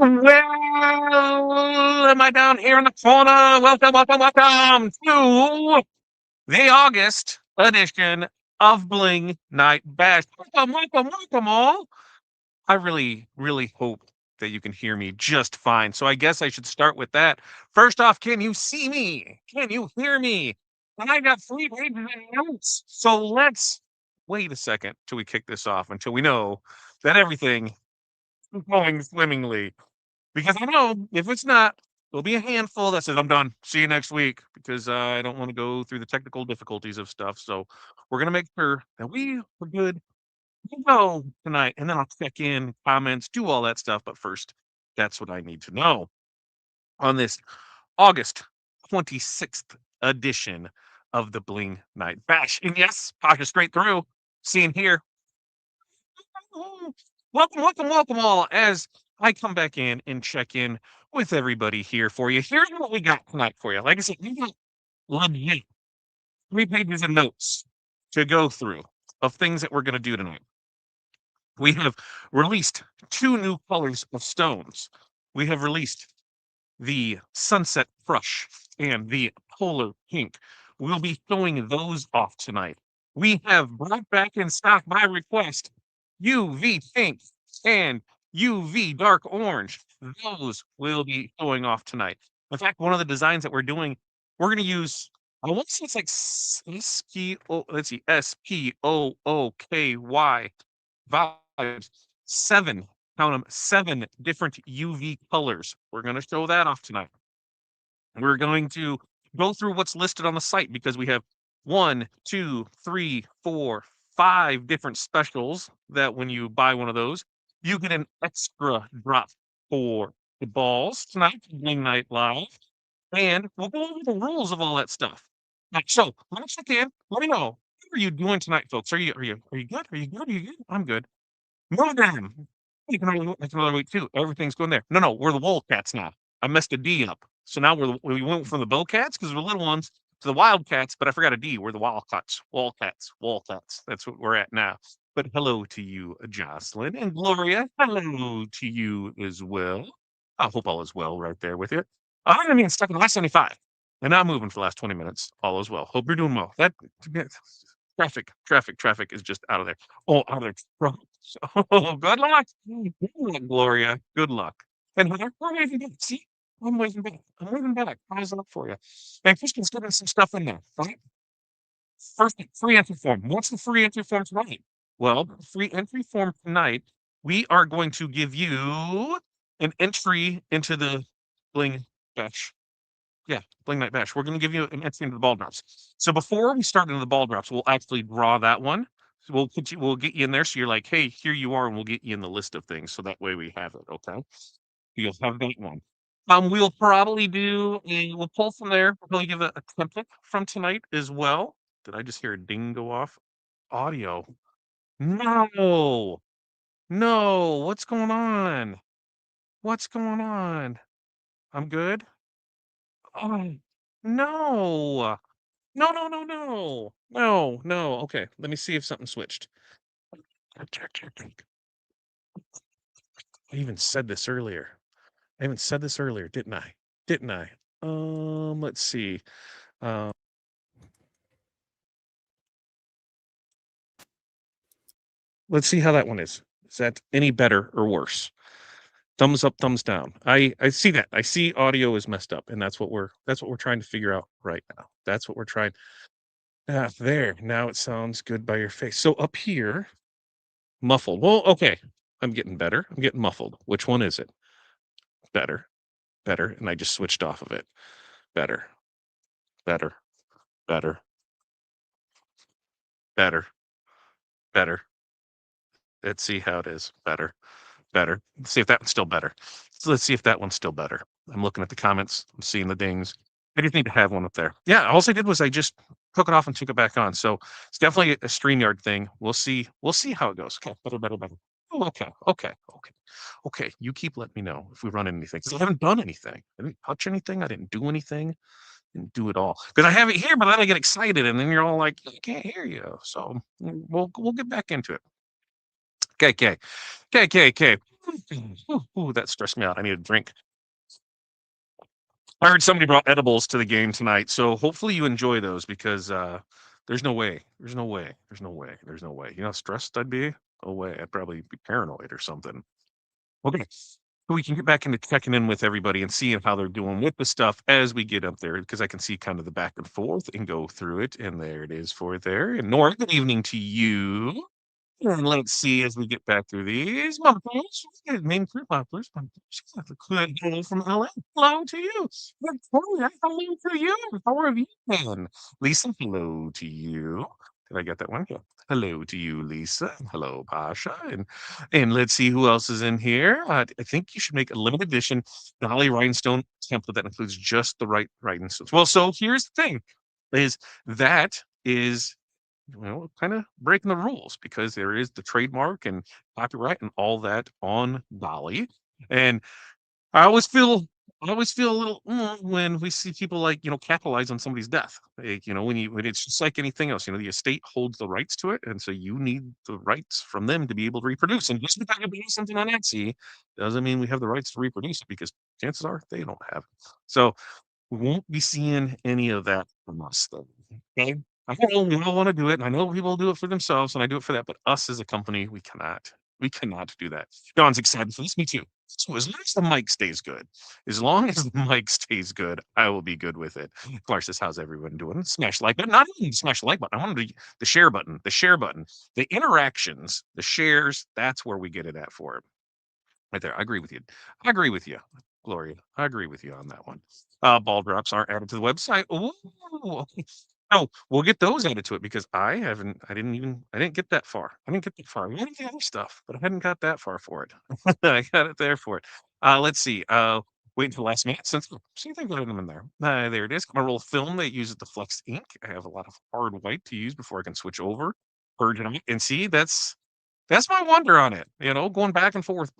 Well, am I down here in the corner? Welcome to the August edition of Bling Night Bash. Welcome all. I really hope that you can hear me just fine. So I guess I should start with that. First off, can you see me? Can you hear me? And I got 3 pages of notes. So let's wait a second till we kick this off until we know that everything is going swimmingly. Because I know if it's not, there'll be a handful that says, I'm done. See you next week. Because I don't want to go through the technical difficulties of stuff. So we're going to make sure that we are good to go tonight. And then I'll check in, comments, do all that stuff. But first, that's what I need to know on this August 26th edition of the Bling Night Bash. And yes, Pasha straight through. Seeing here. Welcome all as I come back in and check in with everybody here for you. Here's what we got tonight for you. Like I said, we got legit 3 pages of notes to go through of things that we're going to do tonight. We have released 2 new colors of stones. We have released the Sunset Crush and the Polar Pink. We'll be showing those off tonight. We have brought back in stock by request UV Pink and UV Dark Orange. Those will be showing off tonight. In fact, one of the designs that we're doing, we're going to use, I want to say it's like let's see, SPOOKY vibes, 7, count them, 7 different UV colors. We're going to show that off tonight. We're going to go through what's listed on the site because we have 1, 2, 3, 4, 5 different specials that when you buy one of those, you get an extra drop for the balls tonight, Bling Night Live, and we'll go over the rules of all that stuff. Now, so let's check in. Let me know. What are you doing tonight, folks? Are you good? Are you good? Are you good? I'm good. Move them. You can only that's another week too. Everything's going there. No, we're the Wildcats now. I messed a D up. So now we went from the Bowcats because we're little ones to the Wildcats, but I forgot a D. We're the Wildcats. Wildcats. That's what we're at now. But hello to you, Jocelyn and Gloria. Hello to you as well. I hope all is well right there with you. I'm being stuck in the last 75. And I'm moving for the last 20 minutes. All is well. Hope you're doing well. That traffic is just out of there. Oh, out of there. Oh, good luck. Good luck, Gloria. Good luck. And Heather, we're waving back. See, I'm waving back. I'm waving back. How's it up for you? And Christian's getting some stuff in there, right? First, free entry form. What's the free entry form tonight? Well, the free entry form tonight, we are going to give you an entry into the Bling Bash. Yeah, Bling Night Bash. We're going to give you an entry into the ball drops. So before we start into the ball drops, we'll actually draw that one. So we'll get you in there. So you're like, hey, here you are, and we'll get you in the list of things. So that way we have it. Okay. You'll have that one. We'll probably we'll pull from there. We'll probably give a template from tonight as well. Did I just hear a ding go off? Audio. No. No. What's going on? What's going on? I'm good. Oh, no. No. Okay, let me see if something switched. I even said this earlier. Didn't I? Let's see. Let's see how that one is. Is that any better or worse? Thumbs up, thumbs down. I see that. I see audio is messed up, and that's what we're trying to figure out right now. That's what we're trying. There. Now it sounds good by your face. So up here, muffled. Well, okay. I'm getting better. I'm getting muffled. Which one is it? Better. And I just switched off of it. Better. Let's see how it is. Better. Let's see if that one's still better. So let's see if that one's still better. I'm looking at the comments. I'm seeing the dings. I just need to have one up there. Yeah, all I did was I just took it off and took it back on. So it's definitely a StreamYard thing. We'll see how it goes. Okay, better. Oh, okay. You keep letting me know if we run anything. Because I haven't done anything. I didn't touch anything. I didn't do anything. Didn't do it all. Because I have it here, but then I get excited and then you're all like, I can't hear you. So we'll get back into it. Okay. Ooh, that stressed me out. I need a drink. I heard somebody brought edibles to the game tonight, so hopefully you enjoy those because there's no way, there's no way, there's no way, there's no way. You know how stressed I'd be? No way. I'd probably be paranoid or something. Okay. So we can get back into checking in with everybody and seeing how they're doing with the stuff as we get up there because I can see kind of the back and forth and go through it. And there it is for there. And Nora, good evening to you. And let's see as we get back through these. Mufflers, name three mufflers. Good hello from LA. Hello to you. Victoria, hello to you. How are you been? Lisa, hello to you. Did I get that one? Yeah. Hello to you, Lisa. And hello, Pasha. And let's see who else is in here. I think you should make a limited edition Dolly Rhinestone template that includes just the right rhinestones. Well, so here's the thing: is that is kind of breaking the rules because there is the trademark and copyright and all that on Dolly. And I always feel I always feel a little when we see people like capitalize on somebody's death. Like, when it's just like anything else. The estate holds the rights to it, and so you need the rights from them to be able to reproduce. And just because you buy something on Etsy doesn't mean we have the rights to reproduce it because chances are they don't have it. So we won't be seeing any of that from us, though. Okay. I know we all want to do it, and I know people do it for themselves, and I do it for that. But us as a company, we cannot. We cannot do that. Don's excited for this. Me too. So as long as the mic stays good, as long as the mic stays good, I will be good with it. Clark says, "How's everyone doing?" Smash like button. Not even smash the like button. I want the share button. The share button. The interactions. The shares. That's where we get it at for it. Right there. I agree with you. I agree with you, Gloria. I agree with you on that one. Ball drops aren't added to the website. Ooh. No, we'll get those added to it because I didn't get that far. I didn't get that far. We had the other stuff, but I hadn't got that far for it. I got it there for it. Let's see. Wait until last minute since see if I got them in there. There it is. My roll of film that uses the flex ink. I have a lot of hard white to use before I can switch over. Purge it out. And see, that's my wonder on it, going back and forth,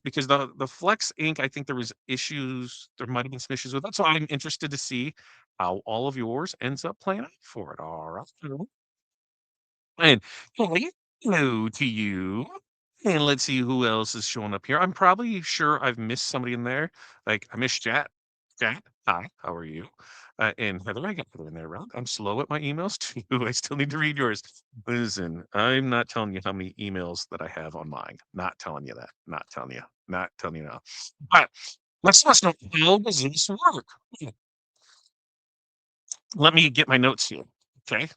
because the Flex ink, I think there might have been some issues with that. So I'm interested to see how all of yours ends up playing out for it. All right. And hey, hello to you. And let's see who else is showing up here. I'm probably sure I've missed somebody in there. Like I missed Chat. Chat, hi, how are you? And Heather, I got put in there, right? I'm slow at my emails too. I still need to read yours. Listen, I'm not telling you how many emails that I have on mine. Not telling you that. Not telling you. Not telling you now. But let's know, how does this work? Let me get my notes here. Okay.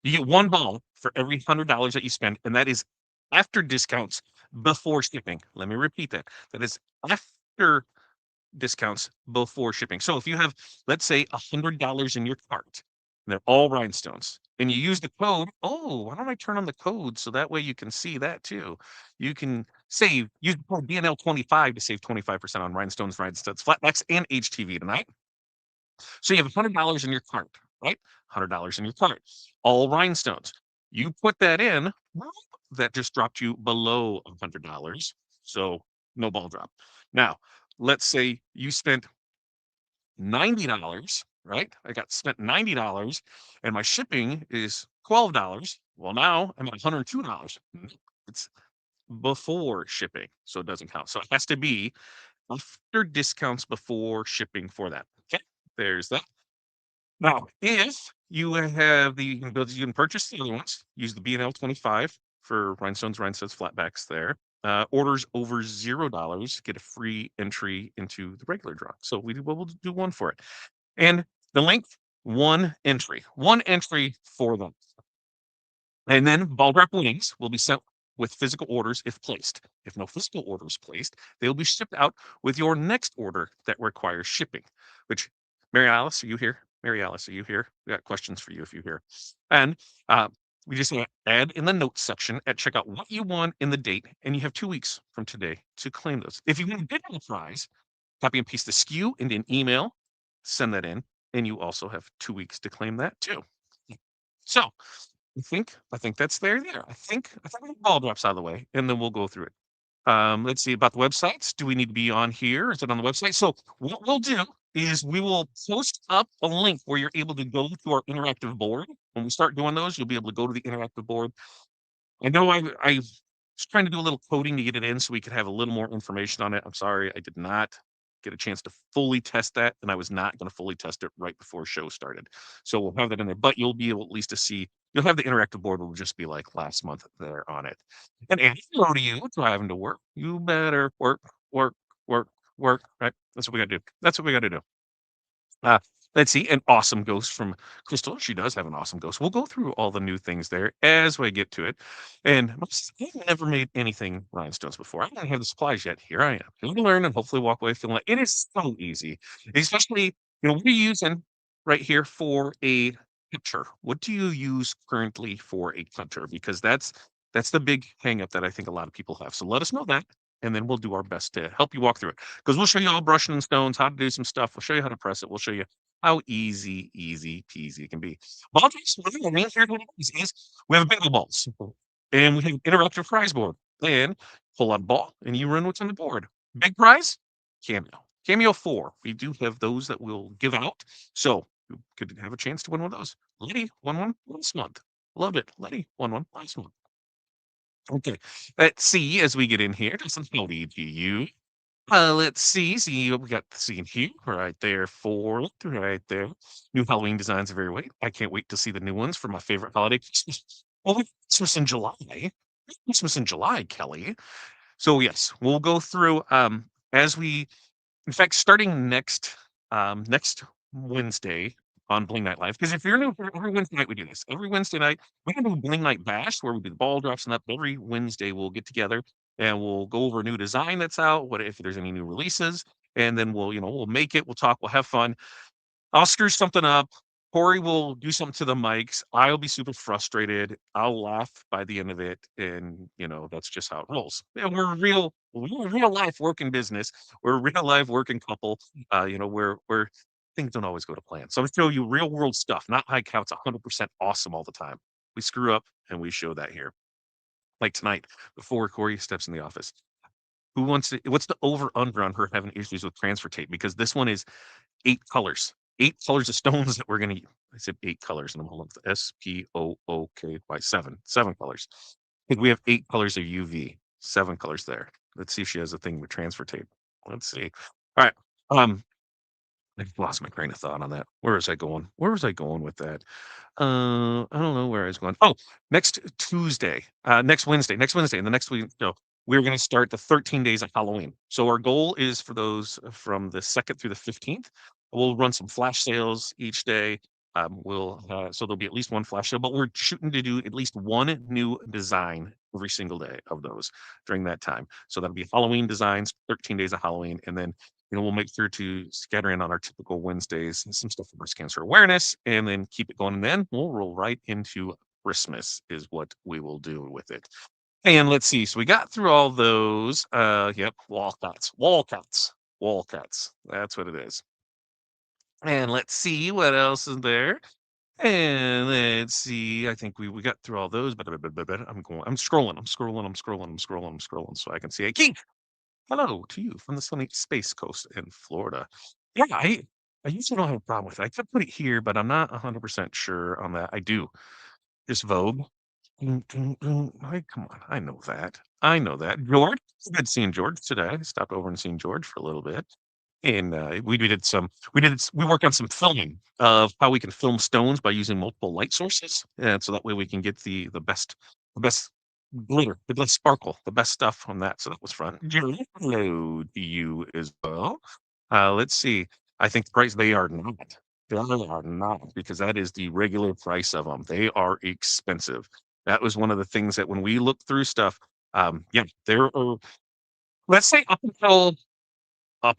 You get one ball for every $100 that you spend, and that is after discounts before shipping. Let me repeat that. That is after discounts before shipping. So if you have, let's say, $100 in your cart, and they're all rhinestones, and you use the code, oh, why don't I turn on the code so that way you can see that too? You can use the code BNL25 to save 25% on rhinestones, flatbacks, and HTV tonight. So you have $100 in your cart, right? $100 in your cart, all rhinestones. You put that in, that just dropped you below $100. So no ball drop. Now, let's say you spent $90, right? I got spent $90 and my shipping is $12. Well, now I'm at $102. It's before shipping, so it doesn't count. So it has to be after discounts before shipping for that. Okay, there's that. Now, if you have you can purchase the other ones, use the BNL 25 for rhinestones, flatbacks there. Orders over $0 get a free entry into the regular draw. So we'll do one for it. And the length, one entry for them. And then ball drop winnings will be sent with physical orders if placed. If no physical order is placed, they will be shipped out with your next order that requires shipping. Which, Mary Alice, are you here? Mary Alice, are you here? We got questions for you if you're here. And we just add in the notes section at checkout what you want in the date, and you have 2 weeks from today to claim those. If you want a digital prize, copy and paste the SKU into an email, send that in, and you also have 2 weeks to claim that too. So I think that's there. I think the ball drops out of the way, and then we'll go through it. Let's see about the websites. Do we need to be on here? Is it on the website? So what we'll do is we will post up a link where you're able to go to our interactive board. When we start doing those, you'll be able to go to the interactive board. I know Just trying to do a little coding to get it in so we could have a little more information on it. I'm sorry, I did not get a chance to fully test that, and I was not going to fully test it right before show started. So we'll have that in there, but you'll be able at least to see. You'll have the interactive board will just be like last month there on it. And Andy, hello to you driving to work. You better work, work, work, work. Right? That's what we got to do. That's what we got to do. Uh, let's see, an awesome ghost from Crystal. She does have an awesome ghost. We'll go through all the new things there as we get to it. And I've never made anything rhinestones before. I don't have the supplies yet. Here I am. Here to learn and hopefully walk away feeling like it is so easy. Especially, what are you using right here for a picture? What do you use currently for a punter? Because that's the big hang up that I think a lot of people have. So let us know that. And then we'll do our best to help you walk through it. Because we'll show you all brushing and stones, how to do some stuff. We'll show you how to press it. We'll show you how easy peasy it can be. Ball drops, one of the main characteristics is we have bingo balls. And we have interactive prize board. And pull out a ball and you run what's on the board. Big prize, cameo. Cameo 4. We do have those that we'll give out. So you could have a chance to win one of those. Letty won one last month. Loved it. Letty won one last month. Okay. Let's see as we get in here. Doesn't howdy to you. Let's see. See what we got seeing here. Right there for right there. New Halloween designs are very wait. I can't wait to see the new ones for my favorite holiday. Christmas. Well, we have Christmas in July. Christmas in July, Kelly. So yes, we'll go through as we in fact, starting next Wednesday on Bling Night Live, because if you're new here, every Wednesday night we do this. Every Wednesday night, we can do a Bling Night Bash where we do the ball drops and that. Every Wednesday we'll get together and we'll go over a new design that's out, what if there's any new releases, and then we'll make it, we'll talk, we'll have fun. I'll screw something up. Corey will do something to the mics. I'll be super frustrated. I'll laugh by the end of it, and that's just how it rolls. Yeah, we're a real life working business. We're a real life working couple. Where things don't always go to plan. So I'm gonna show you real world stuff, not like how it's 100% awesome all the time. We screw up, and we show that here. Like tonight, before Corey steps in the office. What's the over under on her having issues with transfer tape? Because this one is 8 colors. 8 colors of stones that we're gonna I said 8 colors, and I'm holding up SPOOKY, 7. 7 colors. Think we have 8 colors of UV, 7 colors there. Let's see if she has a thing with transfer tape. Let's see. Alright, um, I've lost my train of thought on that. Where was I going? Where was I going with that? I don't know where I was going. Oh, next Wednesday, and the next week, no, we're going to start the 13 days of Halloween. So our goal is for those from the 2nd through the 15th. We'll run some flash sales each day. So there'll be at least one flash sale, but we're shooting to do at least one new design every single day of those during that time. So that'll be Halloween designs, 13 days of Halloween, and then we'll make sure to scatter in on our typical Wednesdays and some stuff for breast cancer awareness, and then keep it going. And then we'll roll right into Christmas is what we will do with it. And let's see. So we got through all those. Yep, wall cuts. That's what it is. And let's see what else is there. And let's see. I think we got through all those, but I'm scrolling so I can see it. Hello to you from the sunny Space Coast in Florida. Yeah, I usually don't have a problem with it. I could put it here, but I'm not 100% sure on that. I do. Just Vogue. Come on. I know that. I know that. George, it's good seeing George today. I stopped over and seen George for a little bit. And we worked on some filming of how we can film stones by using multiple light sources. And so that way we can get the best glitter, the best sparkle, the best stuff on that. So that was fun. Hello to you as well. Let's see. I think the price they are not. They are not because that is the regular price of them. They are expensive. That was one of the things that when we looked through stuff, yeah, there are. Let's say up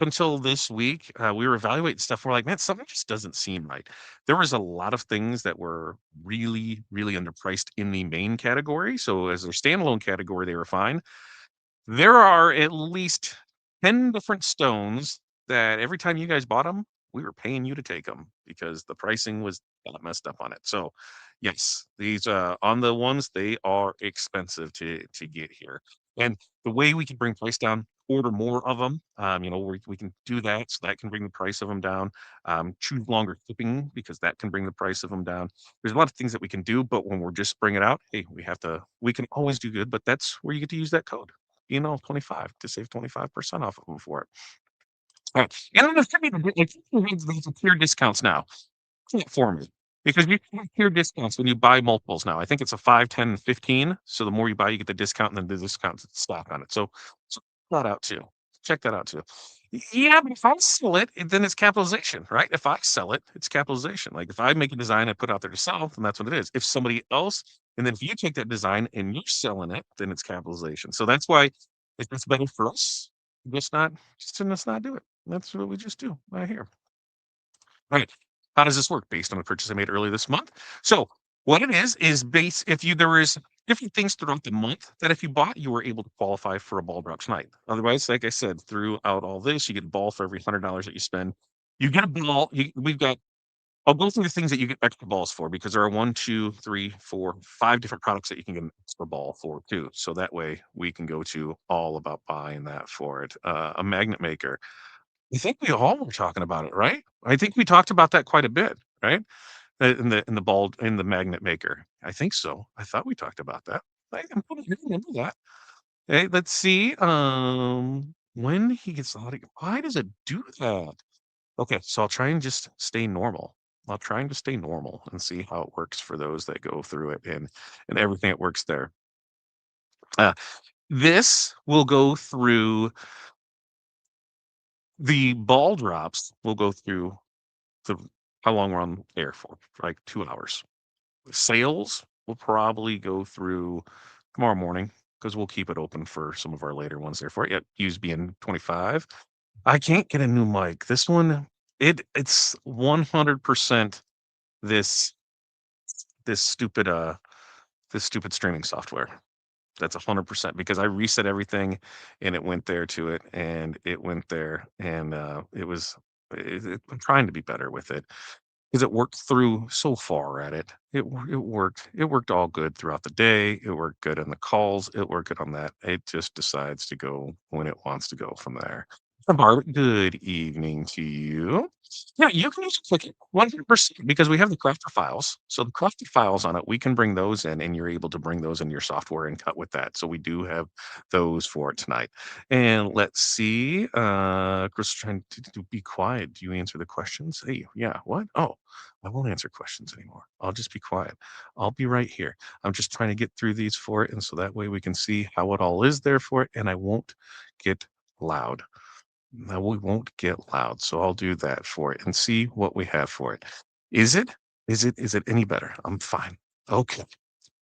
until this week, we were evaluating stuff. We're like, man, something just doesn't seem right. There was a lot of things that were really, really underpriced in the main category. So as their standalone category, they were fine. There are at least 10 different stones that every time you guys bought them, we were paying you to take them because the pricing was got messed up on it. So yes, these on the ones they are expensive to get here. And the way we can bring price down, order more of them. We can do that, so that can bring the price of them down. Choose longer shipping because that can bring the price of them down. There's a lot of things that we can do, but when we're just bringing it out, hey, we can always do good, but that's where you get to use that code, 25 to save 25% off of them for it. Right. And then the thing is, like, these tier discounts now for me because you can get tier discounts when you buy multiples now. I think it's a 5, 10, 15. So the more you buy, you get the discount, and then the discount stock on it. So check that out too. Check that out too. Yeah, but if I sell it, then it's capitalization, right? If I sell it, it's capitalization. Like if I make a design I put out there to sell, then that's what it is. If somebody else, and then if you take that design and you're selling it, then it's capitalization. So that's why it's better for us. Just not do it. That's what we just do right here. Right. How does this work? Based on a purchase I made earlier this month. So what it is base if you there is different things throughout the month that if you bought, you were able to qualify for a ball drop tonight. Otherwise, like I said, throughout all this, you get a ball for every $100 that you spend. You get a ball. We've got. I'll go through the things that you get extra balls for because there are one, two, three, four, five different products that you can get an extra ball for too. So that way we can go to all about buying that for it. A magnet maker. I think we all were talking about it, right? I think we talked about that quite a bit, right? In the magnet maker. I think so. I thought we talked about that. I'm pretty sure I remember that. Hey, let's see. When he gets the audio, why does it do that? Okay, so I'll try and just stay normal. I'll try and just stay normal and see how it works for those that go through it and everything that works there. Uh, this will go through the ball drops. Will go through the how long we're on air for, like 2 hours. Sales will probably go through tomorrow morning because we'll keep it open for some of our later ones there for it. Yeah, use being 25. I can't get a new mic. This one, it's 100% this this stupid this stupid streaming software. That's 100% because I reset everything and it went there to it and it went there and I'm trying to be better with it. 'Cause it worked through so far at it. It worked all good throughout the day, it worked good on the calls, it worked good on that. It just decides to go when it wants to go from there. Barb, good evening to you. Yeah, you can use Click 100% because we have the crafter files. So the crafter files on it, we can bring those in, and you're able to bring those in your software and cut with that. So we do have those for tonight. And let's see, Chris is trying to be quiet. Do you answer the questions? Hey, yeah, what? Oh, I won't answer questions anymore. I'll just be quiet. I'll be right here. I'm just trying to get through these for it, and so that way we can see how it all is there for it, and I won't get loud. No, we won't get loud, so I'll do that for it and see what we have for it. Is it? Is it any better? I'm fine. Okay.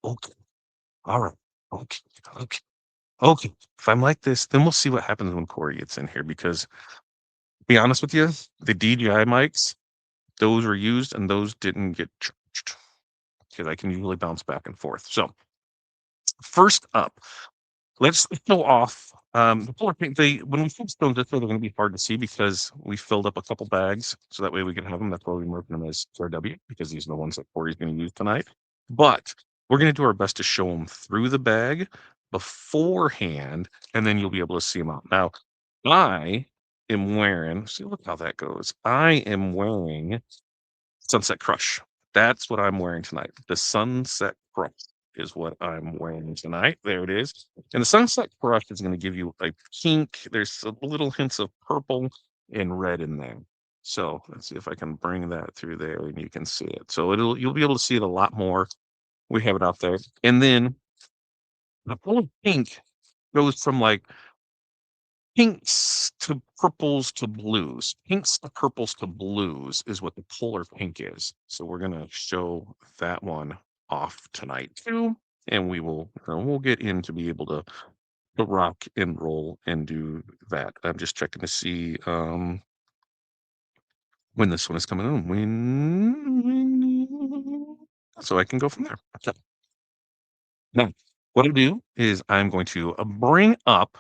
Okay. All right. Okay. Okay. Okay. If I'm like this, then we'll see what happens when Corey gets in here because to be honest with you, the DJI mics, those were used and those didn't get charged because I can usually bounce back and forth. So first up, let's show off, the polar pink. When we fix those, that's why they're gonna be hard to see because we filled up a couple bags, so that way we can have them. That's why we're marking them as TRW, because these are the ones that Corey's gonna use tonight. But we're gonna do our best to show them through the bag beforehand, and then you'll be able to see them out. Now, I am wearing see, look how that goes. I am wearing Sunset Crush. That's what I'm wearing tonight. The Sunset Crush is what I'm wearing tonight. There it is. And the Sunset Crush is going to give you a pink. There's a little hints of purple and red in there. So let's see if I can bring that through there and you can see it. So you'll be able to see it a lot more. We have it out there. And then the full pink goes from like pinks to purples to blues. Pinks to purples to blues is what the polar pink is. So we're gonna show that one off tonight too, and we'll get in to be able to rock and roll and do that. I'm just checking to see when this one is coming in. So I can go from there. Okay. Now, what I do is I'm going to bring up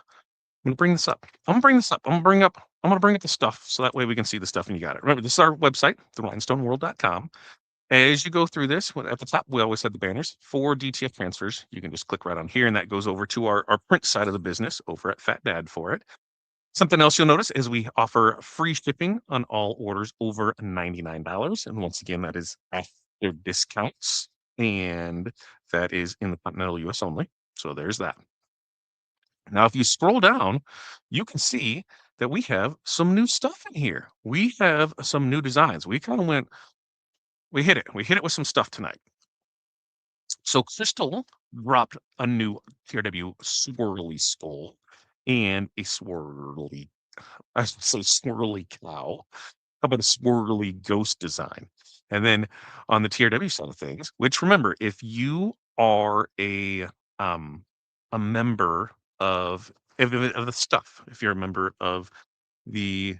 I'm gonna bring this up. I'm gonna bring this up. I'm gonna bring up the stuff so that way we can see the stuff and you got it. Remember, this is our website, the rhinestoneworld.com. As you go through this, at the top, we always have the banners for DTF transfers. You can just click right on here, and that goes over to our print side of the business over at Fat Dad for it. Something else you'll notice is we offer free shipping on all orders over $99. And once again, that is after discounts. And that is in the continental US only. So there's that. Now, if you scroll down, you can see that we have some new stuff in here. We have some new designs. We kind of went, we hit it. We hit it with some stuff tonight. So Crystal dropped a new TRW swirly skull and a swirly, I should say swirly cow. How about a swirly ghost design? And then on the TRW side of things, which remember, if you are um a member of the stuff, if you're a member of the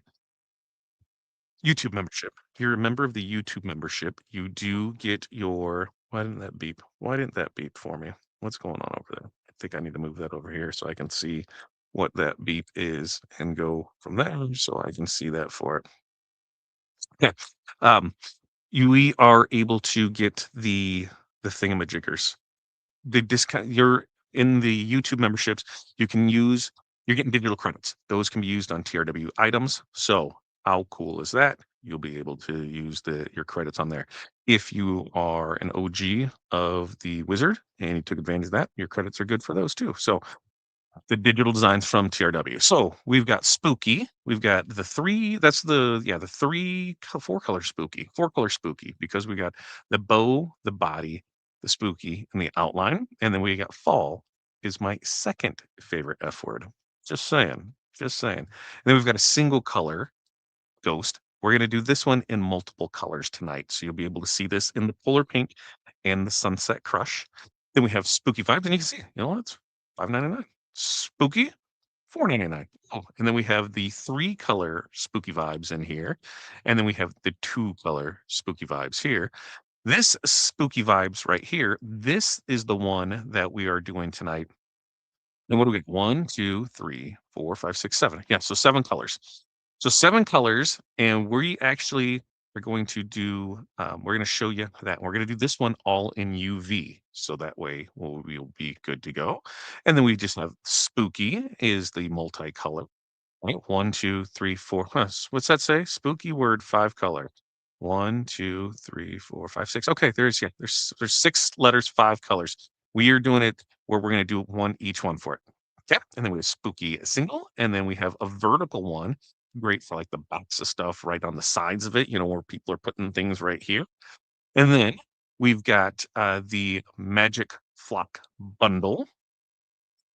YouTube membership, if you're a member of the YouTube membership, you do get your why didn't that beep? Why didn't that beep for me? What's going on over there? I think I need to move that over here so I can see what that beep is and go from there so I can see that for it. Yeah. Um, we are able to get the thingamajiggers. The discount you're in the YouTube memberships, you can use you're getting digital credits. Those can be used on TRW items. So how cool is that? You'll be able to use your credits on there. If you are an OG of the wizard and you took advantage of that, your credits are good for those too. So the digital designs from TRW. So we've got spooky. We've got the three. That's the four color spooky, because we got the bow, the body, the spooky, and the outline. And then we got fall is my second favorite F word. Just saying. Just saying. And then we've got a single color ghost. We're going to do this one in multiple colors tonight. So you'll be able to see this in the polar pink and the sunset crush. Then we have spooky vibes, and you can see, it's $5.99. Spooky, $4.99. Oh, and then we have the 3-color spooky vibes in here. And then we have the 2-color spooky vibes here. This spooky vibes right here, this is the one that we are doing tonight. And what do we get? 1, 2, 3, 4, 5, 6, 7. Yeah, so 7 colors. So 7 colors, and we actually are going to do, we're going to show you that. We're going to do this one all in UV. So that way we'll be good to go. And then we just have spooky is the multicolor. Right? 1, 2, 3, 4. Huh, what's that say? Spooky word, 5 color. 1, 2, 3, 4, 5, 6. Okay, there's 6 letters, 5 colors. We are doing it where we're going to do one each one for it. Okay, and then we have spooky single, and then we have a vertical one. Great for like the box of stuff right on the sides of it, where people are putting things right here. And then we've got the Magic Flock bundle,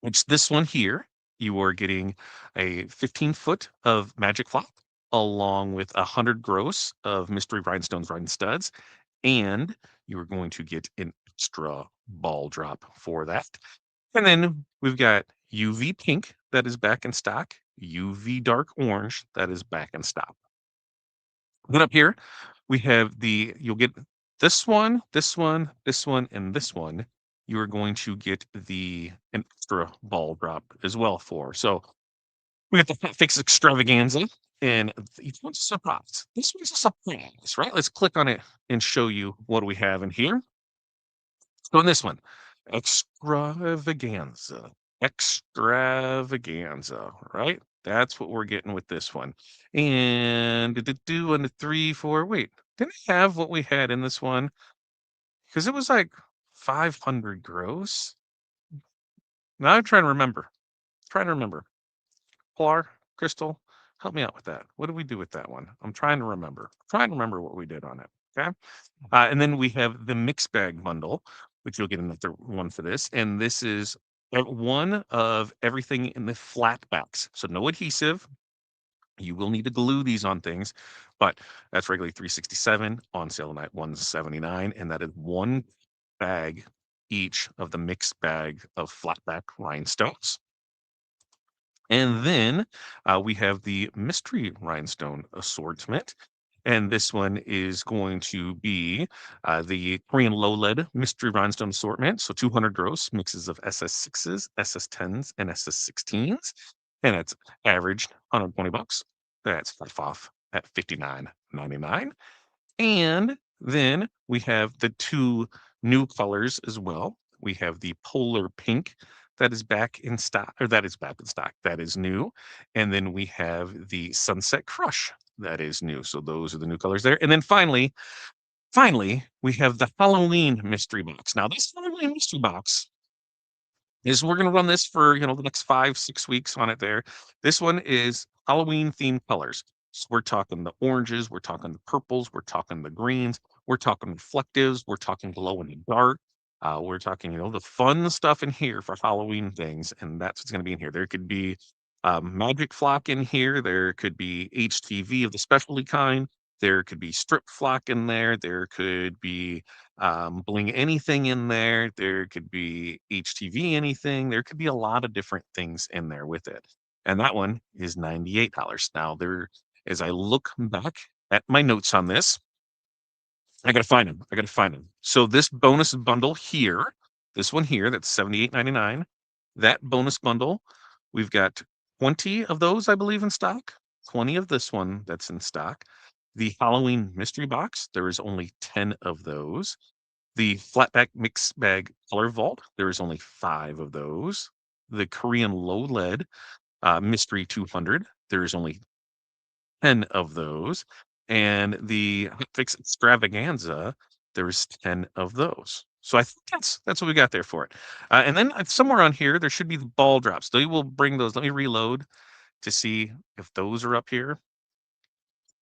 which this one here, you are getting a 15-foot of Magic Flock along with 100 gross of Mystery Rhinestones Rhine Studs, and you are going to get an extra ball drop for that. And then we've got UV pink that is back in stock, UV dark orange that is back in stock. Then up here, we have you'll get this one, this one, this one, and this one. You are going to get an extra ball drop as well for. So we got the Fat Fix Extravaganza, and each one's a surprise. This one's a surprise, right? Let's click on it and show you what we have in here. So in this one, extravaganza, extravaganza, right? That's what we're getting with this one. And did it do on the 3, 4? Wait, didn't it have what we had in this one? Because it was like 500 gross. Now I'm trying to remember. Trying to remember. Pilar, Crystal, help me out with that. What did we do with that one? I'm trying to remember. Trying to remember what we did on it. Okay. And then we have the mix bag bundle, which you'll get another one for this. And this is one of everything in the flat backs. So no adhesive. You will need to glue these on things, but that's regularly $367, on sale tonight $179, and that is one bag each of the mixed bag of flatback rhinestones. And then we have the mystery rhinestone assortment. And this one is going to be the Korean low lead mystery rhinestone assortment. So 200 gross mixes of SS6s, SS10s, and SS16s. And it's averaged $120. That's half off at $59.99. And then we have the 2 new colors as well. We have the polar pink that is back in stock, or that is back in stock. That is new. And then we have the Sunset Crush that is new. So those are the new colors there. And then finally, we have the Halloween mystery box. Now, this Halloween mystery box is we're gonna run this for, the next 5, 6 weeks on it there. This one is Halloween themed colors. So we're talking the oranges, we're talking the purples, we're talking the greens, we're talking reflectives, we're talking glow in the dark. We're talking, the fun stuff in here for Halloween things, and that's what's gonna be in here. There could be Magic Flock in here, there could be HTV of the specialty kind, there could be Strip Flock in there, there could be Bling anything in there. There could be HTV anything. There could be a lot of different things in there with it. And that one is $98. Now, as I look back at my notes on this, I gotta find them. I gotta find them. So this bonus bundle here, this one here, that's 78.99. That bonus bundle, we've got 20 of those, I believe, in stock. 20 of this one that's in stock. The Halloween mystery box, there is only 10 of those. The flatback mix bag color vault, there is only 5 of those. The Korean low lead mystery 200, there is only 10 of those. And the Hot Fix extravaganza, there's 10 of those. So I think that's what we got there for it. And then somewhere on here, there should be the ball drops. They will bring those. Let me reload to see if those are up here.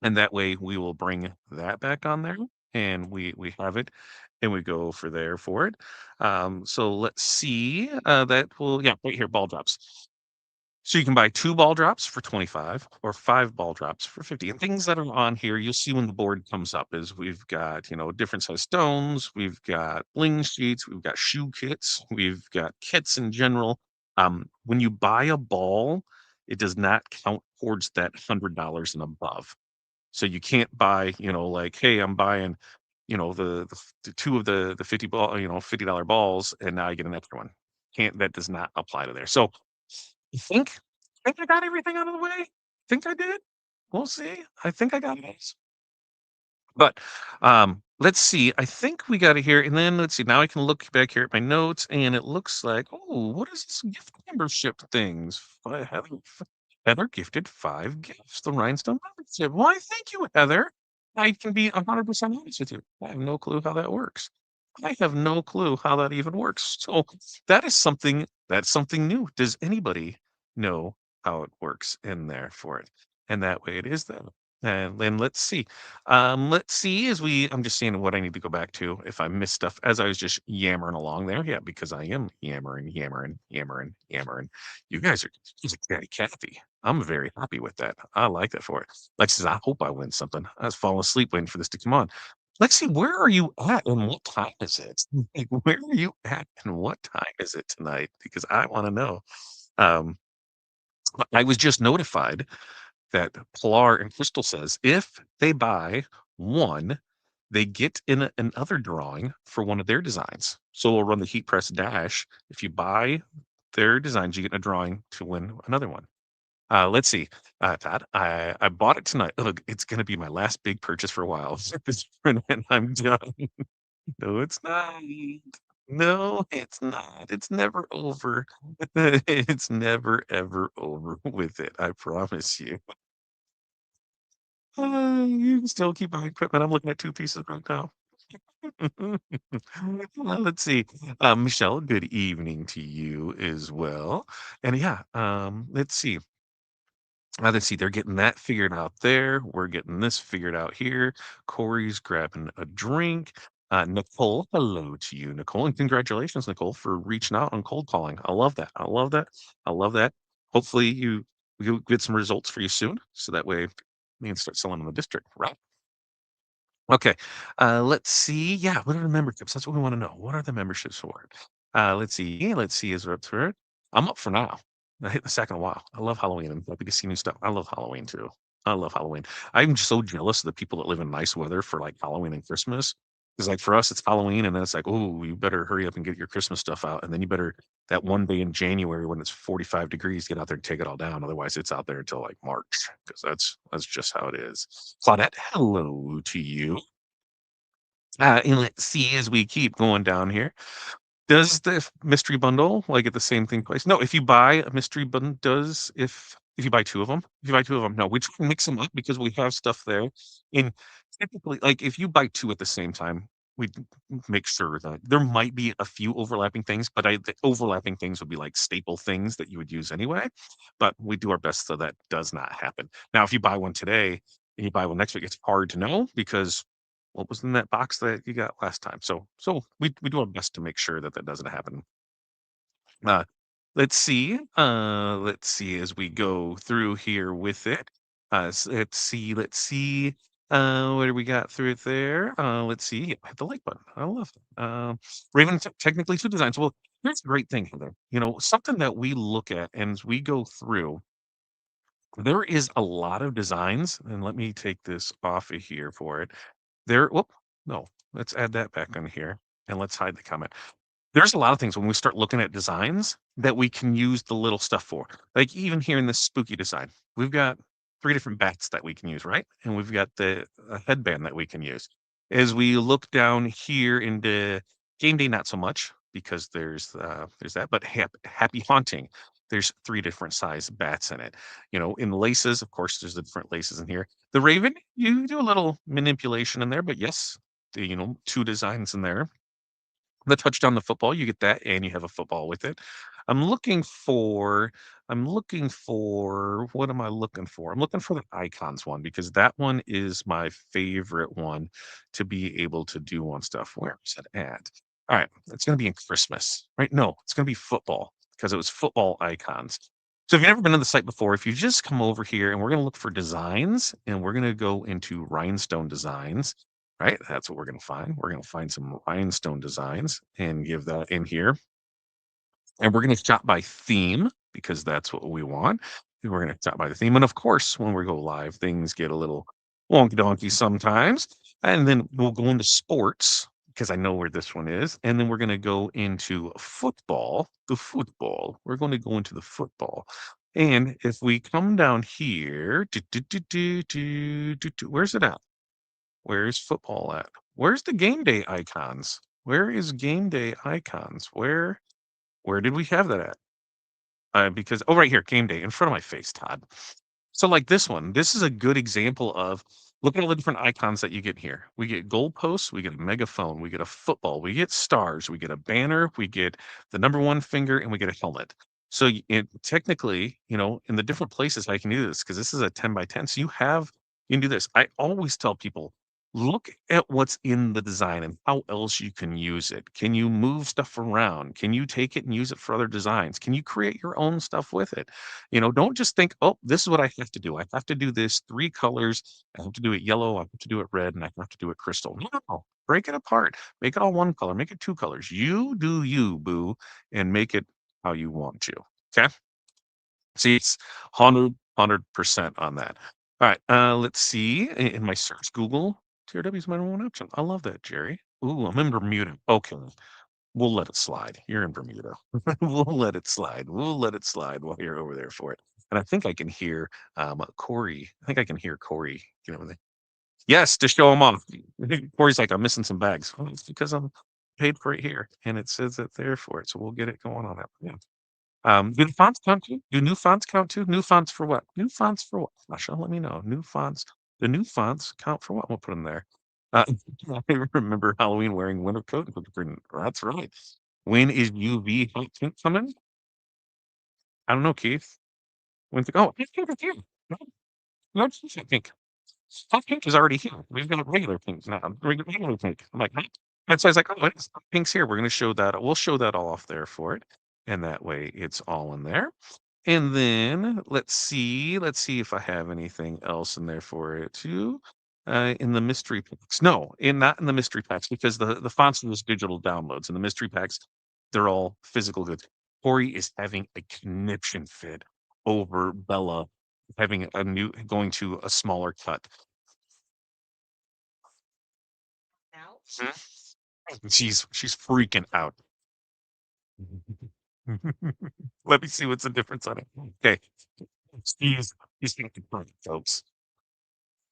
And that way we will bring that back on there and we have it and we go for there for it. So let's see, that will, yeah, right here, ball drops. So you can buy 2 ball drops for 25 or 5 ball drops for 50. And things that are on here, you'll see when the board comes up is we've got, different size stones, we've got bling sheets, we've got shoe kits, we've got kits in general. When you buy a ball, it does not count towards that $100 and above. So you can't buy, like, hey, I'm buying, the 2 of the 50 ball, $50 balls, and now I get an extra one. Can't That does not apply to there. So I think I got everything out of the way. Think I did. We'll see. I think I got it. But, let's see, I think we got it here, and then let's see, now I can look back here at my notes, and it looks like, "Oh, what is this gift membership things?" Heather gifted 5 gifts, the Rhinestone membership. Why, thank you, Heather. I can be 100% honest with you. I have no clue how that works. I have no clue how that even works. So, that's something new. Does anybody know how it works in there for it? And that way it is then. And then let's see as I'm just seeing what I need to go back to if I missed stuff as I was just yammering along there. Yeah, because I am yammering, yammering, yammering, yammering. You guys are just very Kathy. I'm very happy with that. I like that for it. Lex says, I hope I win something. I was falling asleep waiting for this to come on. Lexi, where are you at and what time is it? Like, where are you at and what time is it tonight? Because I want to know. Um, I was just notified that Pilar and Crystal says if they buy one, they get in another drawing for one of their designs. So we'll run the heat press dash. If you buy their designs, you get in a drawing to win another one. Let's see, Todd. I bought it tonight. Look, it's going to be my last big purchase for a while, and I'm done. No, it's not. No, it's not. It's never over. It's never ever over with it. I promise you. You can still keep my equipment. I'm looking at 2 pieces right now. Let's see. Michelle, good evening to you as well. And yeah, let's see. They're getting that figured out there. We're getting this figured out here. Corey's grabbing a drink. Nicole, hello to you, Nicole, and congratulations, Nicole, for reaching out on cold calling. I love that. I love that. I love that. Hopefully, you get some results for you soon, so that way we can start selling in the district, right? Okay. Let's see. Yeah, what are the memberships? That's what we want to know. What are the memberships for? Let's see. Let's see. Is up for it? I'm up for now. I hit the second a while. I love Halloween. I'm happy to see new stuff. I love Halloween too. I love Halloween. I'm so jealous of the people that live in nice weather for like Halloween and Christmas. Because like for us, it's Halloween, and then it's like, oh, you better hurry up and get your Christmas stuff out, and then you better that one day in January when it's 45 degrees, get out there and take it all down. Otherwise, it's out there until like March because that's just how it is. Claudette, hello to you. And let's see as we keep going down here. Does the mystery bundle, like, get the same thing twice? No, if you buy a mystery bundle does if you buy 2 of them, if you buy 2 of them, no, we try and mix them up because we have stuff there. And typically, like, if you buy 2 at the same time, we make sure that there might be a few overlapping things, but the overlapping things would be, like, staple things that you would use anyway, but we do our best so that does not happen. Now, if you buy one today and you buy one next week, it's hard to know because what was in that box that you got last time? So we do our best to make sure that that doesn't happen. Uh, let's see as we go through here with it. Let's see. What do we got through it there? Let's see. Yeah, hit the like button. I love it. Raven technically two designs. Well, here's the great thing, Heather. You know, something that we look at and as we go through, there is a lot of designs. And let me take this off of here for it. There. Whoop. No. Let's add that back on here and let's hide the comment. There's a lot of things when we start looking at designs that we can use the little stuff for. Like even here in this spooky design, we've got 3 different bats that we can use, right? And we've got the headband that we can use. As we look down here into game day, not so much because there's that, but happy haunting. There's 3 different size bats in it. You know, in the laces, of course, there's the different laces in here. The raven, you do a little manipulation in there, but yes, you know, 2 designs in there. The touchdown, the football, you get that, and you have a football with it. I'm looking for what am I looking for? I'm looking for the icons one because that one is my favorite one to be able to do on stuff. Where is it at? All right, it's gonna be in Christmas, right? No, it's gonna be football because it was football icons. So if you've never been on the site before, if you just come over here and we're gonna look for designs and we're gonna go into rhinestone designs, right? That's what we're gonna find. We're gonna find some rhinestone designs and give that in here. And we're gonna shop by theme because that's what we want. And we're gonna shop by the theme. And of course, when we go live, things get a little wonky donkey sometimes. And then we'll go into sports because I know where this one is. And then we're gonna go into football, the football. We're going to go into the football. And if we come down here, where's it at? Where's football at? Where's the game day icons? Where is game day icons? Where did we have that at? Because oh, right here, game day in front of my face, Todd. So like this one, this is a good example of look at all the different icons that you get here. We get goalposts, we get a megaphone, we get a football, we get stars, we get a banner, we get the number one finger, and we get a helmet. So technically, you know, in the different places I can do this because this is a 10 by 10. So you can do this. I always tell people look at what's in the design and how else you can use it. Can you move stuff around? Can you take it and use it for other designs? Can you create your own stuff with it? You know, don't just think, oh, this is what I have to do. I have to do this 3 colors. I have to do it yellow. I have to do it red, and I have to do it crystal. No, break it apart. Make it all one color. Make it 2 colors. You do you, boo, and make it how you want to. Okay. See, it's 100% on that. All right. Let's see. In my search, Google TRW is my number one option. I love that, Jerry. Ooh, I'm in Bermuda. Okay. We'll let it slide. You're in Bermuda. We'll let it slide. We'll let it slide while you're over there for it. And I think I can hear Corey. I think I can hear Corey. You know, yes, to show him off. Corey's like, I'm missing some bags. Well, it's because I'm paid for it here, and it says it there for it. So we'll get it going on that. Yeah. Do the fonts count too? Do new fonts count too? New fonts for what? New fonts for what? Masha, let me know. New fonts. The new fonts count for what? We'll put them there. Uh, I remember Halloween wearing winter coat. That's right. When is UV hot pink coming? I don't know, Keith. When's it? Oh, it's here. No, no, it's not pink. Hot pink is already here. We've got regular pinks now. Regular pink. I'm like, huh? And so I was like, oh, it's pink's here. We're going to show that. We'll show that all off there for it. And that way it's all in there. And then let's see if I have anything else in there for it too. In the mystery packs. No, not in the mystery packs because the fonts are just digital downloads. And the mystery packs, they're all physical goods. Corey is having a conniption fit over Bella having a new going to a smaller cut. Mhm. She's freaking out. Let me see what's the difference on it. Okay. She's she's thinking, folks.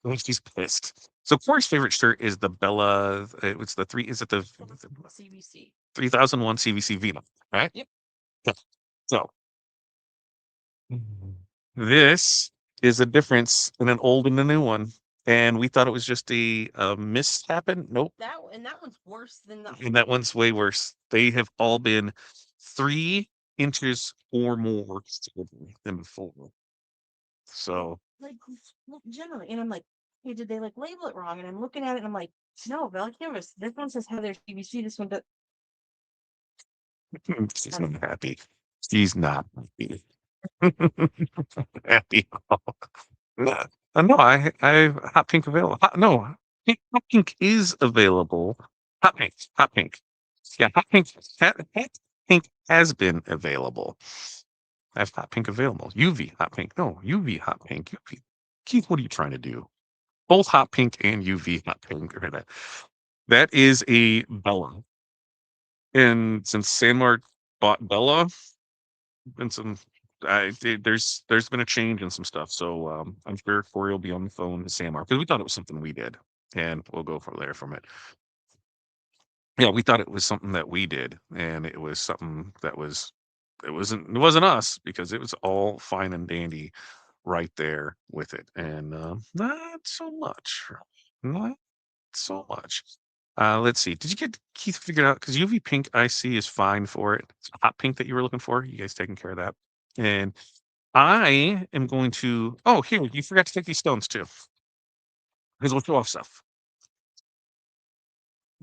Oh, she's pissed. So Corey's favorite shirt is the Bella. It's the three. Is it the CBC. 3001 CVC Vina? Right. Yep. Yeah. So this is a difference in an old and a new one, and we thought it was just a mishappen. Nope, That one's worse than the and that one's way worse. They have all been 3 inches or more shorter than before. So like generally. And I'm like, hey, did they like label it wrong? And I'm looking at it and I'm like, no, Bella Canvas. This one says Heather CBC. This one does. she's not happy. She's not happy. Happy. No, no, I hot pink available. No, hot pink is available. Hot pink. Yeah, hot pink has been available. I have hot pink available. UV hot pink. No, UV hot pink. UV. Keith, what are you trying to do? Both hot pink and UV hot pink. That is a Bella. And since Sandmark bought Bella, been some there's been a change in some stuff. So I'm sure Corey will be on the phone to Sandmark because we thought it was something we did, and we'll go from there from it. Yeah, we thought it was something that we did, and it was something that was it wasn't us because it was all fine and dandy right there with it, and not so much, not so much. Let's see. Did you get Keith figured out? Because UV pink I see is fine for it. It's hot pink that you were looking for. You guys taking care of that, and I am going to. Oh, here you forgot to take these stones too, because we'll show off stuff.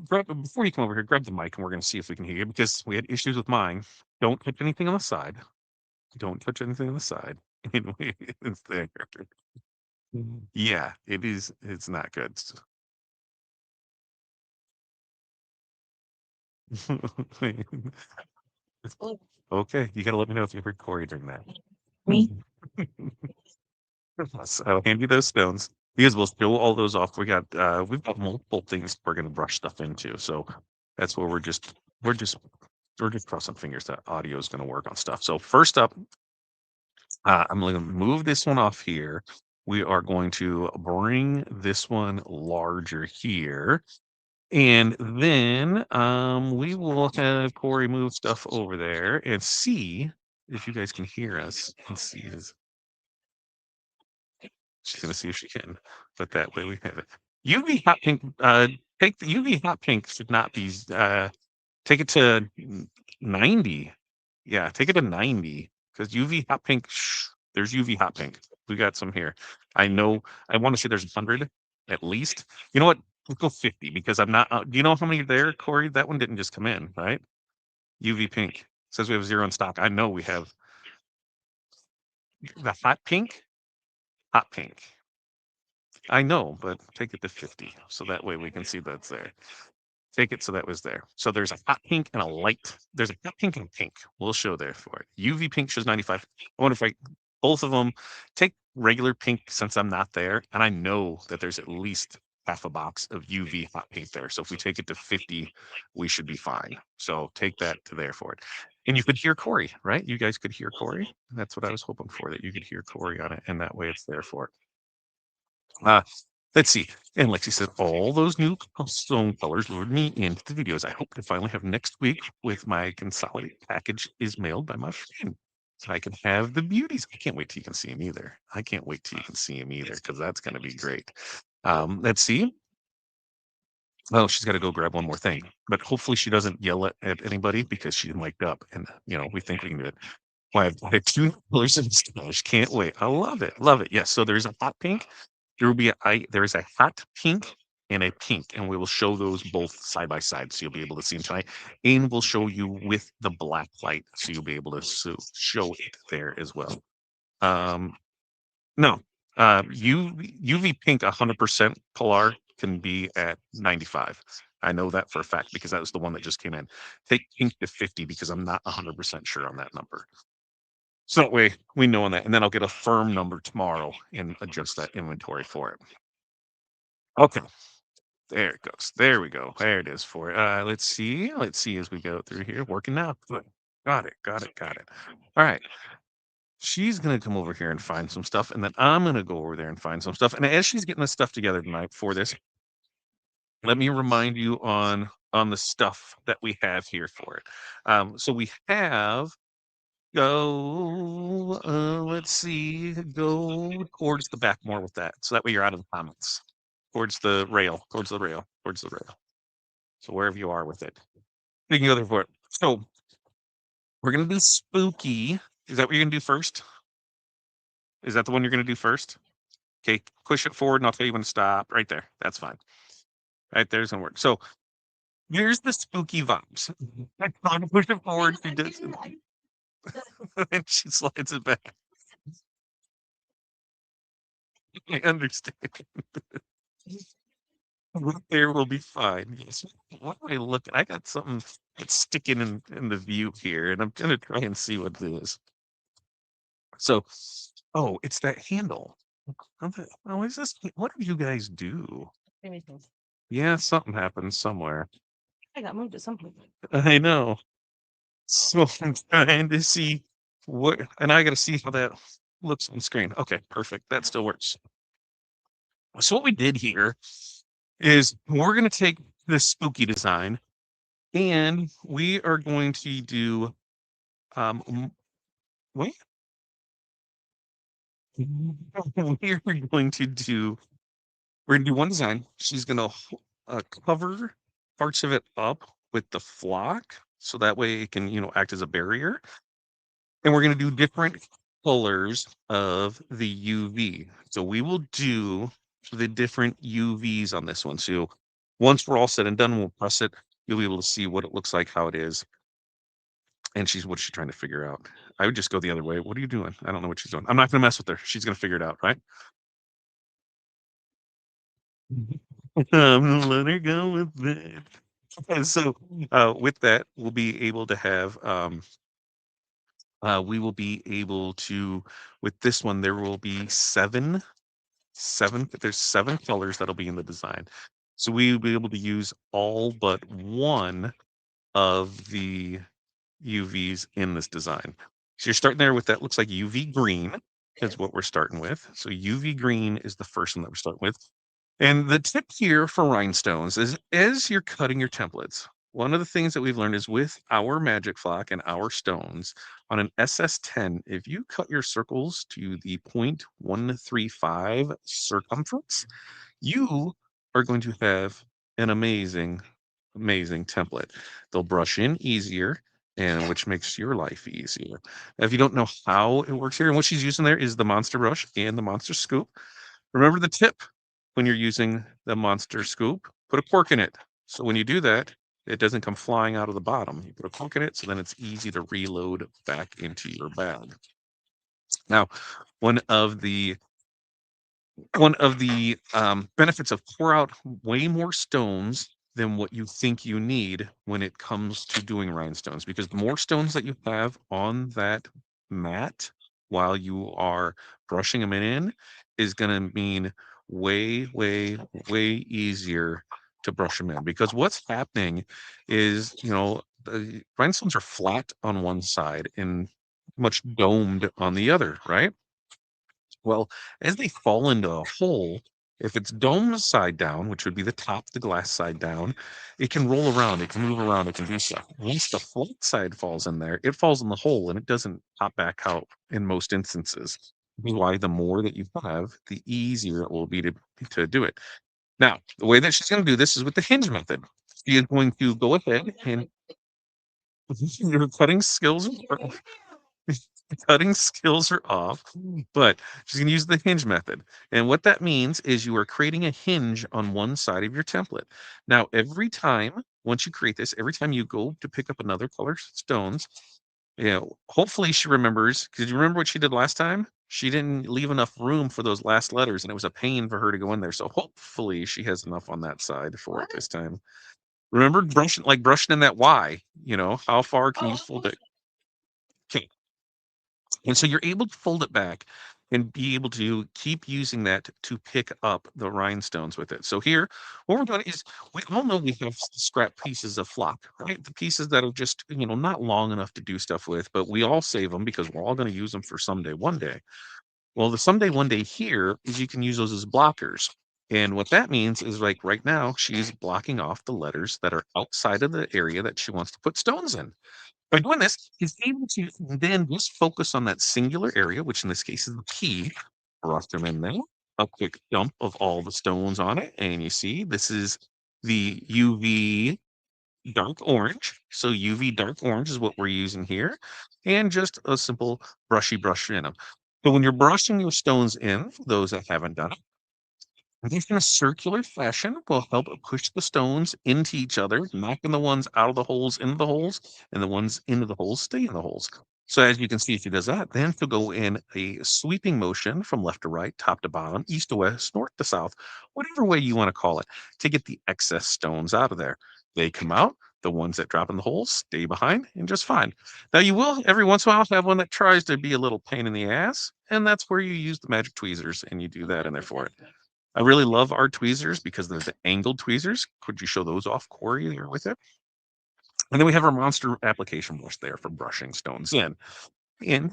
Grab before you come over here. Grab the mic, and we're going to see if we can hear you because we had issues with mine. Don't touch anything on the side. Don't touch anything on the side. It's there. Yeah, it is. It's not good. Okay, you gotta let me know if you heard Corey during that. Me. So I'll hand you those stones because we'll show all those off. We've got multiple things we're gonna brush stuff into. So that's where we're just we're just crossing fingers that audio is gonna work on stuff. So first up, I'm gonna move this one off here. We are going to bring this one larger here. And then we will have Corey move stuff over there and see if you guys can hear us and see his. She's gonna see if she can, but that way we have it. UV hot pink. Take the UV hot pink should not be. Take it to 90. Yeah, take it to 90 because UV hot pink. There's UV hot pink. We got some here. I know. I want to say there's 100 at least. You know what? Let's go 50 because I'm not. Do you know how many are there, Corey? That one didn't just come in, right? UV pink says we have 0 in stock. I know we have the hot pink. Hot pink. I know, but take it to 50 so that way we can see that's there. Take it so that was there. So there's a hot pink and a light. There's a hot pink and a pink. We'll show there for it. UV pink shows 95. I wonder if I both of them take regular pink since I'm not there, and I know that there's at least half a box of UV hot pink there. So if we take it to 50, we should be fine. So take that to there for it. And you could hear Corey, right? You guys could hear Corey. That's what I was hoping for, that you could hear Corey on it, and that way it's there for it. Uh, let's see. And Lexi said, all those new stone colors lured me into the videos. I hope to finally have next week with my consolidated package is mailed by my friend. So I can have the beauties. I can't wait till you can see him either. I can't wait till you can see him either because that's going to be great. Let's see. Oh, she's got to go grab one more thing, but hopefully she doesn't yell at anybody because she's mic'd up, and we think we can do it. Well, I have 2 colors in stash. Can't wait. I love it. Love it. Yes. So there's a hot pink. There is a hot pink and a pink, and we will show those both side by side, so you'll be able to see them tonight. And we'll show you with the black light, so you'll be able to show it there as well. Um, no, UV pink 100% Polar can be at 95. I know that for a fact because that was the one that just came in. Take pink to 50 because I'm not 100% sure on that number. So that way we know on that, and then I'll get a firm number tomorrow and adjust that inventory for it. Okay, there it goes. There we go. There it is for it. Let's see. Let's see as we go through here. Working now. Good. Got it. Got it. Got it. All right. She's gonna come over here and find some stuff, and then I'm gonna go over there and find some stuff. And as she's getting this stuff together tonight for this, let me remind you on the stuff that we have here for it. So we have go. Let's see. Go towards the back more with that, so that way you're out of the comments. Towards the rail. Towards the rail. Towards the rail. So wherever you are with it, you can go there for it. So we're gonna do spooky. Is that what you're gonna do first? Is that the one you're gonna do first? Okay, push it forward, and I'll tell you when to stop. Right there. That's fine. Right there's gonna work. So here's the spooky vibes. I try to push it forward. She does, and she slides it back. I understand. Right there will be fine. Yes. What am I looking? I got something that's sticking in the view here, and I'm gonna try and see what it is. So, oh, it's that handle. Oh, is this? What do you guys do? Yeah, something happened somewhere. I got moved at some point. I know. So I'm trying to see what, and I got to see how that looks on screen. Okay, perfect. That still works. So what we did here is we're going to take this spooky design and we are going to do, wait, we're going to do, we're going to do one design. She's going to cover parts of it up with the flock. So that way it can, act as a barrier. And we're going to do different colors of the UV. So we will do the different UVs on this one. So once we're all said and done, we'll press it. You'll be able to see what it looks like, how it is. And what's she trying to figure out? I would just go the other way. What are you doing? I don't know what she's doing. I'm not going to mess with her. She's going to figure it out, right? I'm going to let her go with that. And so with that, we'll be able to have we will be able to, with this one, there will be there's 7 colors that'll be in the design. So we will be able to use all but one of the UVs in this design. So you're starting there with that looks like UV green is what we're starting with. So UV green is the first one that we're starting with. And the tip here for rhinestones is as you're cutting your templates, one of the things that we've learned is with our magic flock and our stones on an SS10, if you cut your circles to the 0.135 circumference, you are going to have an amazing, amazing template. They'll brush in easier, and which makes your life easier. If you don't know how it works here, and what she's using there is the monster brush and the monster scoop. Remember the tip when you're using the monster scoop, put a cork in it. So when you do that, it doesn't come flying out of the bottom. You put a cork in it, so then it's easy to reload back into your bag. Now, one of the benefits of pour out way more stones than what you think you need when it comes to doing rhinestones, because the more stones that you have on that mat while you are brushing them in is going to mean way, way, way easier to brush them in. Because what's happening is, the rhinestones are flat on one side and much domed on the other, right? Well, as they fall into a hole, if it's dome side down, which would be the top, the glass side down, it can roll around, it can move around, it can do stuff. Once the flat side falls in there, it falls in the hole and it doesn't pop back out in most instances. Why the more that you have, the easier it will be to do it. Now, the way that she's going to do this is with the hinge method. She is going to go ahead and your cutting skills cutting skills are off, but she's going to use the hinge method. And what that means is you are creating a hinge on one side of your template. Now, once you create this, every time you go to pick up another color stones, hopefully she remembers, because you remember what she did last time? She didn't leave enough room for those last letters, and it was a pain for her to go in there. So hopefully she has enough on that side for it this time. Remember brushing in that Y, how far can you fold it? Okay. And so you're able to fold it back and be able to keep using that to pick up the rhinestones with it. So here, what we're doing is we all know we have scrap pieces of flock, right? The pieces that are just, not long enough to do stuff with, but we all save them because we're all going to use them for someday, one day. Well, the someday, one day here is you can use those as blockers. And what that means is like right now, she's blocking off the letters that are outside of the area that she wants to put stones in. By doing this, he's able to then just focus on that singular area, which in this case is the key. Brush them in there. A quick dump of all the stones on it. And you see, this is the UV dark orange. So UV dark orange is what we're using here. And just a simple brushy brush in them. So when you're brushing your stones in, for those that haven't done it, these in a circular fashion will help push the stones into each other, knocking the ones out of the holes into the holes, and the ones into the holes stay in the holes. So as you can see, if he does that, then he'll go in a sweeping motion from left to right, top to bottom, east to west, north to south, whatever way you want to call it, to get the excess stones out of there. They come out. The ones that drop in the holes stay behind and just fine. Now you will every once in a while have one that tries to be a little pain in the ass, and that's where you use the magic tweezers and you do that in there for it. I really love our tweezers because they're the angled tweezers. Could you show those off, Corey, there with it? And then we have our monster application brush there for brushing stones in. And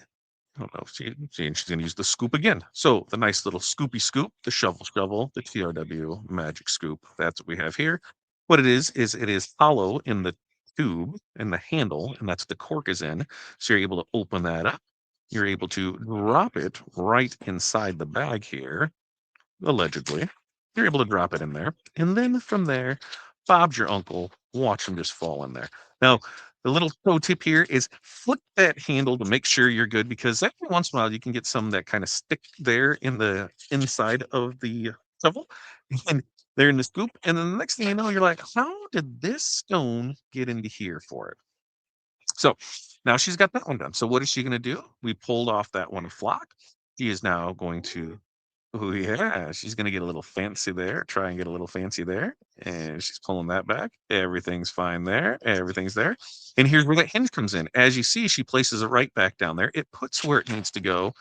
I don't know if she's going to use the scoop again. So the nice little scoopy scoop, the shovel, the TRW magic scoop. That's what we have here. What it is it is hollow in the tube and the handle, and that's the cork is in. So you're able to open that up. You're able to drop it right inside the bag here allegedly. You're able to drop it in there. And then from there, Bob's your uncle. Watch him just fall in there. Now, the little pro tip here is flip that handle to make sure you're good because every once in a while you can get some that kind of stick there in the inside of the shovel and they're in the scoop. And then the next thing you know, you're like, how did this stone get into here for it? So now she's got that one done. So what is she going to do? We pulled off that one flock. She is now going to Oh, yeah, she's gonna get a little fancy there, try and get a little fancy there, and she's pulling that back. Everything's fine there, everything's there. And here's where that hinge comes in. As you see, she places it right back down there. It puts where it needs to go,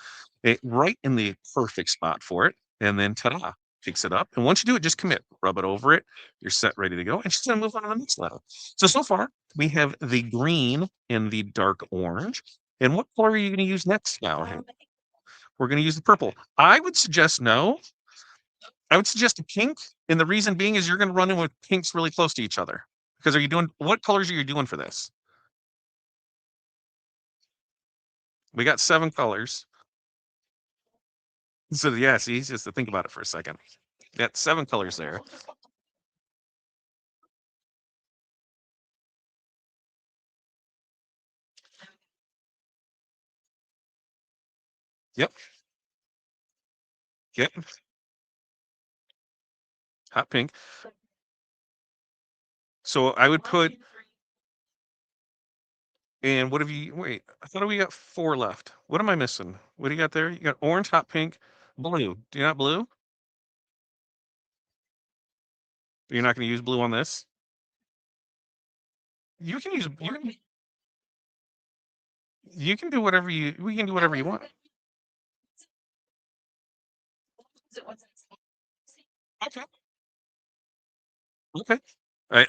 right in the perfect spot for it, and then ta-da, picks it up. And once you do it, just commit, rub it over it. You're set, ready to go. And she's gonna move on to the next level. So far, we have the green and the dark orange. And what color are you gonna use next now? We're going to use the purple. I would suggest no. I would suggest a pink. And the reason being is you're going to run in with pinks really close to each other. Because are you doing what colors are you doing for this? We got 7 colors. So yeah, see, just to think about it for a second. Got 7 colors there. Yep. Yep. Hot pink. So I would put and what have you wait, I thought we got 4 left. What am I missing? What do you got there? You got orange, hot pink, blue. Do you not blue? You're not going to use blue on this? You can use you can do whatever you we can do whatever you want. Okay. Okay.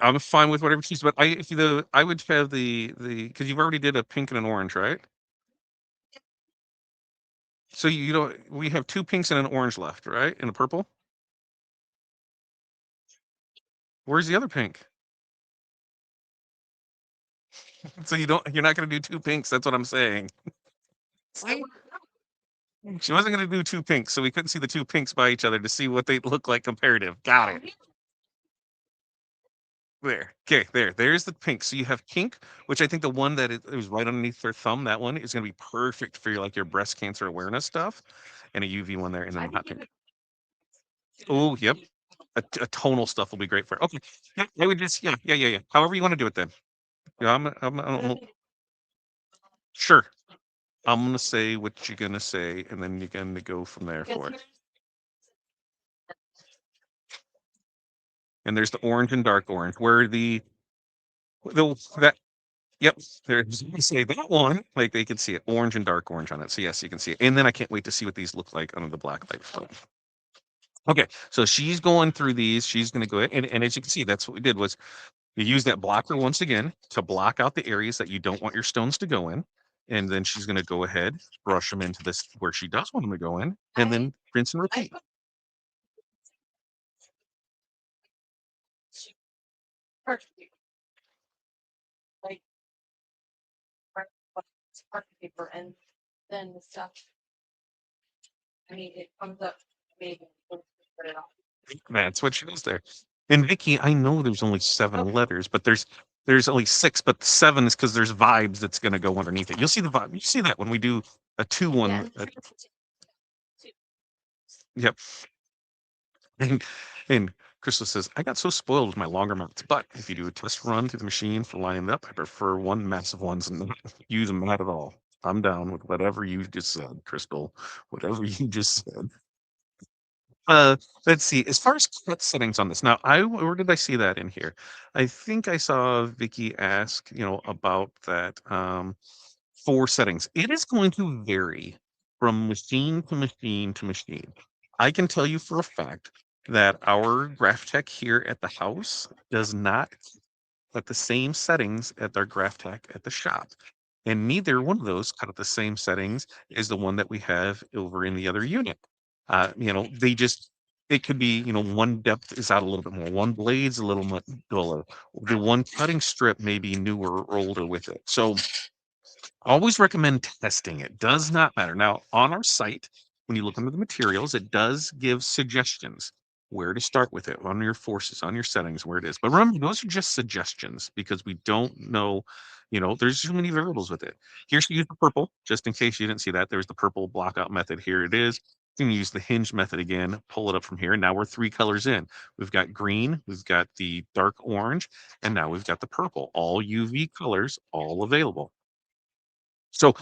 I'm fine with whatever choose, but I would have the because you've already did a pink and an orange, right? So you don't we have 2 pinks and an orange left, right? And a purple? Where's the other pink? So you're not gonna do 2 pinks, that's what I'm saying. See? She wasn't gonna do 2 pinks, so we couldn't see the 2 pinks by each other to see what they look like comparative. Got it. There. Okay, there. There's the pink. So you have pink, which I think the one that is right underneath their thumb, that one is going to be perfect for your like your breast cancer awareness stuff, and a UV one there, and then hot pink. Oh, yep. A tonal stuff will be great for it. Okay. Yeah, I would just yeah. However you want to do it then. Yeah, sure. I'm gonna say what you're gonna say, and then you're gonna go from there for it. And there's the orange and dark orange, where the that Yep, there's you say that one, like, they can see it, orange and dark orange on it, so, yes, you can see it, and then I can't wait to see what these look like under the black light, so okay, so she's going through these, she's gonna go ahead and as you can see, that's what we did was you use that blocker once again to block out the areas that you don't want your stones to go in, and then she's gonna go ahead, brush them into this where she does want them to go in, and then rinse and repeat. parchment paper, like parchment paper, and then the stuff. I mean, it comes up maybe put it off. That's what she does there. And Vicky, I know there's only seven letters, but there's only six, but seven is because there's vibes that's going to go underneath it. You'll see the vibe. You see that when we do a two Yeah, one. and Yep. And and Crystal says, I got so spoiled with my longer mounts, but if you do a test run through the machine for lining it up, I prefer one massive ones and not use them at all. I'm down with whatever you just said, Crystal. Whatever you just said. Let's see. As far as cut settings on this, now where did I see that in here? I think I saw Vicky ask, about that for settings. It is going to vary from machine to machine to machine. I can tell you for a fact that our graph tech here at the house does not at the same settings at our graph tech at the shop. And neither one of those cut at the same settings as the one that we have over in the other unit. They just, it could be, one depth is out a little bit more, one blade's a little much duller, the one cutting strip may be newer or older with it. So always recommend testing it. Does not matter. Now, on our site, when you look under the materials, it does give suggestions where to start with it on your forces, on your settings, where it is. But remember, those are just suggestions because we don't know, there's too many variables with it. Here's use the purple, just in case you didn't see that. There's the purple blockout method. Here it is. You can use the hinge method again, pull it up from here. Now we're 3 colors in. We've got green, we've got the dark orange, and now we've got the purple. All UV colors, all available. So,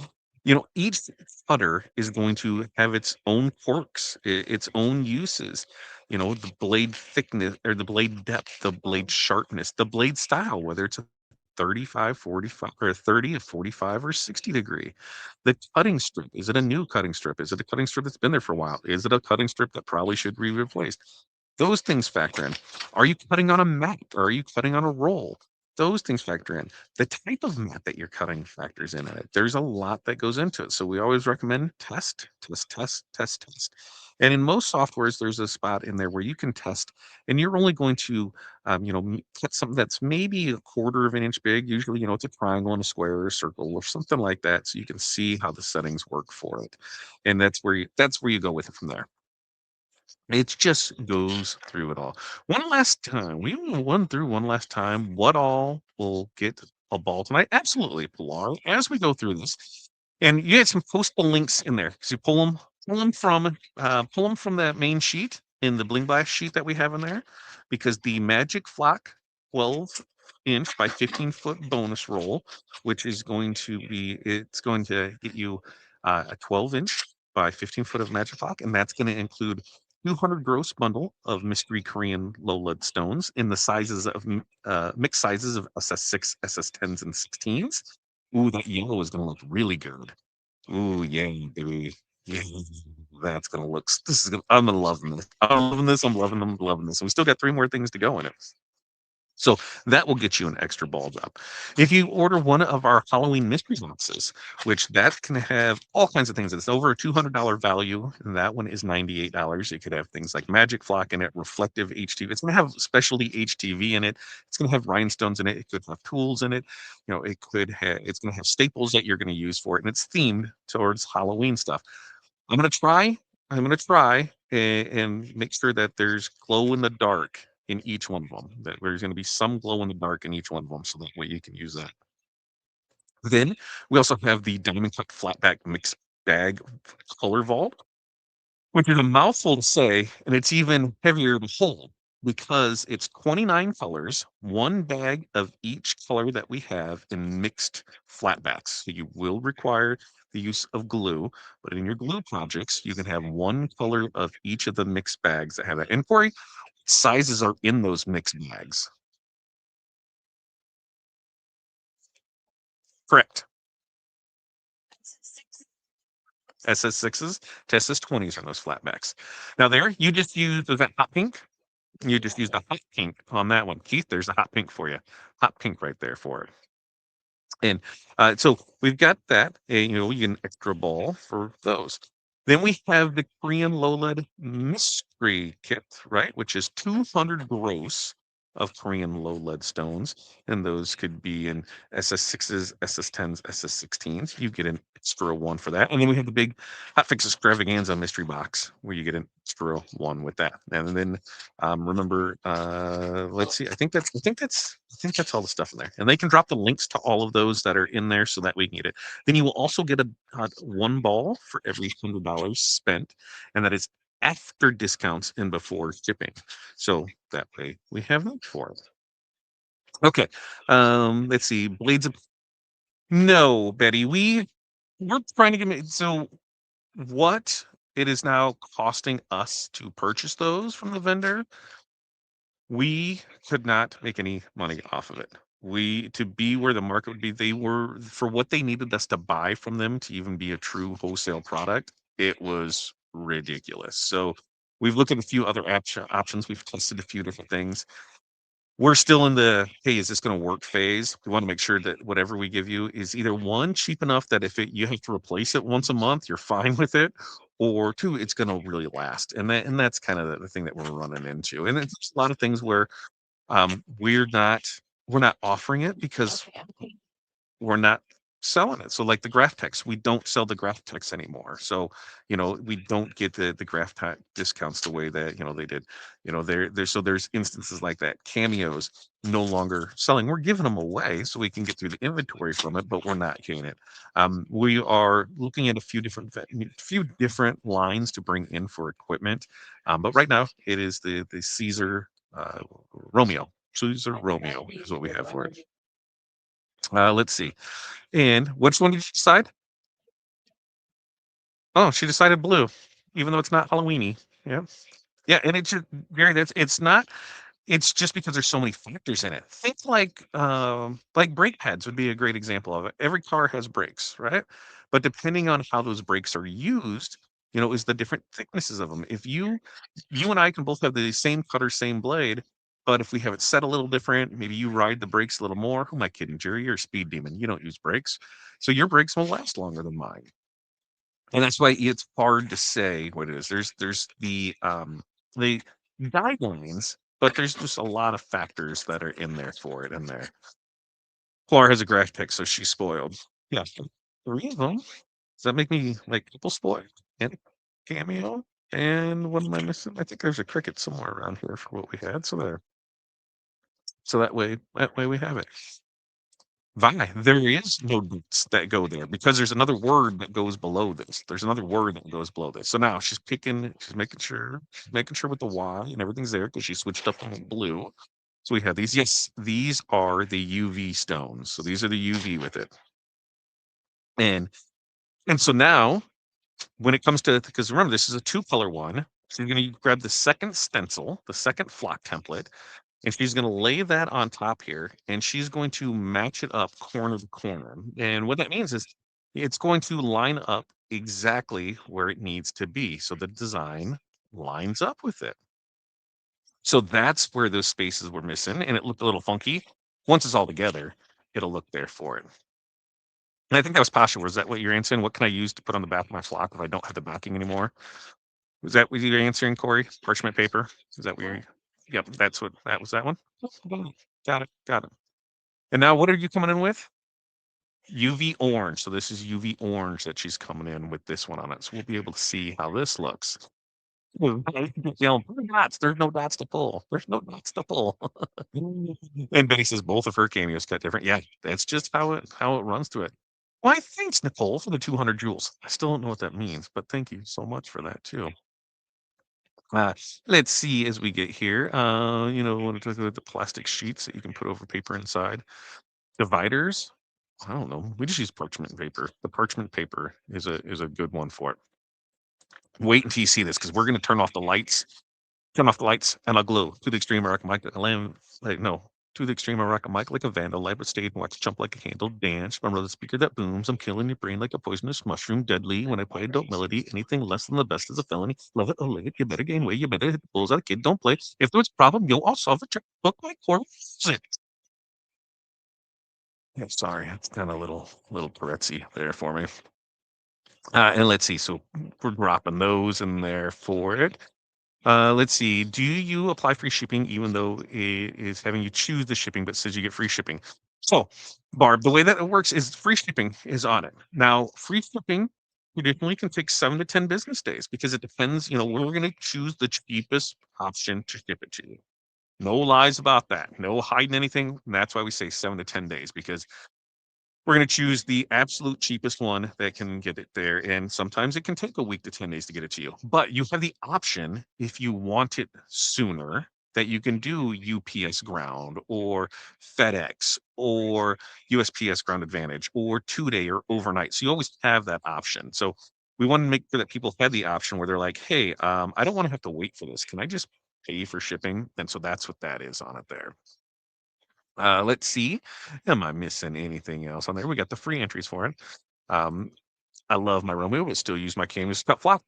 each putter is going to have its own quirks, its own uses. The blade thickness or the blade depth, the blade sharpness, the blade style, whether it's a 35, 45, or 30, a 45, or 60 degree. The cutting strip, is it a new cutting strip? Is it a cutting strip that's been there for a while? Is it a cutting strip that probably should be replaced? Those things factor in. Are you cutting on a mat or are you cutting on a roll? Those things factor in. The type of mat that you're cutting factors in it. There's a lot that goes into it. So we always recommend test, test, test, test, test. And in most softwares, there's a spot in there where you can test, and you're only going to, cut something that's maybe a quarter of an inch big. Usually, it's a triangle and a square or a circle or something like that, so you can see how the settings work for it. And that's where you go with it from there. It just goes through it all. One last time, we will run through one last time what all will get a ball tonight. Absolutely, Pilar. As we go through this, and you had some postal links in there because you pull them from that main sheet in the Bling Bash sheet that we have in there, because the Magic Flock 12-inch by 15-foot bonus roll, which is going to be, it's going to get you a 12-inch by 15 foot of Magic Flock, and that's going to include 200 gross bundle of mystery Korean low lead stones in the sizes of mixed sizes of SS6, SS10s, and 16s. Ooh, that yellow is going to look really good. Ooh, yeah, baby. Yeah, that's gonna look. I'm gonna love this. I'm loving this. I'm loving them. Loving this. And we still got 3 more things to go in it. So that will get you an extra ball drop. If you order one of our Halloween mystery boxes, which that can have all kinds of things. It's over a $200 value, and that one is $98. It could have things like Magic Flock in it, reflective HTV. It's going to have specialty HTV in it. It's going to have rhinestones in it. It could have tools in it. It's going to have staples that you're going to use for it, and it's themed towards Halloween stuff. I'm going to try. I'm going to try and make sure that there's glow in the dark in each one of them. That there's going to be some glow in the dark in each one of them, so that way you can use that. Then we also have the Diamond Cut Flatback Mix Bag Color Vault, which is a mouthful to say, and it's even heavier to hold because it's 29 colors, one bag of each color that we have in mixed flatbacks. So you will require the use of glue, but in your glue projects, you can have one color of each of the mixed bags that have that. And Corey, sizes are in those mixed bags. Correct. SS6s to SS20s are those flatbacks. Now there, you just use that hot pink. You just use the hot pink on that one. Keith, there's a hot pink for you. Hot pink right there for it. And so we've got that. You get an extra ball for those. Then we have the Korean low lead mystery kit, right? Which is 200 gross of Korean low lead stones, and those could be in SS6s, SS10s, SS16s. You get an extra one for that. And then we have the big Hotfix Extravaganza mystery box where you get an extra one with that. And then remember, let's see, I think that's all the stuff in there. And they can drop the links to all of those that are in there so that we can get it. Then you will also get a one ball for every $100 spent, and that is after discounts and before shipping. So that way we have that for it. Okay. Let's see. Blades of No, Betty. We're trying to get so what it is now costing us to purchase those from the vendor, we could not make any money off of it. We to be where the market would be, they were for what they needed us to buy from them to even be a true wholesale product, it was ridiculous. So we've looked at a few other options. We've tested a few different things. We're still in the, "Hey, is this gonna work?" phase. We wanna make sure that whatever we give you is either, 1, cheap enough that if you have to replace it once a month, you're fine with it, or 2, it's gonna really last, and that's kinda the thing that we're running into, and it's a lot of things where, we're not offering it because we're not selling it. So like the graph text, we don't sell the graph text anymore. So, we don't get the graph tech discounts the way that, they did. There's instances like that. Cameos no longer selling. We're giving them away so we can get through the inventory from it, but we're not getting it. We are looking at a few different lines to bring in for equipment. But right now it is the Caesar Romeo. Caesar Romeo is what we have for it. Let's see. And which one did you decide? Oh, she decided blue, even though it's not Halloweeny. Yeah. Yeah, and it's just Gary, it's not it's just because there's so many factors in it. Think like brake pads would be a great example of it. Every car has brakes, right? But depending on how those brakes are used, is the different thicknesses of them. If you and I can both have the same cutter, same blade, but if we have it set a little different, maybe you ride the brakes a little more. Who am I kidding, Jerry? You're a speed demon. You don't use brakes. So your brakes will last longer than mine. And that's why it's hard to say what it is. There's the guidelines, but there's just a lot of factors that are in there for it in there. Clara has a graph pick, so she's spoiled. Yeah, 3 of them. Does that make me like people spoiled? And a cameo. And what am I missing? I think there's a cricket somewhere around here for what we had. So there. So that way we have it. Vi, there is no boots that go there because there's another word that goes below this. There's another word that goes below this. So now she's making sure with the Y and everything's there because she switched up on blue. So we have these. Yes, these are the UV stones. So these are the UV with it. And and so now when it comes to, because remember this is a 2-color one. So you're gonna grab the second stencil, the second flock template, and she's going to lay that on top here, and she's going to match it up corner to corner. And what that means is it's going to line up exactly where it needs to be. So the design lines up with it. So that's where those spaces were missing, and it looked a little funky. Once it's all together, it'll look there for it. And I think that was Pasha. Was that what you're answering? What can I use to put on the back of my flock if I don't have the backing anymore? Was that what you're answering, Corey? Parchment paper? Is that what you're? Yep, that's what that was. That one. Got it. Got it. And now what are you coming in with? UV orange. So this is UV orange that she's coming in with this one on it. So we'll be able to see how this looks. Yelling, "Put dots. There's no dots to pull. There's no dots to pull." And Benny says both of her cameos cut different. Yeah, that's just how it runs to it. Why, thanks, Nicole, for the 200 joules. I still don't know what that means, but thank you so much for that too. Uh, let's see as we get here. Want to talk about the plastic sheets that you can put over paper inside. Dividers. I don't know. We just use parchment paper. The parchment paper is a good one for it. Wait until you see this because we're going to turn off the lights. Turn off the lights and I'll glow to the extreme. I rock a mic like no. To the extreme, I rock a mic like a vandal, light but stage and watch jump like a candle, dance. Remember the speaker that booms. I'm killing your brain like a poisonous mushroom, deadly. When I play adult melody, anything less than the best is a felony. Love it or leave it. You better gain weight. You better hit the bulls out. Kid, don't play. If there's a problem, I'll solve it. Checkbook my core. Yeah, sorry, it's kind of little Tourette'sy there for me. And let's see, so we're dropping those in there for it. Let's see. Do you apply free shipping even though it is having you choose the shipping, but says you get free shipping? So, Barb, the way that it works is free shipping is on it. Now, free shipping traditionally can take 7 to 10 business days because it depends. We're going to choose the cheapest option to ship it to you. No lies about that. No hiding anything. And that's why we say 7 to 10 days because we're going to choose the absolute cheapest one that can get it there. And sometimes it can take a week to 10 days to get it to you. But you have the option, if you want it sooner, that you can do UPS ground or FedEx or USPS ground advantage or 2 day or overnight. So you always have that option. So we want to make sure that people have the option where they're like, hey, I don't want to have to wait for this. Can I just pay for shipping? And so that's what that is on it there. Let's see. Am I missing anything else on there? We got the free entries for it. Um, I love my Romeo, but still use my canvas cut flop.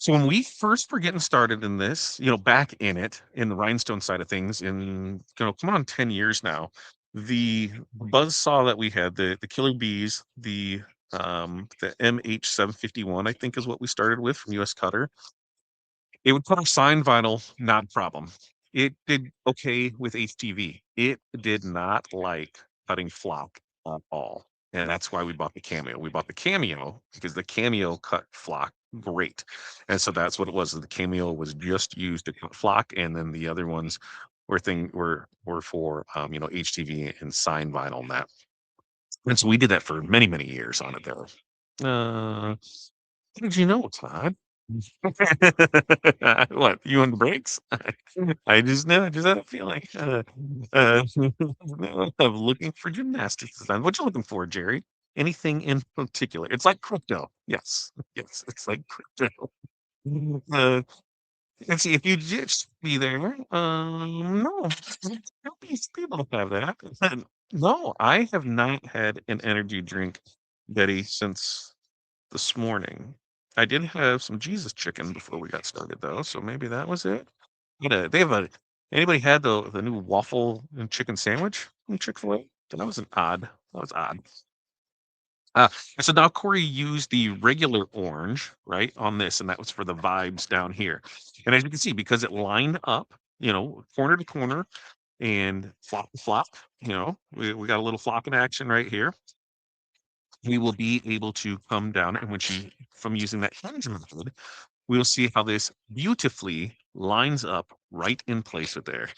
So when we first were getting started in this, back in it, in the rhinestone side of things, come on, 10 years now, the buzz saw that we had, the killer bees, the MH751, I think is what we started with from US Cutter. It would put our sign vinyl, not a problem. It did okay with HTV. It did not like cutting flock at all. And that's why we bought the Cameo. We bought the Cameo because the Cameo cut flock great. And so that's what it was. The Cameo was just used to cut flock, and then the other ones were for HTV and sign vinyl and that. And so we did that for many, many years on it there. How did you know, Todd? What, you on the brakes? I just know, I just had a feeling. I'm looking for gymnastics design. What you looking for, Jerry? Anything in particular? It's like crypto. Yes, yes, it's like crypto. Uh, let's see if you just be there. No, people don't have that. No, I have not had an energy drink, Betty, since this morning. I did have some Jesus chicken before we got started, though, so maybe that was it. They have a. Anybody had the new waffle and chicken sandwich from Chick-fil-A? That was an odd. That was odd. And so now Corey used the regular orange, right, on this, and that was for the vibes down here. And as you can see, because it lined up, corner to corner and flop to flop, we got a little flopping action right here. We will be able to come down, and when she, from using that hinge method, we'll see how this beautifully lines up right in place with there.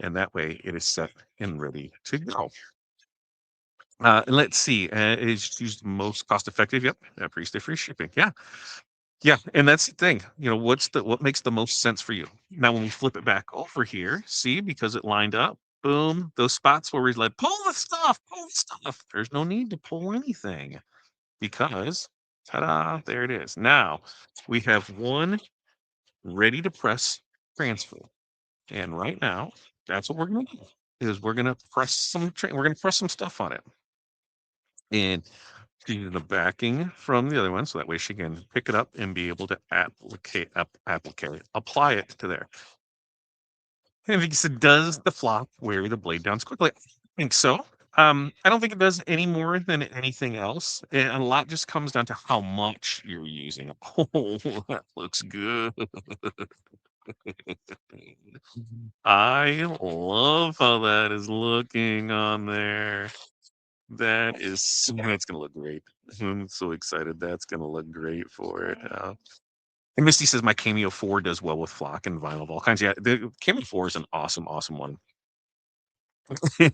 And that way it is set and ready to go. And let's see, is used most cost effective? Yep, free shipping. Yeah, yeah, and that's the thing. What makes the most sense for you? Now, when we flip it back over here, see, because it lined up, boom, those spots where we're like, pull the stuff. There's no need to pull anything because, ta-da, there it is. Now we have one ready to press transfer. And right now, that's what we're gonna do. Is we're gonna press some stuff on it. And she needed the backing from the other one, so that way she can pick it up and be able to apply it to there. And because it does the flop wear the blade down quickly. I think so. I don't think it does any more than anything else. And a lot just comes down to how much you're using. Oh, that looks good. I love how that is looking on there. That's gonna look great. I'm so excited. That's gonna look great for it. And Misty says my Cameo 4 does well with flock and vinyl of all kinds. Yeah, the Cameo 4 is an awesome, awesome one.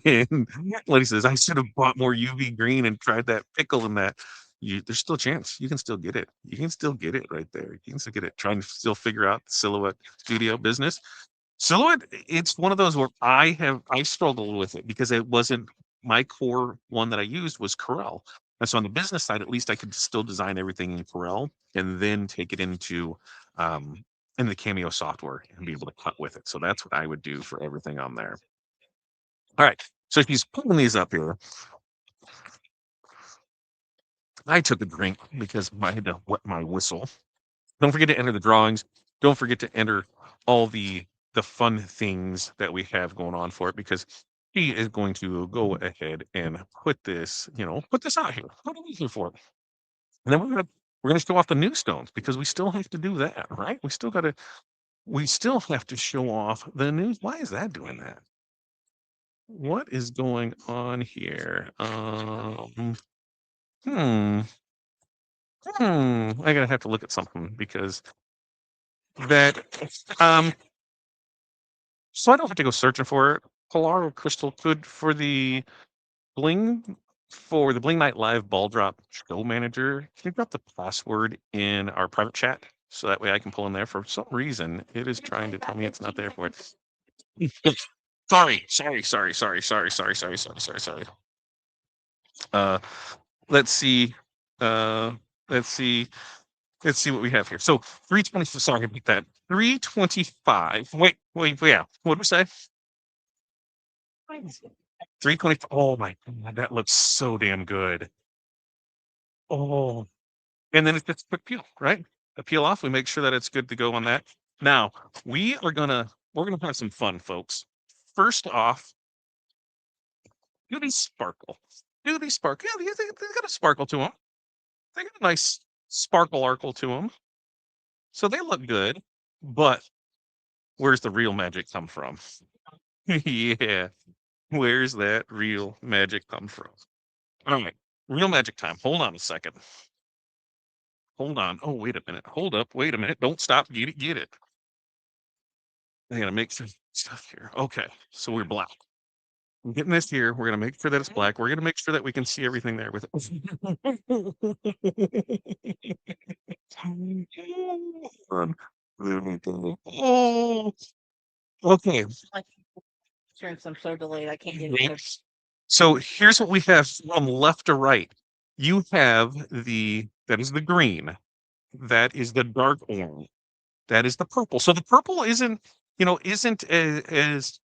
And Lady says I should have bought more UV green and tried that pickle in that. There's still a chance. You can still get it. You can still get it right there. You can still get it. Trying to still figure out the silhouette studio business. Silhouette, it's one of those where I struggled with it because it wasn't my core one that I used was Corel. And so on the business side, at least I could still design everything in Corel and then take it into in the Cameo software and be able to cut with it. So that's what I would do for everything on there. All right. So if he's pulling these up here, I took a drink because I had to wet my whistle. Don't forget to enter the drawings. Don't forget to enter all the fun things that we have going on for it because he is going to go ahead and put this out here. Put it here for it. And then we're gonna show off the new stones because we still have to do that, right? We still gotta we still have to show off the news. Why is that doing that? What is going on here? Hmm. I gotta have to look at something because that so I don't have to go searching for it. Polar or Crystal could Bling for the Bling Night Live ball drop show manager. Can you drop the password in our private chat so that way I can pull in there? For some reason, it is trying to tell me it's not there for it. Sorry. Uh, let's see. Uh, let's see. Let's see what we have here. So 320. Sorry about that. 325. Yeah. What did we say? 320. Oh my god, that looks so damn good. Oh, and then it's just a quick peel, right? A peel off. We make sure that it's good to go on that. Now we're gonna have some fun, folks. First off, do these sparkle. Do these sparkle. Yeah, they got a sparkle to them. They got a nice sparkle arkle to them. So they look good. But where's the real magic come from? Yeah. Where's that real magic come from? All right. Real magic time. Hold on a second. Hold on. Oh, wait a minute. Hold up. Wait a minute. Don't stop. Get it. Get it. I gotta make some stuff here. Okay. So we're black. I'm getting this here. We're gonna make sure that it's black. We're gonna make sure that we can see everything there with Oh, okay. Like, insurance, I'm so delayed. I can't get it. Right. So here's what we have from left to right. You have that is the green. That is the dark orange. That is the purple. So the purple isn't as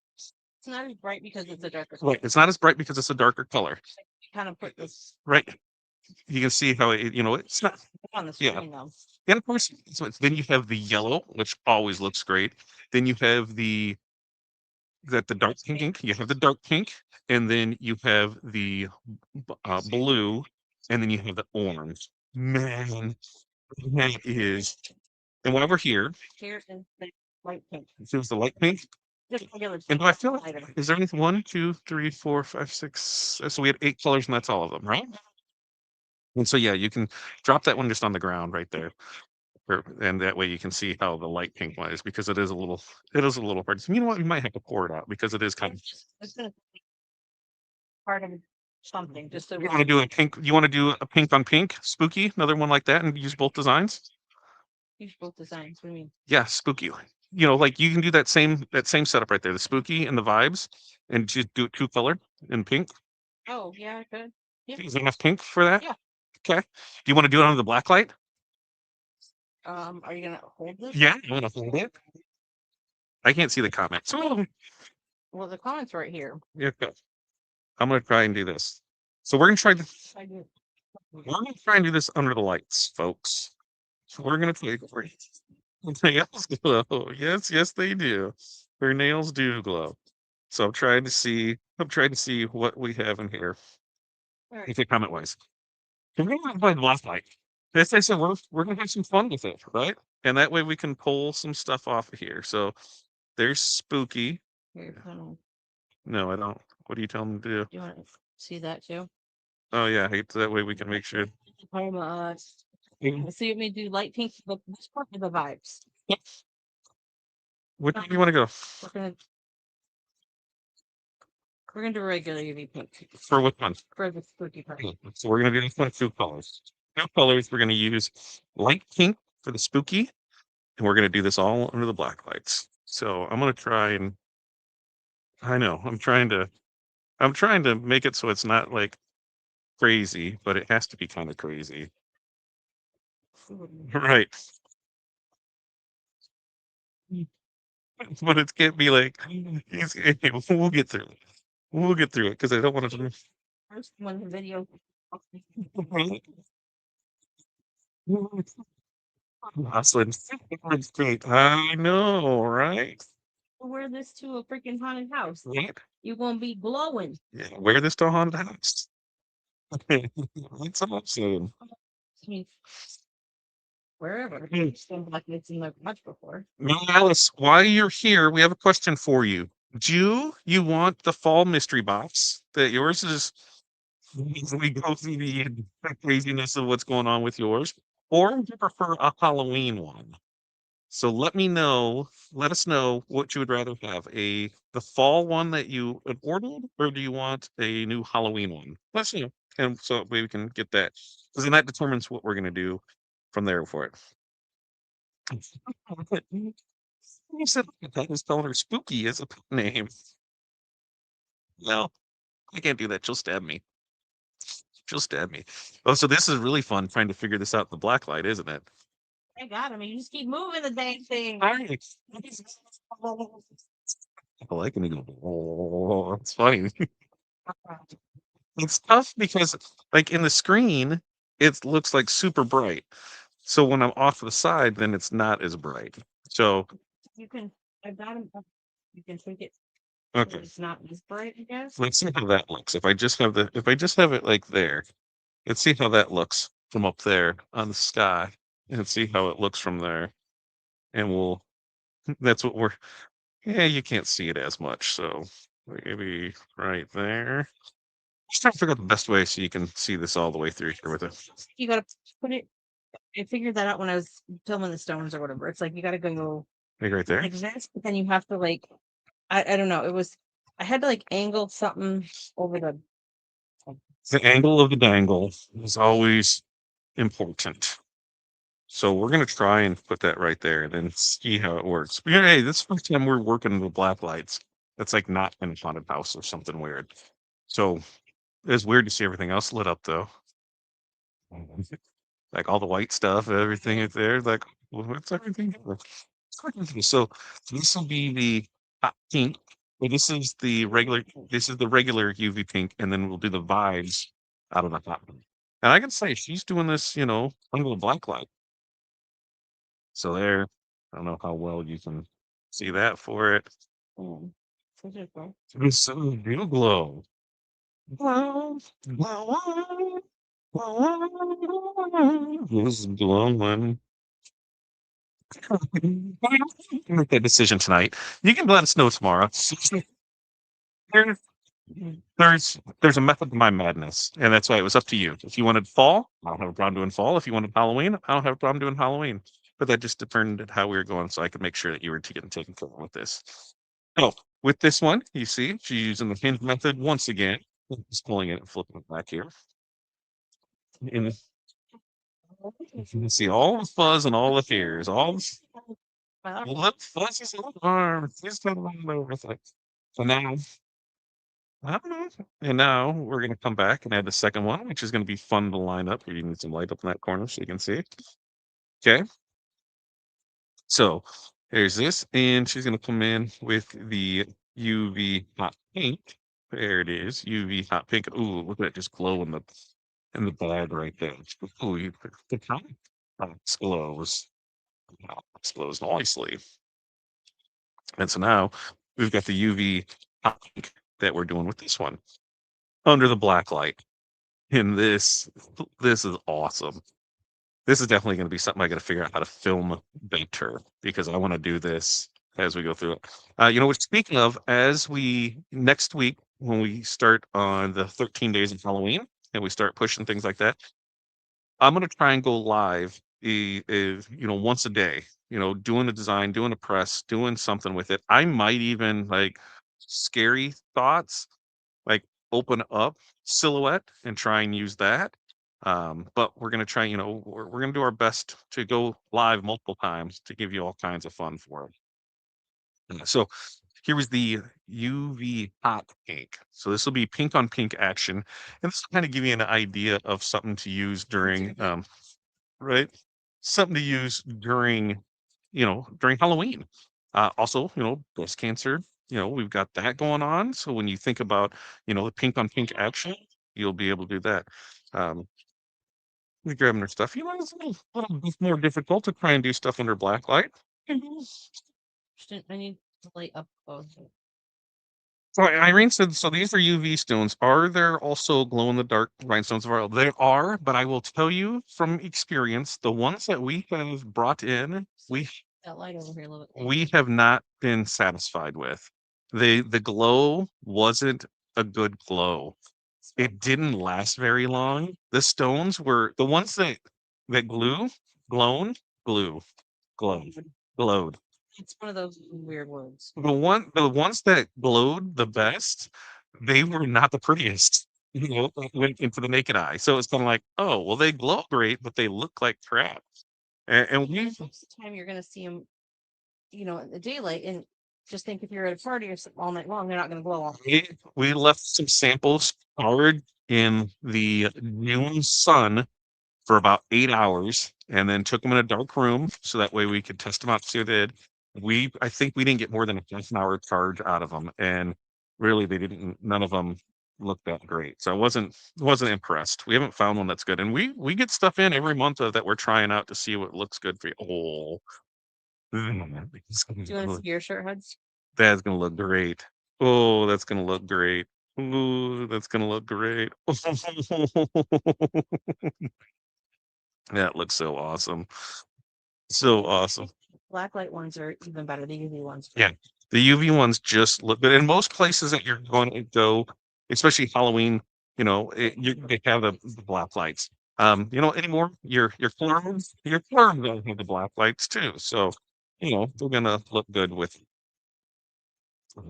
It's not as bright because it's a darker right. It's not as bright because it's a darker color. You kind of put this Right. You can see how it's not. on the Yeah. screen though. And of course, then you have the yellow, which always looks great. Then you have the dark pink. You have the dark pink, and then you have the blue, and then you have the orange. Man, that is. And while we're here, Here is the light pink. here's the light pink. Just regular. And do I feel lighter. like, is there anything? 1, 2, 3, 4, 5, 6. So we had 8 colors, and that's all of them, right? And so yeah, you can drop that one just on the ground right there. And that way you can see how the light pink one is because it is a little hard. So you know what? We might have to pour it out because it is kind of. It's gonna be part of something. Just so You want to do a pink? You want to do a pink on pink, spooky, another one like that, and use both designs? use both designs. What do you mean? Yeah, spooky. Like you can do that same setup right there, the spooky and the vibes, and just do it 2 color in pink. Oh yeah, I could. Yeah. Is there enough pink for that? Yeah. Okay. Do you want to do it under the black light? Are you gonna hold this? Yeah, I'm gonna hold it. I can't see the comments. Well, the comments right here. Yeah, okay. I'm gonna try and do this. So we're gonna try to I do. we're gonna try and do this under the lights, folks. So we're gonna take nails glow. Yes, they do. Their nails do glow. So I'm trying to see what we have in here. All right. If it comment wise. We're gonna play the last light. As I said, we're gonna have some fun with it, right? And that way we can pull some stuff off of here. So there's spooky. Here, hold on. No, I don't. What do you tell them to do? Do you want to see that too? Oh yeah, that way we can make sure. So you want me to do light pink, but this part of the vibes. Which one do you want to go? We're gonna we're gonna do regular UV pink For which one? for the spooky part. So we're gonna do this one 2 colors. 2 colors. We're gonna use light pink for the spooky, and we're gonna do this all under the black lights. So I'm gonna try and I know I'm trying to make it so it's not like crazy, but it has to be kind of crazy. Right. But it can't be like we'll get through it. We'll get through it because I don't want to. First when the video. Jocelyn, it's great. I know, right? Wear this to a freaking haunted house. Right? You're gonna be glowing. Yeah, wear this to a haunted house. That's awesome. I mean, wherever. Mm. Some black lights in my garage before. Now, Alice, while you're here, we have a question for you. Do you want the fall mystery box that yours is as we go through the craziness of what's going on with yours, or do you prefer a Halloween one? So let us know what you would rather have, the fall one that you had ordered, or do you want a new Halloween one? Let's know, and so that way we can get that, because then that determines what we're gonna do from there for it. You said that was calling her Spooky as a pet name. No, I can't do that. She'll stab me. She'll stab me. Oh, so this is really fun trying to figure this out in the black light, isn't it? I got him. You just keep moving the dang thing. Hi. I like when you go, oh, it's funny. It's tough because, like, in the screen, it looks like super bright. So when I'm off to the side, then it's not as bright. So, You can. I got him. You can tweak it. okay, It's not as bright, I guess. let's see how that looks. If I just have it like there, let's see how that looks from up there on the sky, and see how it looks from there. And that's what yeah, you can't see it as much. So maybe right there. Just trying to figure out the best way so you can see this all the way through here with it. You gotta put it. I figured that out when I was filming the stones or whatever. It's like you gotta go Like right there. like this, but then you have to like I don't know. It was I had to like angle something over the The angle of the dangle is always important. So we're gonna try and put that right there and then see how it works. But yeah, hey, this is the first time we're working with black lights. That's like not in a haunted house or something weird. So it's weird to see everything else lit up though. Like all the white stuff, everything is there. Like, well, what's everything here? It's quite interesting. So this will be the hot pink. Well, this is the regular UV pink, and then we'll do the vibes out of the hot pink. And I can say she's doing this, under the black light. So there, I don't know how well you can see that for it. um, what's it called? It's so real glow. Glow, glow, glow. This is glowing. Make that decision tonight. You can let us know tomorrow. There- there's a method to my madness, and that's why it was up to you. If you wanted fall, I don't have a problem doing fall. If you wanted Halloween, I don't have a problem doing Halloween. But that just depended how we were going, so I could make sure that you were getting taken care of with this. Oh, with this one, you see, she's using the hinge method once again. Just pulling it and flipping it back here. And you can see all the fuzz and all the hairs, Well, all the fuzzies on the arm. Just kind of all over. It's like, so now I don't know. And now we're gonna come back and add the second one, which is gonna be fun to line up. You need some light up in that corner so you can see. Okay, so here's this, and she's gonna come in with the UV hot pink. There it is, UV hot pink. Ooh, look at that just glow in the bag right there. Ooh, the kind glows. Glows nicely. And so now we've got the UV hot pink that we're doing with this one under the black light. And this is awesome. This is definitely going to be something I got to figure out how to film better because I want to do this as we go through it. Which speaking of, as we next week when we start on the 13 days of Halloween and we start pushing things like that, I'm going to try and go live, once a day. Doing a design, doing a press, doing something with it. I might even like scary thoughts like open up silhouette and try and use that. But we're gonna try, we're gonna do our best to go live multiple times to give you all kinds of fun for it. So here was the UV hot pink. So this will be pink on pink action, and this will kind of give you an idea of something to use during, right? Something to use during Halloween. Also, breast cancer, we've got that going on. So when you think about, the pink on pink action, you'll be able to do that. Um, we grabbing her stuff. It's a little bit more difficult to try and do stuff under black light. I need to light up both. So Irene said, so these are UV stones. Are there also glow in the dark rhinestones of oil? There are, but I will tell you from experience, the ones that we have brought in, That light over here a little bit. we have not been satisfied with. The glow wasn't a good glow. It didn't last very long. The stones were the ones that glown, glue, glowed, glowed. It's one of those weird words. The ones that glowed the best, they were not the prettiest. You know, went into the naked eye. So it's kind of like, oh, well, they glow great, but they look like crap. And we Most of the time, you're going to see them, in the daylight, and just think if you're at a party or something all night long, they're not going to glow all. we left some samples hard in the noon sun for about 8 hours, and then took them in a dark room so that way we could test them out to see what they did. I think we didn't get more than a half an hour charge out of them, and really they didn't. None of them looked that great, so I wasn't impressed. We haven't found one that's good, and we get stuff in every month that we're trying out to see what looks good for you. Oh, it's Do you want to see your shirt HUDs? that's gonna look great. Oh, that's gonna look great. Ooh, that's gonna look great. That looks so awesome. So awesome. Black light ones are even better. The UV ones. Yeah. The UV ones just look good. In most places that you're going to go, especially Halloween, they have the black lights. Anymore, your farm gonna have the black lights too. So, they're gonna look good with.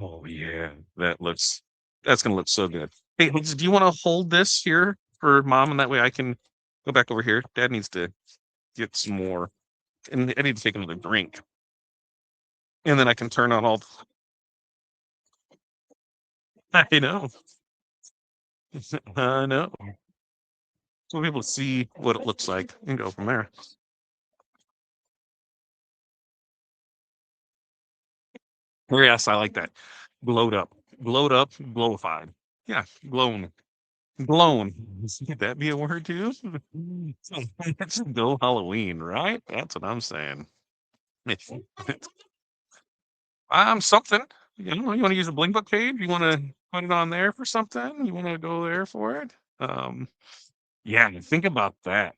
Oh yeah, that's gonna look so good. Hey, Liz, do you want to hold this here for mom, and that way I can go back over here? Dad needs to get some more, and I need to take another drink, and then I can turn on all. I know, I know. So we'll be able to see what it looks like and go from there. Oh, yes, I like that. Glowed up, glorified. Yeah, glown. Could that be a word too? It's go Halloween, right? That's what I'm saying. Something. You want to use a Bling Book page? You want to put it on there for something? You want to go there for it? Yeah, think about that.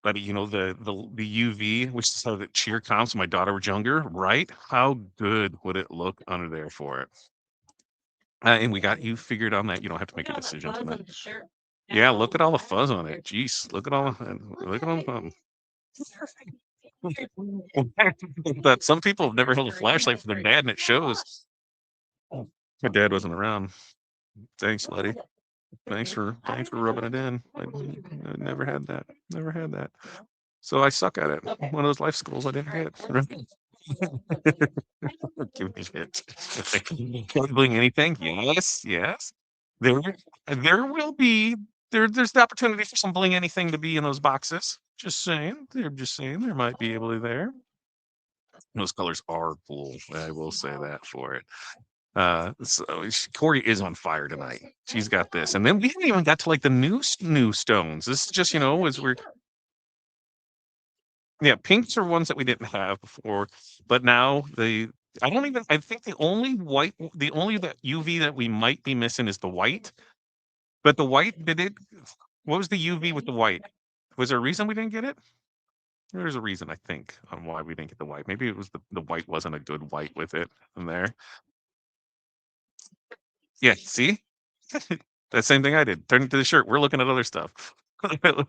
But the UV, which is how the cheer comps when my daughter was younger, right? How good would it look under there for it? And we got you figured on that. You don't have to make a decision tonight. Yeah, look at all the fuzz on it. Jeez, look at all the but some people have never held a flashlight for their dad, and it shows. My dad wasn't around. Thanks, buddy. Thanks for rubbing it in. I never had that. Never had that. So I suck at it. One of those life skills I didn't get. Give me shit. Bling anything? Yes, yes. There, there will be there's the opportunity for some bling anything to be in those boxes. Just saying. They're just saying there might be able to there. Those colors are cool. I will say that for it. Corey is on fire tonight. She's got this, and then we haven't even got to like the new stones. This is just as we're yeah, pinks are ones that we didn't have before, but now I think the only that UV that we might be missing is the white. But the white what was the UV with the white? Was there a reason we didn't get it? There's a reason, I think, on why we didn't get the white. Maybe it was the white wasn't a good white with it in there. Yeah, see? That same thing I did. Turn it to the shirt. We're looking at other stuff.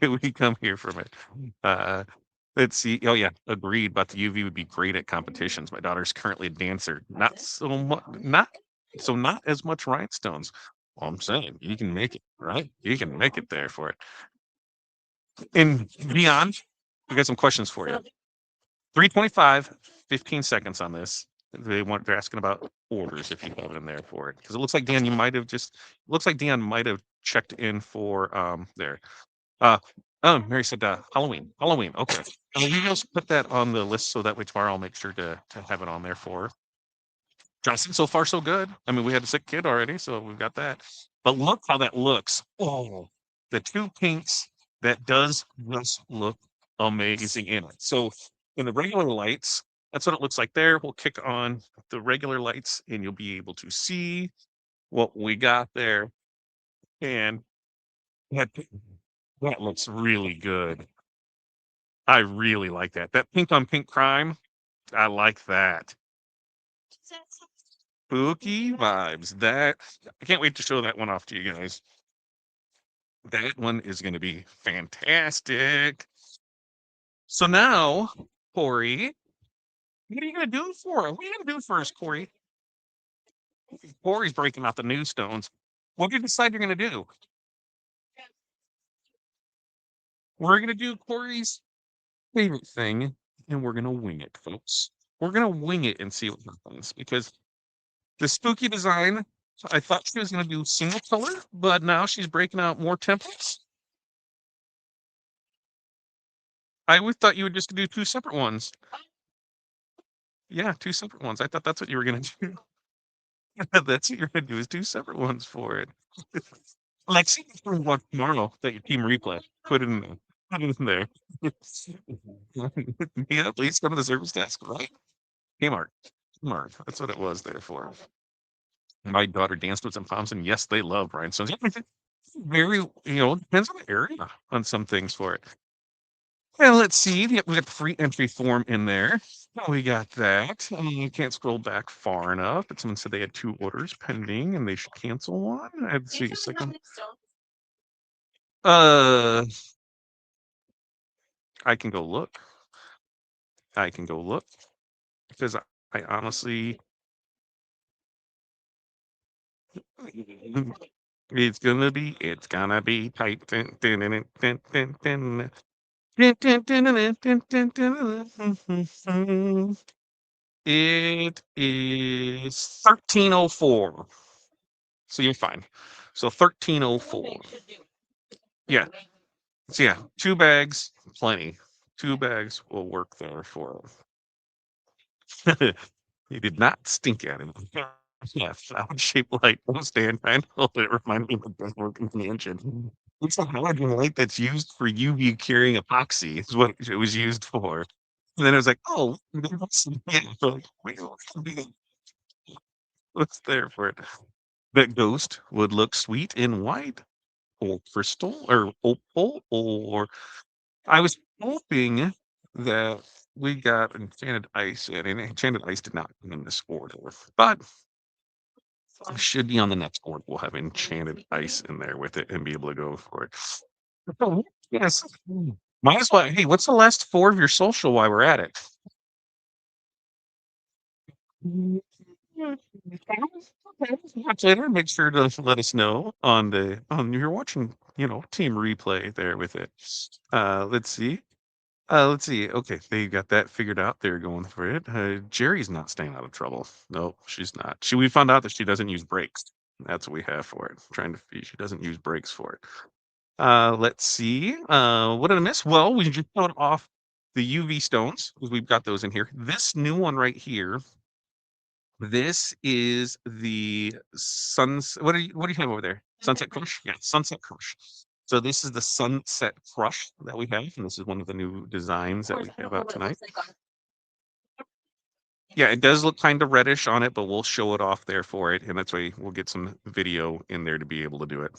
We come here from it. Uh, let's see. Oh yeah, agreed. But the UV would be great at competitions. My daughter's currently a dancer. Not as much rhinestones. Well, I'm saying you can make it, right? You can make it there for it. And beyond, we got some questions for you. 325, 15 seconds on this. They're asking about orders if you have it in there for it. Because it looks like Dion might have checked in for there. Uh Mary said Halloween. Halloween. Okay. You guys put that on the list so that way tomorrow I'll make sure to have it on there for her. Johnson, so far so good. I mean, we had a sick kid already, so we've got that. But look how that looks. Oh, the two pinks that does just look amazing in it. So in the regular lights, that's what it looks like there. We'll kick on the regular lights and you'll be able to see what we got there, and that that looks really good. I really like that. That pink on pink crime, I like that. Spooky vibes. That I can't wait to show that one off to you guys. That one is going to be fantastic. So now, Corey, what are you going to do for it? What are you going to do first, Corey? Corey's breaking out the new stones. What do you decide you're going to do? We're going to do Corey's favorite thing, and we're going to wing it, folks. We're going to wing it and see what happens because the spooky design, I thought she was going to do single color, but now she's breaking out more templates. I always thought you would just do two separate ones. Yeah, two separate ones. I thought that's what you were going to do. That's what you're going to do is two separate ones for it. Like, see one tomorrow that your team replay. Put it in there. Put it in there. Yeah, please come to the service desk, right? Kmart. Kmart. That's what it was there for. My daughter danced with some moms, and yes, they love rhinestones. Yeah, very, depends on the area on some things for it. And let's see. Yep, we got the free entry form in there. Oh, we got that. You can't scroll back far enough. But someone said they had two orders pending and they should cancel one. Let's see a second. Uh, I can go look. I can go look because I honestly, it's gonna be tight. Dun, dun, dun, dun, dun, dun, dun, dun, dun, dun, dun, dun, dun, dun. It is 1304. So you're fine. So 1304. Yeah. So yeah, two bags, plenty. Two bags will work there for it. He did not stink at him. Yeah, flower shaped light. Don't stand trying to hold it. Remind me of the broken mansion. It's a halogen light that's used for UV curing epoxy, is what it was used for. And then it was like, oh, yeah. So like, wait, what's there for it? That ghost would look sweet in white or crystal or opal, or I was hoping that we got enchanted ice in, and enchanted ice did not come in this order, but it should be on the next order. We'll have enchanted ice in there with it and be able to go for it. Oh, yes. Might as well. Hey, what's the last four of your social while we're at it? Watch later. Make sure to let us know on you're watching, team replay there with it. Let's see. Let's see. Okay, they got that figured out. They're going for it. Jerry's not staying out of trouble. No, she's not. We found out that she doesn't use brakes. That's what we have for it. Trying to she doesn't use brakes for it. Let's see. What did I miss? Well, we just showed off the UV stones because we've got those in here. This new one right here. This is the suns. What do you have over there? Sunset Crush? Yeah, Sunset Crush. So this is the Sunset Crush that we have, and this is one of the new designs that we have out tonight. Yeah, it does look kind of reddish on it, but we'll show it off there for it, and that's why we'll get some video in there to be able to do it.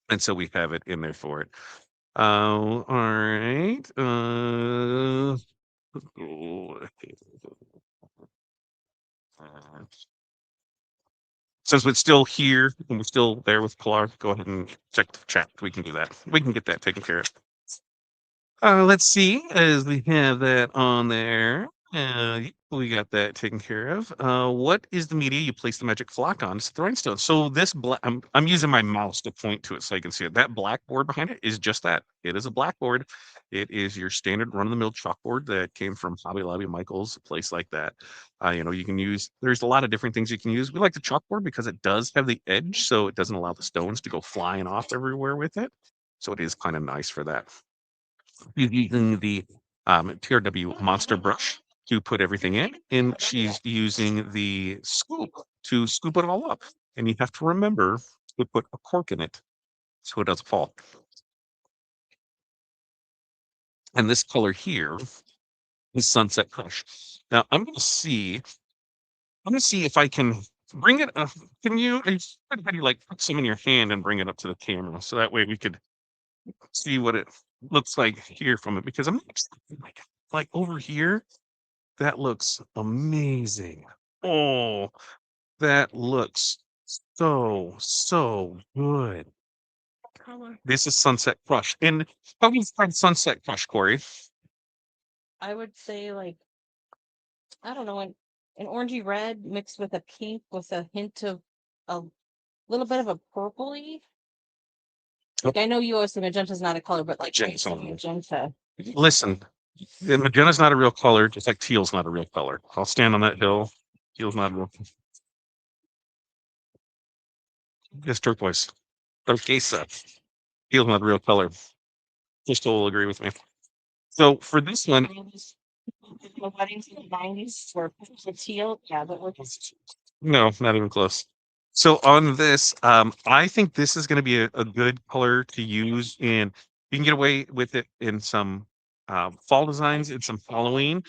And so we have it in there for it. All right. Since it's still here and we're still there with Pilar, go ahead and check the chat. We can do that. We can get that taken care of. Let's see, as we have that on there. We got that taken care of. What is the media you place the magic flock on? It's the rhinestone. So this black, I'm using my mouse to point to it so you can see it. That blackboard behind it is just that. It is a blackboard. It is your standard run-of-the-mill chalkboard that came from Hobby Lobby, Michaels, a place like that. You can use. There's a lot of different things you can use. We like the chalkboard because it does have the edge, so it doesn't allow the stones to go flying off everywhere with it. So it is kind of nice for that. Using the TRW Monster Brush to put everything in, and she's using the scoop to scoop it all up. And you have to remember to put a cork in it so it doesn't fall. And this color here is Sunset Crush. Now I'm going to see if I can Bring it up. Can you, I just had you like put some in your hand and bring it up to the camera so that way we could see what it looks like here from it because I'm like over here, that looks amazing. Oh, that looks so good. Color. This is Sunset Crush. And how do you find Sunset Crush, Corey? I would say like I don't know, an orangey red mixed with a pink with a hint of a little bit of a purpley. Like I know you always say magenta's not a color, but like Magenta's some not. magenta. Listen, magenta's not a real color, just like teal's not a real color. I'll stand on that hill. Teal's not a real. It's turquoise. Turquesa. Teal's not a real color. Crystal will agree with me. So for this one, 90s, the weddings in the 90s were the teal. Yeah, but we're just no, not even close. So on this, I think this is going to be a good color to use in. You can get away with it in some fall designs, in some Halloween,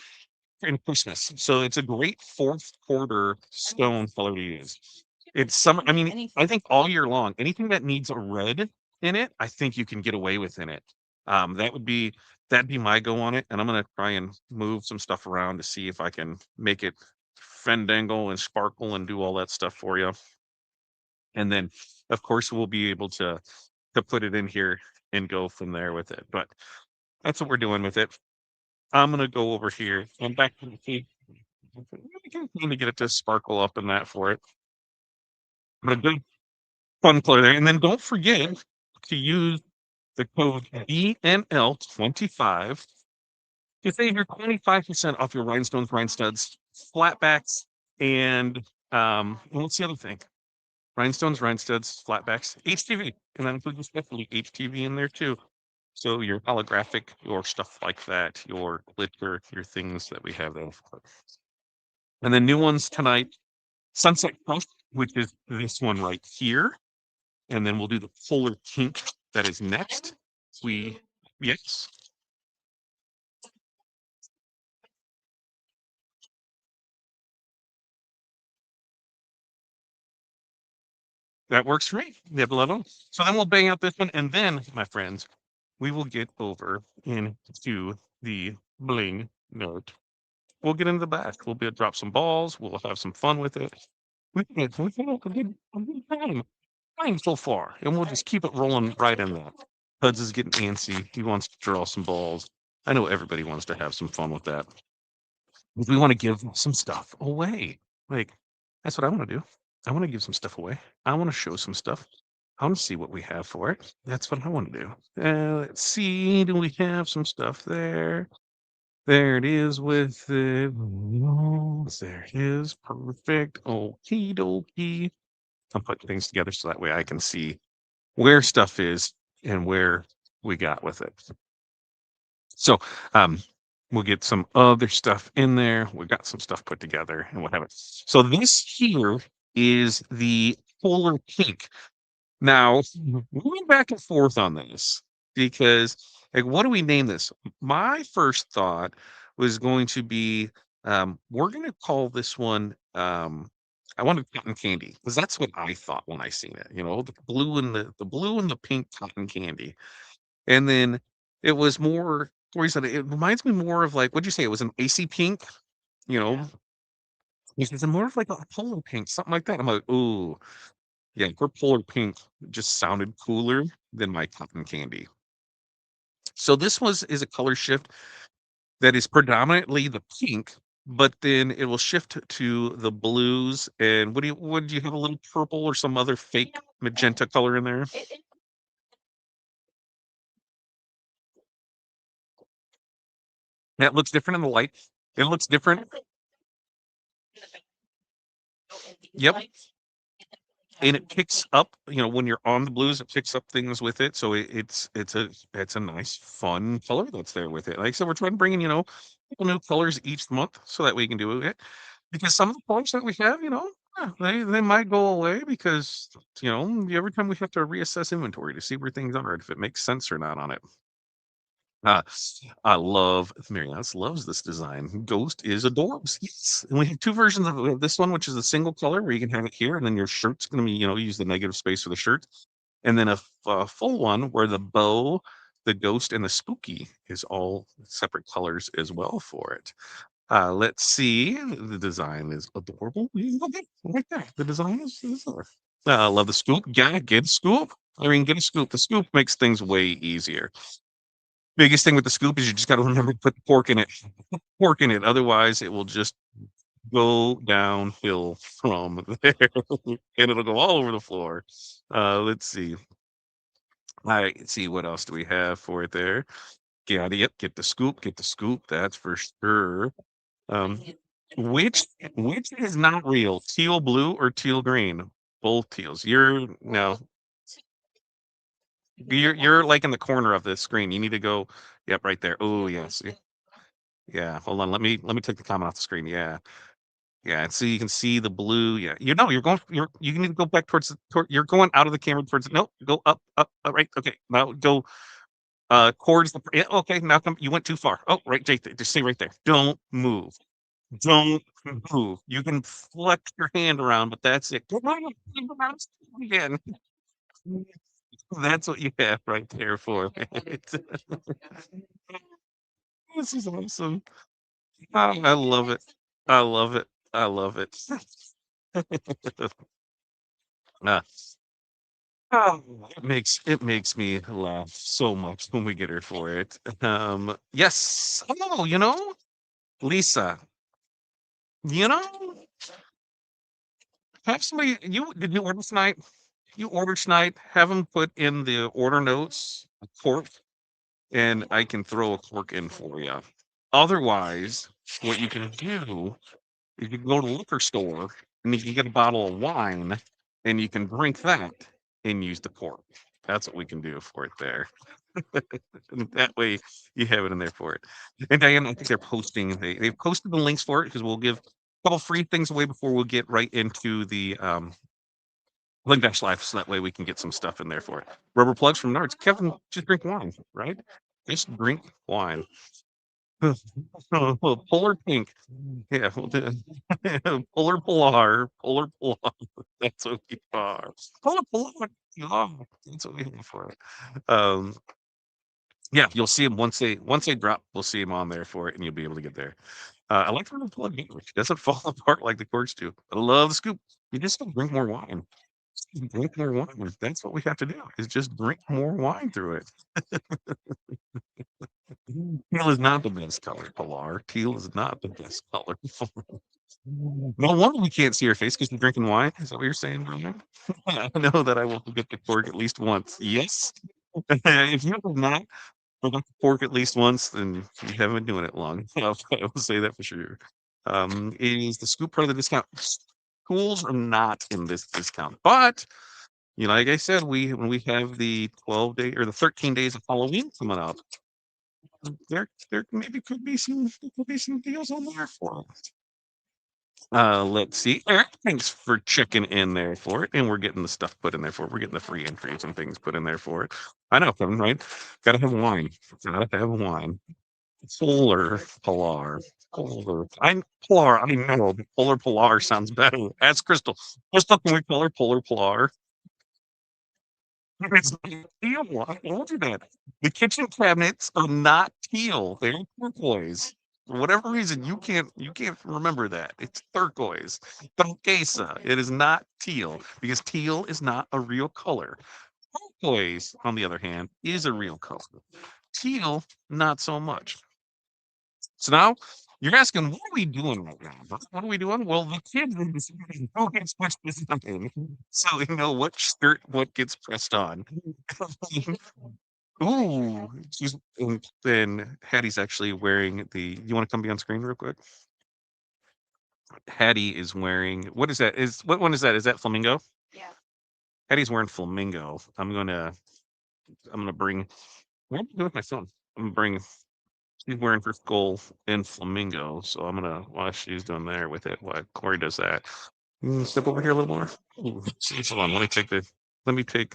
and Christmas. So it's a great fourth quarter stone color to use. It's some. I mean, anything. I think all year long, anything that needs a red in it, I think you can get away with in it. That would be that'd be my go on it, and I'm gonna try and move some stuff around to see if I can make it fendangle and sparkle and do all that stuff for you. And then, of course, we'll be able to put it in here and go from there with it. But that's what we're doing with it. I'm gonna go over here and back to the key. Let me get it to sparkle up in that for it. But a good fun color there. And then don't forget to use the code BNL25 to save your 25% off your rhinestones, rhinestuds, flatbacks, and what's the other thing? Rhinestones, rhinestuds, flatbacks, HTV. And that includes definitely HTV in there too. So your holographic, your stuff like that, your glitter, your things that we have there. And the new ones tonight, Sunset Crush, which is this one right here. And then we'll do the polar pink that is next. We, yes, that works for me. We have 11. So then we'll bang out this one. And then, my friends, we will get over into the bling note. We'll get into the back. We'll be drop some balls. We'll have some fun with it. We've had a good time so far. And we'll just keep it rolling right in there. Huds is getting antsy. He wants to draw some balls. I know everybody wants to have some fun with that. If we want to give some stuff away. Like, that's what I want to do. I want to give some stuff away. I want to show some stuff. I want to see what we have for it. That's what I want to do. Let's see. Do we have some stuff there? There it is with the. There it is. Perfect. Okie dokie. I'm putting things together so that way I can see where stuff is and where we got with it. So we'll get some other stuff in there. We got some stuff put together and we'll have it. So this here is the polar pink. Now, we went back and forth on this because, like, what do we name this? My first thought was going to be we're going to call this one. I wanted cotton candy because that's what I thought when I seen it. You know, the blue and the pink cotton candy. And then it was more Tori said it reminds me more of like what'd you say? It was an AC pink, you know. Yeah. It's more of like a polar pink, something like that. I'm like, ooh, yeah, her polar pink just sounded cooler than my cotton candy. So this was is a color shift that is predominantly the pink, but then it will shift to the blues. And what do you have a little purple or some other fake magenta color in there? It That looks different in the light. It looks different. Yep. And it picks up, you know, when you're on the blues, it picks up things with it. So it's a nice, fun color that's there with it. Like I said, we're trying to bring in, couple new colors each month so that we can do it. Because some of the colors that we have, they might go away because every time we have to reassess inventory to see where things are, if it makes sense or not on it. Uh, I love Marianne loves this design. Ghost is adorbs. Yes. And we have two versions of it. We have this one, which is a single color where you can have it here, and then your shirt's going to be, use the negative space for the shirt. And then a full one where the bow, the ghost, and the spooky is all separate colors as well for it. Let's see. The design is adorable. Right there. The design is I love the scoop. Yeah, get a scoop. I mean, get a scoop. The scoop makes things way easier. Biggest thing with the scoop is you just got to remember to put the pork in it. Pork in it. Otherwise, it will just go downhill from there, and it'll go all over the floor. Let's see. Let's see what else do we have for it there. Got it. Yep, get the scoop. Get the scoop. That's for sure. Um, which is not real? Teal blue or teal green? Both teals. You're no. You're like in the corner of the screen. You need to go. Yep, right there. Oh yes. Yeah, hold on. Let me take the comment off the screen. Yeah. Yeah, and so you can see the blue. Yeah. You need to go back you're going out of the camera towards no, go up, right. Okay. Now go towards the yeah, okay, now come you went too far. Oh, right, Jake, just stay right there. Don't move. Don't move. You can flex your hand around, but that's it. Come on, again. That's what you have right there for it. This is awesome. Oh, I love it. I love it. I love it. Uh, it makes me laugh so much when we get her for it. Yes. Oh, Lisa, you know, have somebody did you order tonight? You order tonight, have them put in the order notes a cork, and I can throw a cork in for you. Otherwise, what you can do is you can go to the liquor store and you can get a bottle of wine and you can drink that and use the cork. That's what we can do for it there. And that way you have it in there for it. And Diane, I think they've posted the links for it because we'll give a couple free things away before we'll get right into the Bling Bash Live, so that way we can get some stuff in there for it. Rubber plugs from Nards. Kevin, just drink wine, right? Just drink wine. Polar pink. Yeah. Polar polar. That's what we are. Polar polar. Yeah, that's what we have for it. Um, yeah, you'll see them once they drop. We'll see them on there for it, and you'll be able to get there. I like the plug in, which doesn't fall apart like the corks do. I love the scoop. You just gotta drink more wine. Drink more wine. That's what we have to do. Is just drink more wine through it. Teal is not the best color, Pilar. Teal is not the best color. No wonder we can't see your face because you're drinking wine. Is that what you're saying, Brian? I know that I will forget the cork at least once. Yes. If you have not forgot the cork at least once, then you haven't been doing it long. I will say that for sure. Is the scoop part of the discount? Schools are not in this discount, but like I said, when we have the 12-day or the 13 days of Halloween coming up, there maybe could be some deals on there for us. Let's see. Eric, thanks for checking in there for it. And we're getting the stuff put in there for it. We're getting the free entries and things put in there for it. I know, Kevin, right? Gotta have wine. Gotta have wine. Polar. Polar. I know. Polar sounds better. Ask Crystal. Crystal, can we call her Polar? It's not teal. I told you that. The kitchen cabinets are not teal. They're turquoise. For whatever reason, you can't remember that. It's turquoise. Turquesa. It is not teal because teal is not a real color. Turquoise, on the other hand, is a real color. Teal, not so much. So now you're asking, what are we doing right now? What are we doing? Well, the kids are deciding who gets pushed this on. So we know what gets pressed on. Ooh, and then Hattie's actually wearing the. You want to come be on screen real quick? Hattie is wearing. What is that? What one is that? Is that flamingo? Yeah. Hattie's wearing flamingo. I'm gonna bring. What am I doing with my phone? I'm gonna bring. She's wearing her skull in flamingo, so I'm gonna while she's doing there with it. While Corey does that. Step over here a little more. Ooh, hold on. Let me take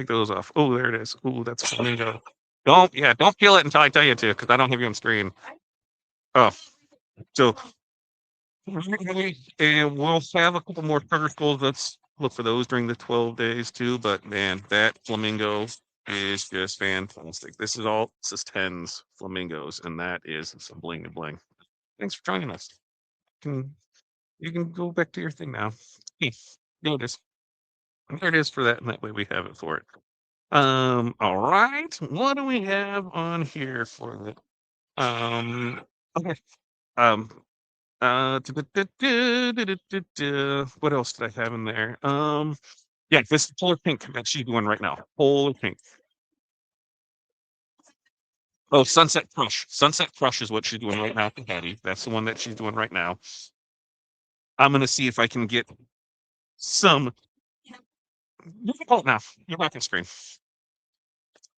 those off. Oh, there it is. Oh, that's flamingo. don't peel it until I tell you to, because I don't have you on screen. Oh, so and we'll have a couple more sugar skulls. Let's look for those during the 12 days too. But man, that flamingo is just fantastic. This is tens flamingos, and that is some bling and bling. Thanks for joining us. Can you can go back to your thing now. Hey, there it is. There it is for that, and that way we have it for it. All right. What do we have on here for it? Okay. Um, what else did I have in there? Yeah, this is polar pink that she's doing right now. Polar pink. Oh, Sunset Crush. Sunset Crush is what she's doing right now, Patty. That's the one that she's doing right now. I'm gonna see if I can get some. Oh, now you're back on screen.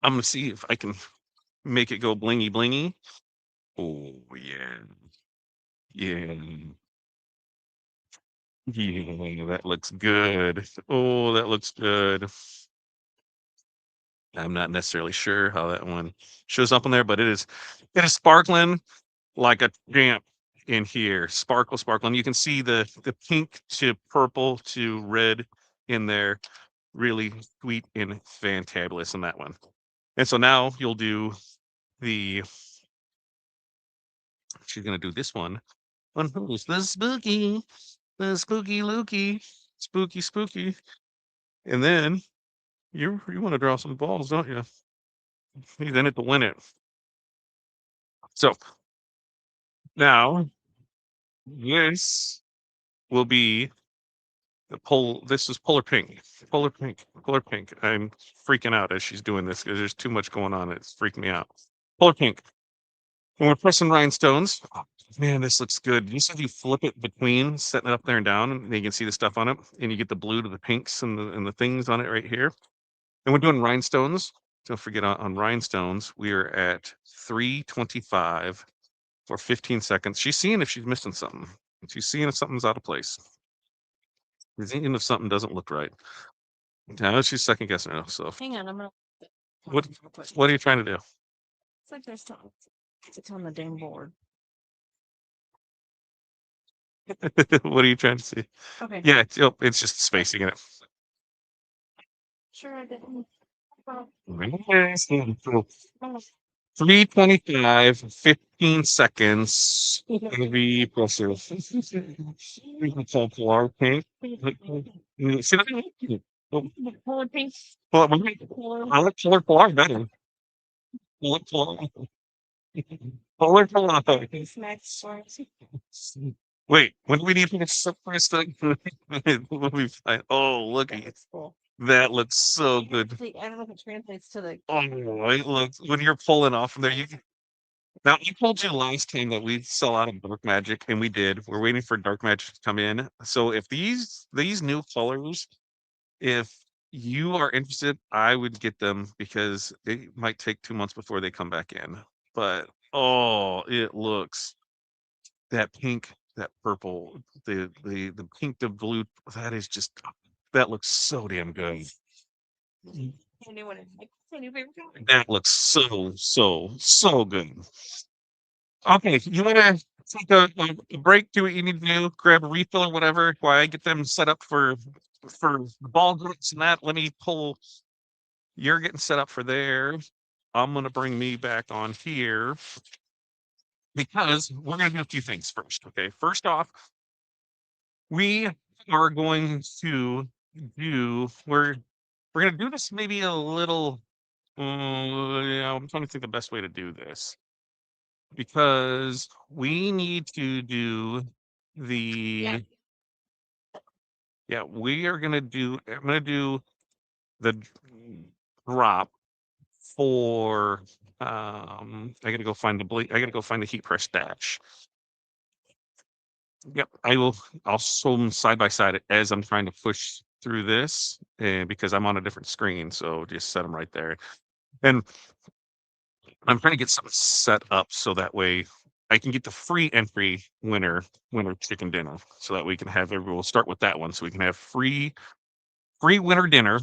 I'm gonna see if I can make it go blingy blingy. Oh yeah, yeah, yeah. That looks good. Oh, that looks good. I'm not necessarily sure how that one shows up on there, but it is sparkling like a champ in here. Sparkle, sparkling. You can see the pink to purple to red in there. Really sweet and fantabulous in that one. And so now you'll do the she's gonna do this one. On who's the spooky Lukey, spooky, spooky. And then you want to draw some balls, don't you? He's in it to win it. So now this will be the pole. This is polar pink, polar pink, polar pink. I'm freaking out as she's doing this because there's too much going on. It's freaking me out. Polar pink. And we're pressing rhinestones. Oh, man, this looks good. You said you flip it between setting it up there and down, and you can see the stuff on it, and you get the blue to the pinks and the things on it right here. And we're doing rhinestones. Don't forget on rhinestones, we are at 325 for 15 seconds. She's seeing if she's missing something. She's seeing if something's out of place. She's seeing if something doesn't look right. Now she's second guessing herself. Hang on, I'm gonna. What what are you trying to do? It's like there's something. It's on the damn board. What are you trying to see? Okay. Yeah, it's just spacing in it. Sure, I didn't. 325, 15 seconds. Maybe pressure. We can call Polar Pink. See that? Polar pink. Well, I like Polar better. Polar Polar. Polar Polar. Snacks. Wait, when do we need to get surprise thing? When we find, oh, look at It's cool. that looks so good. See, I don't know if it translates to the. Oh, it looks when you're pulling off from there. Now I told you last time that we sell out of dark magic, and we did. We're waiting for dark magic to come in. So if these new colors, if you are interested, I would get them because it might take 2 months before they come back in. But oh, it looks that pink, that purple, the pink to blue. That is just that looks so damn good. I knew what it. I knew favorite color. That looks so good. Okay, you want to take a break, do what you need to do, grab a refill or whatever, while I get them set up for the ball groups and that. Let me pull. You're getting set up for there. I'm gonna bring me back on here because we're gonna do a few things first. Okay, first off, we are going to do we're gonna do this maybe a little. Yeah, I'm trying to think the best way to do this because we need to do Yeah. the yeah, we are gonna do I'm gonna do the drop for I gotta go find I gotta go find the heat press dash. Yep, I'll show them side by side as I'm trying to push through this and because I'm on a different screen, so just set them right there. And I'm trying to get something set up so that way I can get the free entry winner chicken dinner so that we can have we'll start with that one so we can have free winter dinner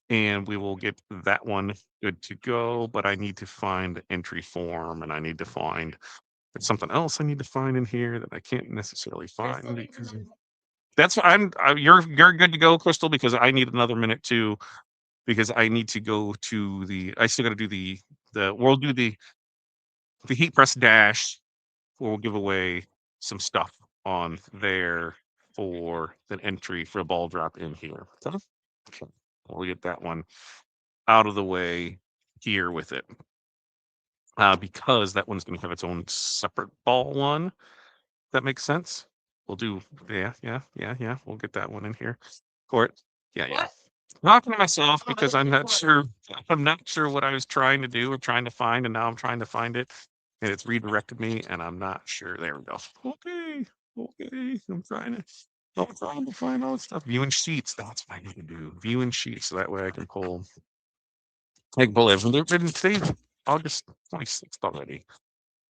and we will get that one good to go. But I need to find the entry form, and I need to find there's something else I need to find in here that I can't necessarily find because that's what you're good to go, Crystal, because I need another minute too because I need to go to the I still got to do the we'll do the heat press dash. We'll give away some stuff on there for an entry for a ball drop in here. So, okay, we'll get that one out of the way here with it because that one's going to have its own separate ball one. That makes sense. We'll do yeah. We'll get that one in here for it. Yeah. What? Talking to myself Oh, because this I'm is not what. sure. I'm not sure what I was trying to do or trying to find, and now I'm trying to find it, and it's redirected me, and I'm not sure. There we go. Okay. I'm trying to find all this stuff. Viewing sheets. That's what I need to do. Viewing sheets, so that way I can pull. I can pull everything. Today's August 26th already.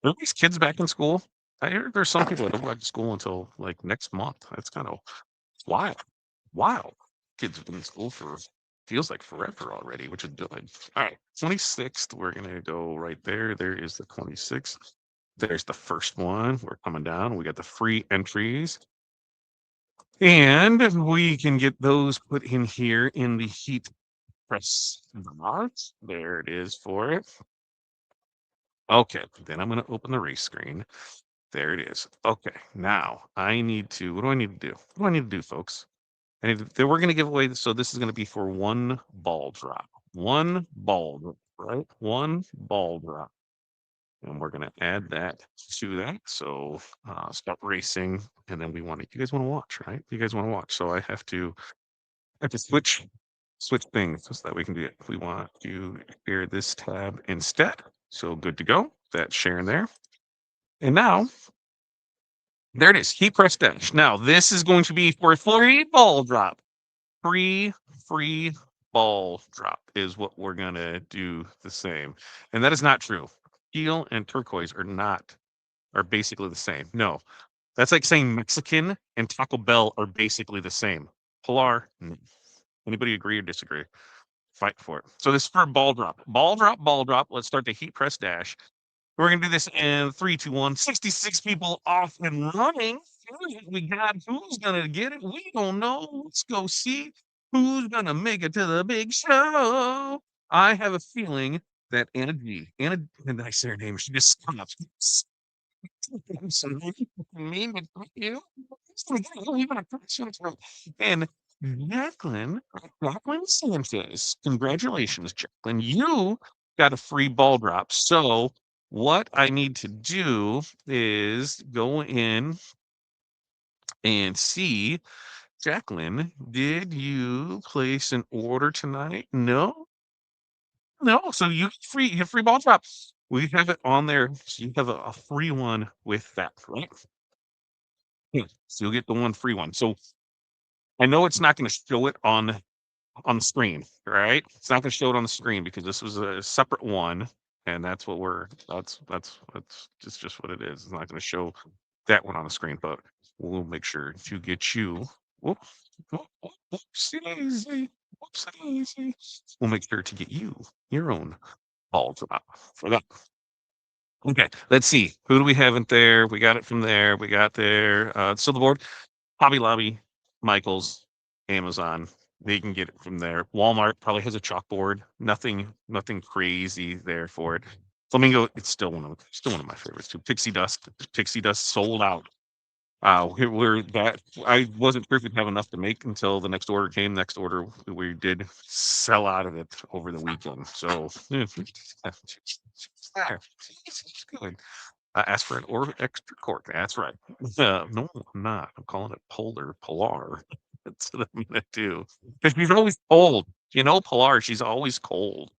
Are these kids back in school? I hear there's some people that don't go back to school until like next month. That's kind of wild. Wow. Kids have been in school for feels like forever already, which is good. All right. 26th, we're gonna go right there. There is the 26th. There's the first one. We're coming down. We got the free entries. And we can get those put in here in the heat press box. There it is for it. Okay, then I'm going to open the race screen. There it is. Okay, now I need to, what do I need to do? What do I need to do, folks? Then we're going to give away, so this is going to be for one ball drop. One ball drop, right? One ball drop. And we're going to add that to that. So stop racing. And then you guys want to watch, right? You guys want to watch. So I have to switch things so that we can do it. We want to share this tab instead. So good to go. That's sharing there. And now there it is. Heat press dash. Now this is going to be for a free ball drop. Free ball drop is what we're gonna do the same. And that is not true. Teal and turquoise are basically the same. No, that's like saying Mexican and Taco Bell are basically the same. Polar. No. Anybody agree or disagree? Fight for it. So this is for ball drop. Ball drop. Let's start the heat press dash. We're gonna do this in 3, 2, 1. 66 people off and running. Here's what we got. Who's gonna get it? We don't know. Let's go see who's gonna make it to the big show. I have a feeling that Anna G. And I say her name. She just stopped. I'm sorry. Mean to you. And Jacqueline Sanchez. Congratulations, Jacqueline. You got a free ball drop. So what I need to do is go in and see, Jacqueline, did you place an order tonight? No, no. So you have free ball drops. We have it on there. So you have a free one with that, right? Yeah. So you'll get the one free one. So I know it's not going to show it on the screen, right? It's not going to show it on the screen because this was a separate one, and that's just what it is. It's not going to show that one on the screen, but we'll make sure to get you. Whoop, whoopsie, whoopsie. We'll make sure to get you your own ball drop for that. Okay, let's see. Who do we have in there? We got it from there. We got there. So the board, Hobby Lobby, Michaels, Amazon. They can get it from there. Walmart probably has a chalkboard. Nothing crazy there for it. Flamingo, it's still one of my favorites too. Pixie Dust sold out. We're that I wasn't sure if we'd have enough to make until the next order came. Next order we did sell out of it over the weekend. So yeah, it's good. Aspirin or extra cork. That's right. No, I'm not. I'm calling it Polar. That's what I'm gonna do. Because she's always cold. You know, Polar. She's always cold.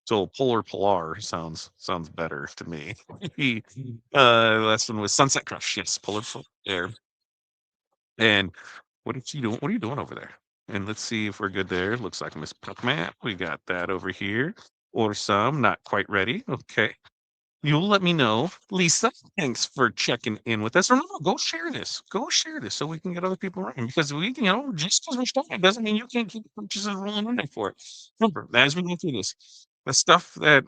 So Polar sounds better to me. Last one was Sunset Crush. Yes, Polar Air. And what is she doing? What are you doing over there? And let's see if we're good there. Looks like Miss Puckman. We got that over here. Or some, not quite ready. Okay. You'll let me know. Lisa, thanks for checking in with us. Remember, go share this. Go share this so we can get other people around because just because we're starting doesn't mean you can't keep the purchases rolling in there for it. Remember, as we go through this, the stuff that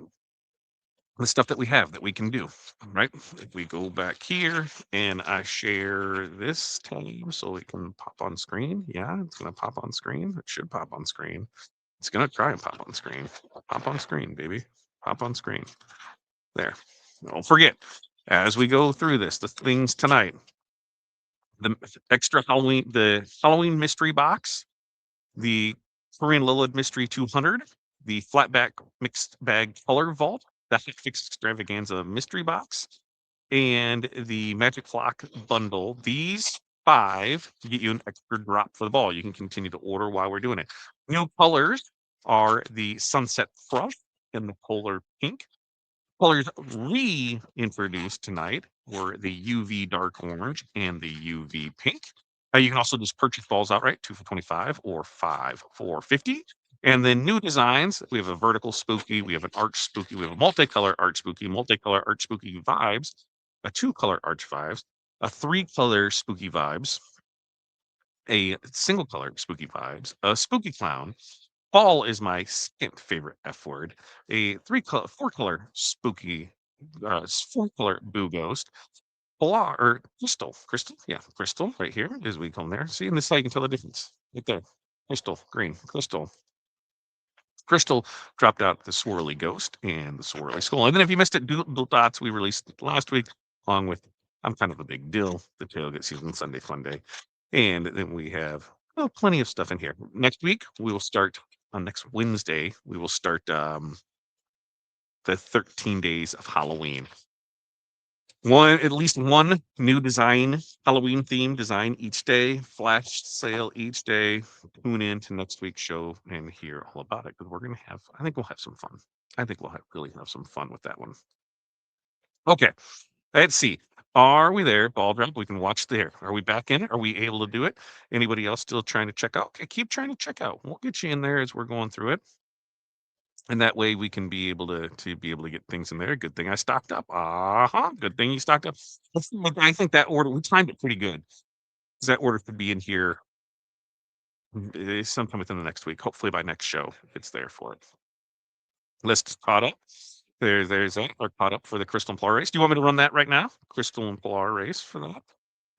we have that we can do, right? If we go back here and I share this tab so it can pop on screen. Yeah, it's gonna pop on screen. It should pop on screen. It's gonna try and pop on screen. Pop on screen, baby. Pop on screen. There. Don't forget, as we go through this, the things tonight, the the Halloween mystery box, the Korean Lilith Mystery 200, the flatback mixed bag color vault, the Hot Fix Extravaganza mystery box, and the Magic Clock bundle. These five get you an extra drop for the ball. You can continue to order while we're doing it. New colors are the Sunset Crush and the Polar Pink. Colors reintroduced tonight were the UV dark orange and the UV pink. You can also just purchase balls outright, 2 for 25 or 5 for 50. And then new designs, we have a vertical spooky, we have an arch spooky, we have a multicolor arch spooky vibes, a 2-color arch vibes, a 3-color spooky vibes, a single color spooky vibes, a spooky clown. Fall is my second favorite F word. A 4-color spooky, 4-color boo ghost. Polar or crystal right here as we come there. See, and this is how you can tell the difference right there. Crystal, green, crystal. Crystal dropped out the swirly ghost and the swirly skull. And then if you missed it, Doodle Dots we released last week, along with I'm kind of a big deal, the Tailgate Season Sunday Fun Day. And then we have plenty of stuff in here. Next week, we will start on next Wednesday, we will start the 13 days of Halloween. At least one new design, Halloween themed design each day, flash sale each day. Tune in to next week's show and hear all about it because I think we'll have some fun. I think we'll really have some fun with that one. Okay, let's see. Are we there? Ball drop. We can watch there. Are we back in it? Are we able to do it? Anybody else still trying to check out? Okay, keep trying to check out. We'll get you in there as we're going through it. And that way we can be able to get things in there. Good thing I stocked up. Good thing you stocked up. I think that order we timed it pretty good. 'Cause that order could be in here sometime within the next week. Hopefully by next show, it's there for it. List is caught up. There's that. Are caught up for the Crystal and Polar race. Do you want me to run that right now? Crystal and Polar race for that.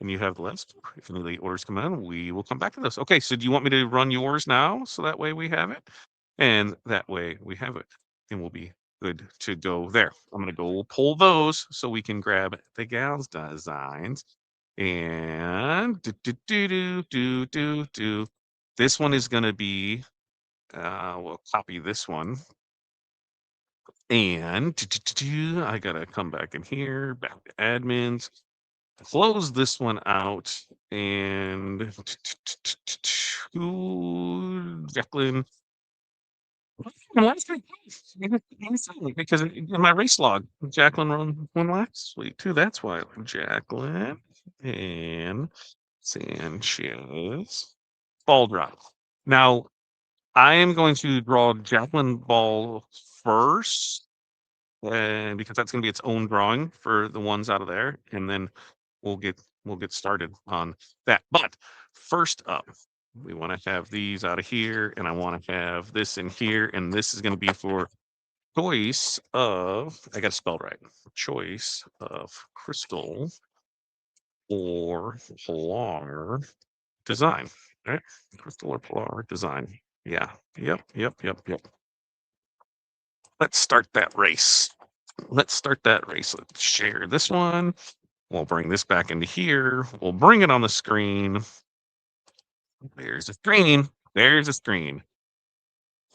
And you have the list. If any of the orders come in, we will come back to this. Okay, so do you want me to run yours now so that way we have it? And that way we have it. And we'll be good to go there. I'm gonna go pull those so we can grab the gals designs. And this one is gonna be we'll copy this one. And I gotta come back in here, back to admins, close this one out, and Jacqueline. Last week, because in my race log, Jacqueline won last week too. That's why Jacqueline and Sanchez ball drop. Now I am going to draw Jacqueline ball first, and because that's going to be its own drawing for the ones out of there, and then we'll get started on that. But first up, we want to have these out of here, and I want to have this in here, and this is going to be for choice of I got to spell right. Choice of crystal or polar design. Right? Crystal or polar design. Yeah. Yep. Let's start that race. Let's share this one. We'll bring this back into here. We'll bring it on the screen. There's the screen. There's the screen.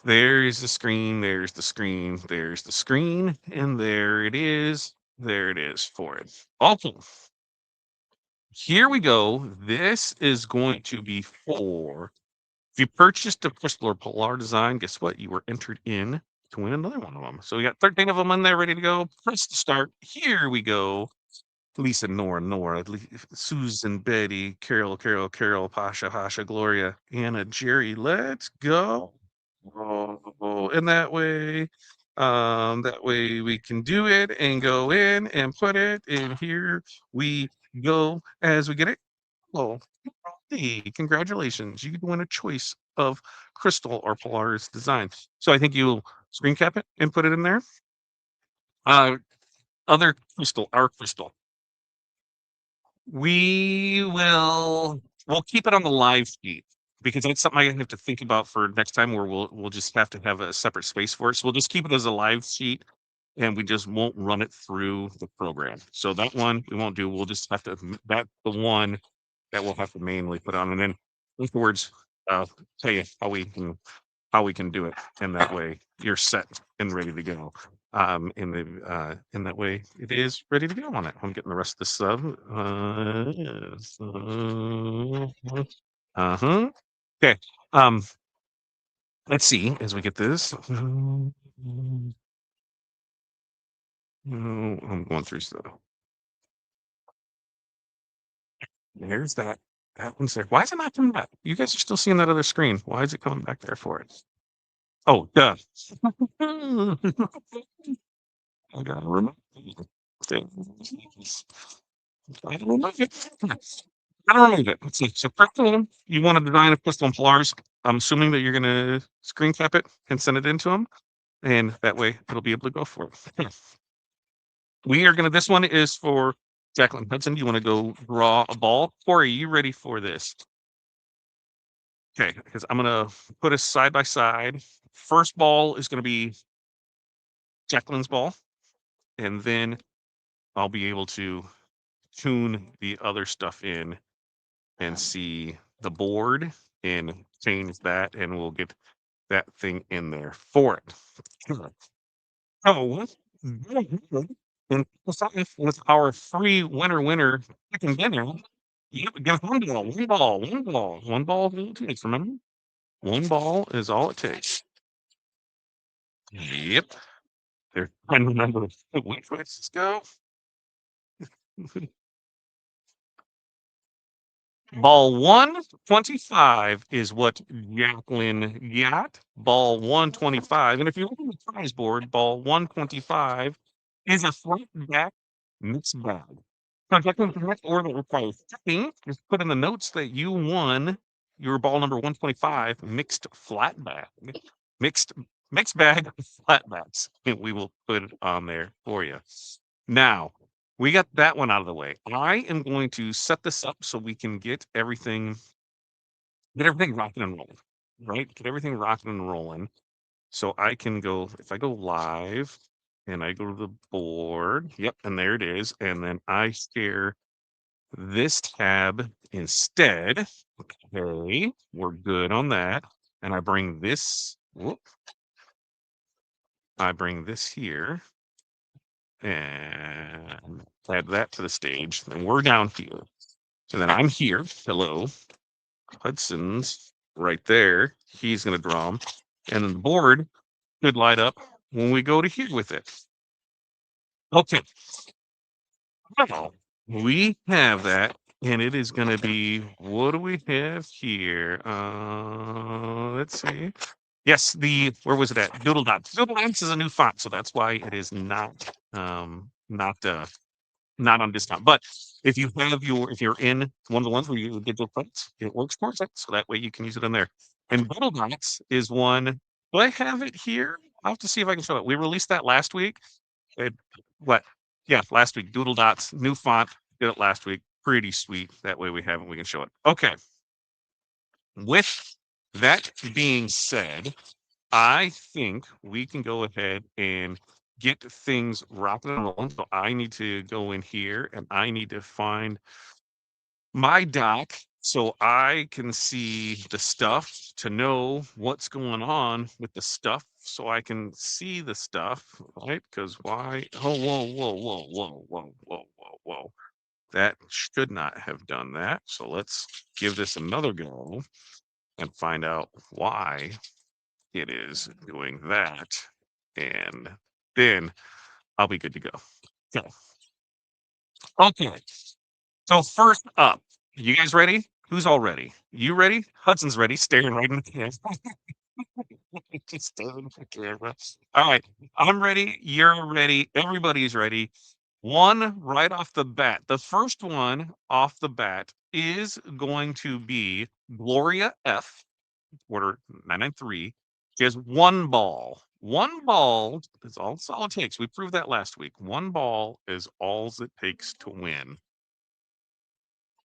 There's the screen. There's the screen. There's the screen. And there it is. There it is for it. Okay. Here we go. This is going to be for if you purchased a crystal or polar design, guess what? You were entered in to win another one of them. So we got 13 of them in there ready to go. Press to start. Here we go. Lisa, Nora, Susan, Betty, Carol, Pasha, Hasha, Gloria, Anna, Jerry. Let's go. Oh, in that way. That way we can do it and go in and put it in here. We go as we get it. Oh, hey, congratulations. You win a choice of crystal or Polaris design. So I think you'll screen cap it and put it in there. Uh, other crystal, our crystal. We'll keep it on the live sheet because that's something I have to think about for next time where we'll just have to have a separate space for it. So we'll just keep it as a live sheet and we just won't run it through the program. So that one we won't do. We'll just have to that's the one that we'll have to manually put on and then afterwards tell you how we can do it, and that way you're set and ready to go. In that way it is ready to go on it. I'm getting the rest of the sub. Uh-huh. Okay. Let's see as we get this. I'm going through stuff. There's that. That one's there. Why is it not coming back? You guys are still seeing that other screen. Why is it coming back there for it? Oh, duh. I gotta remember things. I don't remember it. I don't remember it. Let's see. So crystal, you want to design a crystal and Polaris. I'm assuming that you're gonna screen cap it and send it into them, and that way it'll be able to go for it. We are gonna. This one is for Jacqueline Hudson. You want to go draw a ball? Corey, you ready for this? Okay, because I'm gonna put us side by side. First ball is gonna be Jacqueline's ball, and then I'll be able to tune the other stuff in and see the board and change that, and we'll get that thing in there for it. Oh, and with our free winner chicken dinner, you get one ball is all it takes. Remember, one ball is all it takes. Yep. There. And remember, which way does this go? Ball 125 is what Jacqueline got. Ball 125. And if you look at the prize board, ball 125 is a flat back mixed bag. So Jacqueline, the next order that requires checking, just put in the notes that you won your ball number 125 mixed flat bag. Mixed mixed bag of flat bags. And we will put it on there for you. Now, we got that one out of the way. I am going to set this up so we can get everything rocking and rolling, right? Get everything rocking and rolling. So I can go, if I go live and I go to the board, yep, and there it is. And then I share this tab instead. Okay, we're good on that. And I bring this, I bring this here and add that to the stage. And we're down here. So then I'm here. Hello. Hudson's right there. He's going to draw them. And then the board should light up when we go to here with it. Okay. Now, we have that. And it is going to be, what do we have here? Let's see. Yes, where was it at? Doodle Dots. Doodle Dots is a new font, so that's why it is not on discount. But if you're in one of the ones where you digital credits, it works for it. So that way you can use it in there. And Doodle Dots is one. Do I have it here? I'll have to see if I can show it. We released that last week. It, what? Yeah, last week. Doodle Dots, new font. Did it last week. Pretty sweet. That way we have it. We can show it. Okay. With that being said, I think we can go ahead and get things rocking and rolling. So I need to go in here and I need to find my doc so I can see the stuff to know what's going on with the stuff so I can see the stuff, right? Because why? Oh, whoa. That should not have done that. So let's give this another go and find out why it is doing that. And then I'll be good to go. Okay. Okay. So first up, you guys ready? Who's all ready? You ready? Hudson's ready, staring right in the camera. Just staring at the camera. All right, I'm ready. You're ready. Everybody's ready. One right off the bat. The first one off the bat is going to be Gloria F. Order 993. She has one ball. One ball is all it takes. We proved that last week. One ball is all it takes to win.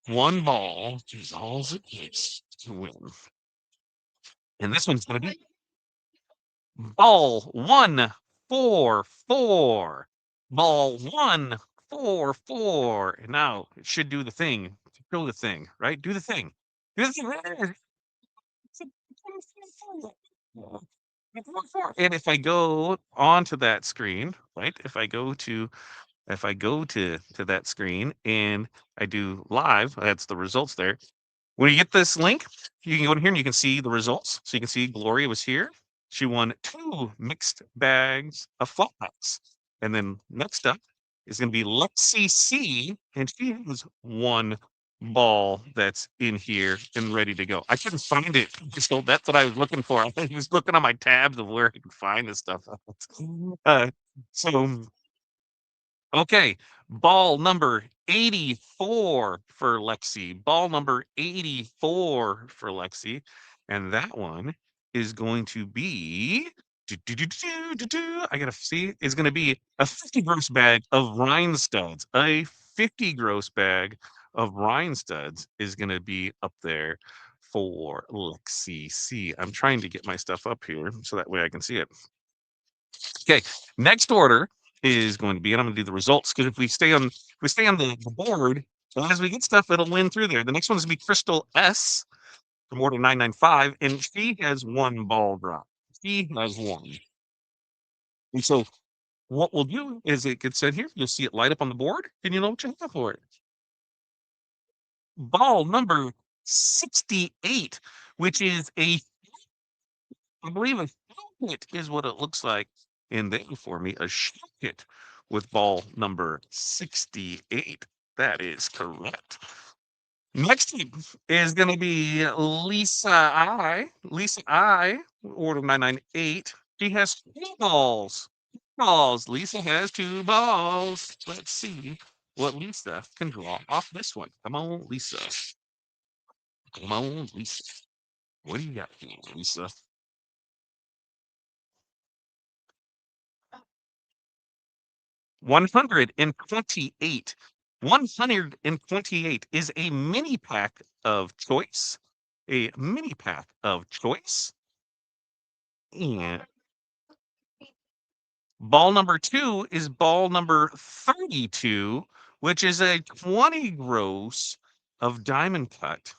One ball is all it takes to win. And this one's going to be ball 144. Ball 144. And now it should do the thing. Show the thing, right? Do the thing. Do the thing. And if I go onto that screen, right? If I go to that screen and I do live, that's the results there. When you get this link, you can go in here and you can see the results. So you can see Gloria was here. She won 2 mixed bags of flats. And then next up is going to be Lexi C, and she has 1 ball that's in here and ready to go. I couldn't find it. So that's what I was looking for. I was looking on my tabs of where I could find this stuff. Uh, so Okay, ball number 84 for Lexi. Ball number 84 for Lexi. And that one is going to be I gotta see, is gonna be a 50 gross bag of rhinestones. A 50 gross bag of rhinestones is gonna be up there for Lexi C. I'm trying to get my stuff up here so that way I can see it. Okay, next order is going to be, and I'm going to do the results because if we stay on the board, as we get stuff, it'll win through there. The next one is going to be Crystal S from order 995, and she has 1 ball drop. She has 1. And so what we'll do is it gets in here. You'll see it light up on the board, and you know what you have for it. Ball number 68, which is I believe a hit is what it looks like in there for me. A hit with ball number 68. That is correct. Next team is going to be Lisa I. Lisa I, order 998. She has 2 balls. Balls. Lisa has 2 balls. Let's see what Lisa can draw off this one. Come on, Lisa. Come on, Lisa. What do you got here, Lisa? 128. 128 is a mini pack of choice. A mini pack of choice. And ball number 2 is ball number 32, which is a 20 gross of diamond cut.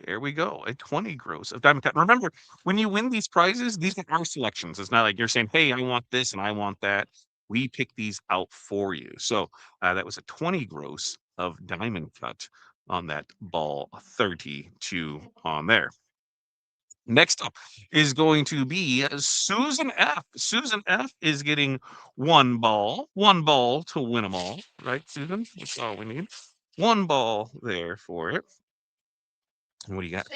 There we go. A 20 gross of diamond cut. Remember, when you win these prizes, these are our selections. It's not like you're saying, hey, I want this and I want that. We pick these out for you. So that was a 20 gross of diamond cut on that ball 32 on there. Next up is going to be Susan F. Susan F is getting 1 ball to win them all. Right, Susan? That's all we need. 1 ball there for it. And what do you got?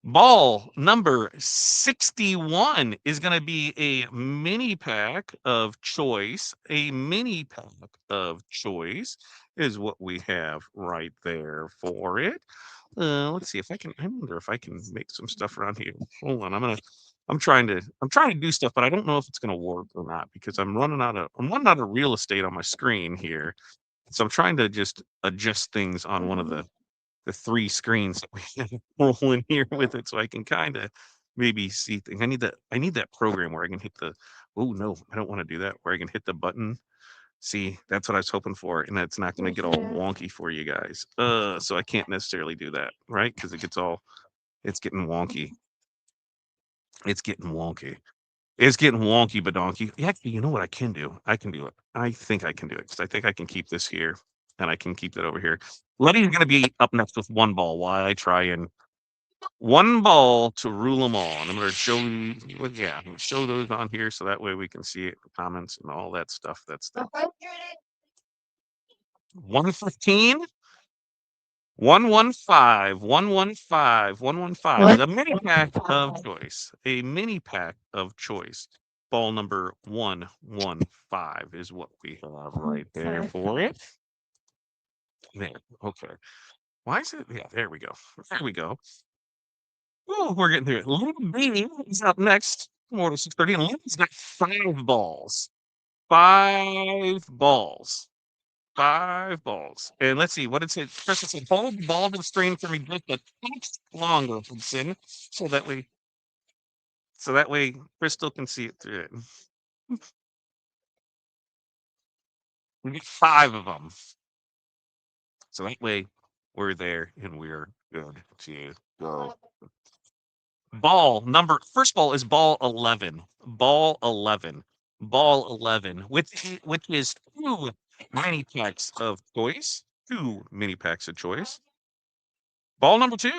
Ball number 61 is going to be a mini pack of choice. A mini pack of choice is what we have right there for it. Let's see if I can. I wonder if I can make some stuff around here. Hold on, I'm trying to do stuff, but I don't know if it's gonna work or not because I'm running out of real estate on my screen here. So I'm trying to just adjust things on one of the 3 screens that we have rolling here with it so I can kind of maybe see things. I need that program where I can hit the oh no, I don't want to do that, where I can hit the button. See, that's what I was hoping for, and that's not gonna get all wonky for you guys. So I can't necessarily do that, right? Because it's getting wonky. It's getting wonky. It's getting wonky, badonky. Yeah, actually, you know what I can do? I can do it. I think I can do it because I think I can keep this here, and I can keep that over here. Letty's gonna be up next with 1 ball while I try and 1 ball to rule them all. And I'm gonna show you, well, yeah, I'm gonna show those on here so that way we can see it, the comments and all that stuff. That's the 115. 115, 115, 115. What? The mini pack of choice. A mini pack of choice. Ball number 115 is what we have right there for it. There. Okay. Why is it? Yeah, there we go. There we go. Oh, we're getting through it. Little B is up next. More than 6:30. And Lily's got 5 balls. 5 balls. 5 balls. And let's see, what did it say? Kristen said, hold the ball to the screen for me just a touch longer, Hudson, so that way Crystal can see it through it. We get 5 of them. So that way we're there and we're good to go. First ball is ball 11. Ball 11. Ball 11, which is 2 mini packs of choice. 2 mini packs of choice. Ball number 2.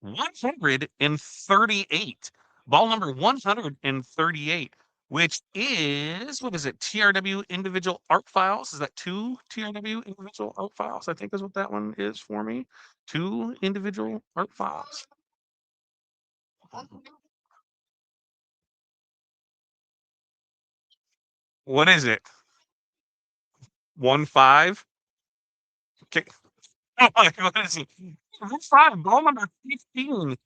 138. Ball number 138, which is, what is it? TRW individual art files. Is that 2 TRW individual art files? I think is what that one is for me. 2 individual art files. What is it? 1-5? Okay. What is it? 1-5, ball number 15.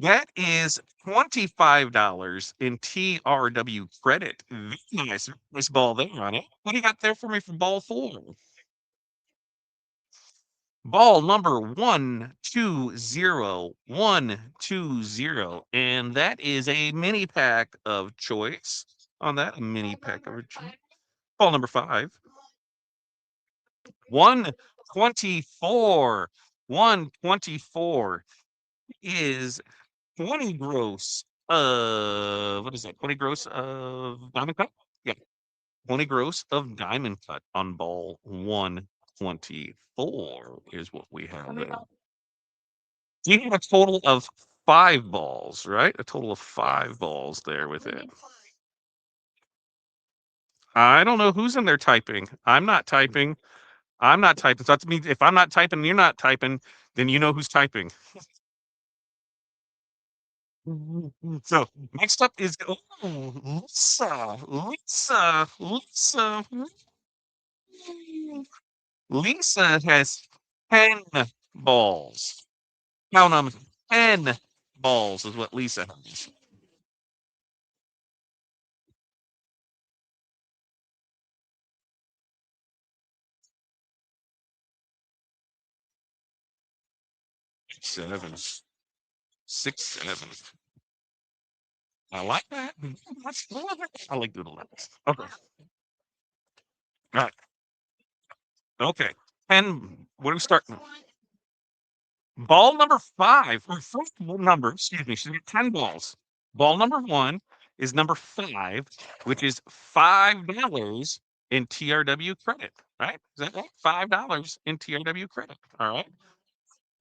That is $25 in TRW credit. Very nice ball there on it. What do you got there for me for ball 4? Ball number 120, 120, and that is a mini pack of choice. On that, a mini pack of choice. Ball number 5. 124. 124 is 20 gross what is that? 20 gross of diamond cut? Yeah. 20 gross of diamond cut on ball 124 is what we have there. You have a total of 5 balls, right? A total of 5 balls there with it. I don't know who's in there typing. I'm not typing. I'm not typing. So that means if I'm not typing and you're not typing, then you know who's typing. So next up is Lisa. Lisa has 10 balls. Count them. 10 balls is what Lisa has. 7. 6, 7. I like that. I like doodle levels. Okay. All right. Okay. 10. What do we start? Ball number 5, or first number, excuse me, she's got 10 balls. Ball number 1 is number 5, which is $5 in TRW credit, right? Is that right? $5 in TRW credit. All right.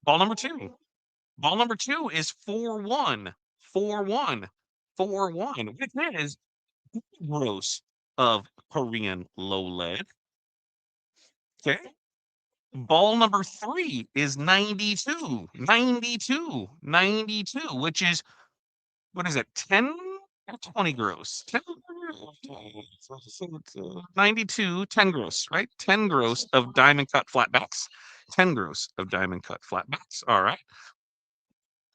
Ball number 2. Ball number 2 is 4-1. 4-1. 4-1, which is gross of Korean low lead. Okay. Ball number 3 is 92, 92, 92, which is, what is it, 10 or 20 gross? 10, 92, 10 gross, right? 10 gross of diamond cut flatbacks. 10 gross of diamond cut flatbacks. All right.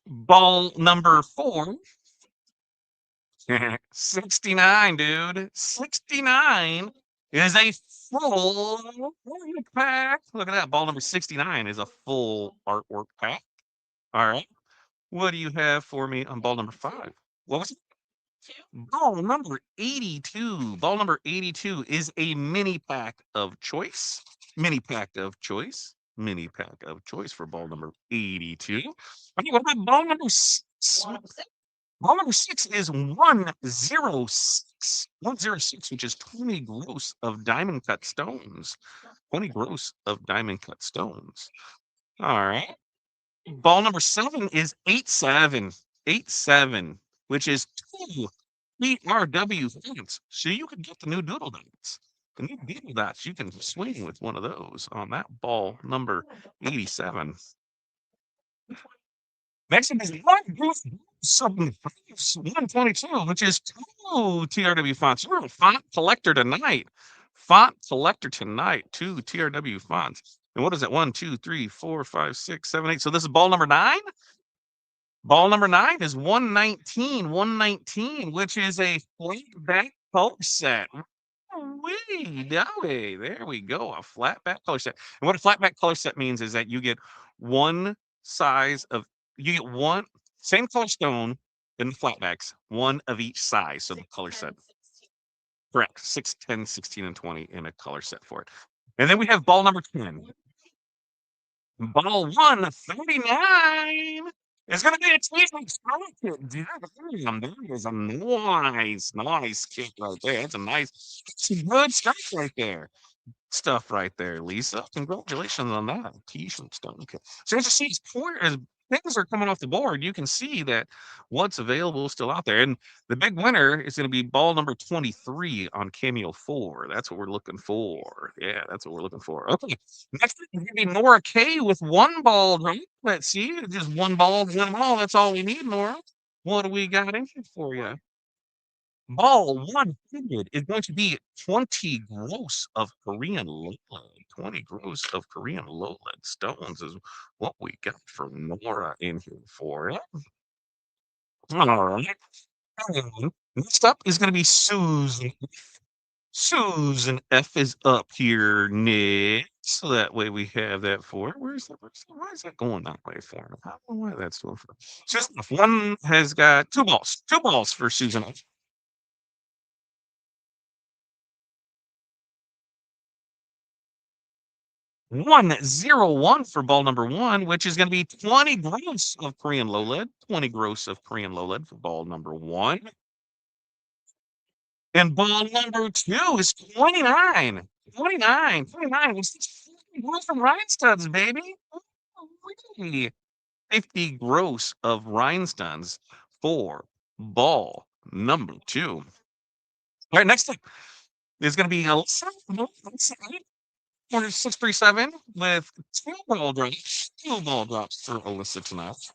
Ball number 4. 69, dude. 69 is a full artwork pack. Look at that. Ball number 69 is a full artwork pack. All right. What do you have for me on ball number 5? What was it? Ball number 82. Ball number 82 is a mini pack of choice. Mini pack of choice. Mini pack of choice for ball number 82. Okay, what about ball number 6? Ball number 6 is 106. 106, which is 20 gross of diamond cut stones. 20 gross of diamond cut stones. All right. Ball number 7 is 87. 87, which is 2 PRW fans. So you could get the new doodle dots. And you can that. You can swing with one of those on that ball number 87. Next up is one Bruce something 122, which is two TRW fonts. We're a font collector tonight. Font collector tonight. Two TRW fonts. And what is it? 1, 2, 3, 4, 5, 6, 7, 8. So this is ball number 9. Ball number 9 is 119. 119, which is a flat back color set. Wee, dowie. There we go. A flat back color set. And what a flat back color set means is that you get one size of you get one same color stone in the flatbacks, one of each size. So the color set. Correct. 6, 10, 16, and 20 in a color set for it. And then we have ball number 10. Ball 139 is going to be a Cleveland Sprocket. Damn, that is a nice kick right there. That's a nice, good stuff right there. Lisa. Congratulations on that. T-shirt stuff. Okay. So as you see, as things are coming off the board, you can see that what's available is still out there. And the big winner is going to be ball number 23 on Cameo 4. That's what we're looking for. Yeah, that's what we're looking for. Okay. Next is going to be Nora K with one ball. Right? Let's see. Just one ball, one ball. That's all we need, Nora. What do we got in here for you? Ball 100 is going to be 20 gross of Korean lowland. 20 gross of Korean lowland stones is what we got from Nora in here for it. All right. And next up is going to be Susan. Susan F is up here next. So that way we have that for it. Why is that going that way for me? I don't know why that's doing for Susan F. One has got two balls. Two balls for Susan F. 101 for ball number 1, which is going to be 20 gross of Korean low lead. 20 gross of Korean low lead for ball number 1. And ball number 2 is 29. 29. 29. It's from rhinestones, baby. 50 gross of rhinestones for ball number 2. All right, next up is going to be 637 with two ball drops. Two ball drops for Alyssa tonight.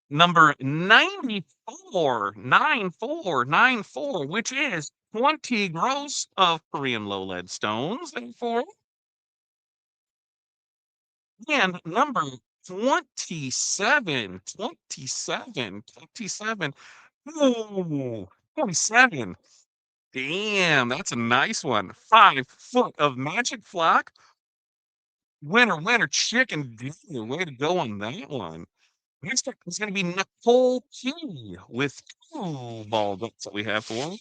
Number 94, 94, which is 20 gross of Korean low lead stones. Therefore, and number 27, 27, 27. Ooh, 27. Damn, that's a nice one. 5 foot of magic flock. Winner, chicken dinner. Way to go on that one. Next up is going to be Nicole P with 2 ball ducks that we have for her.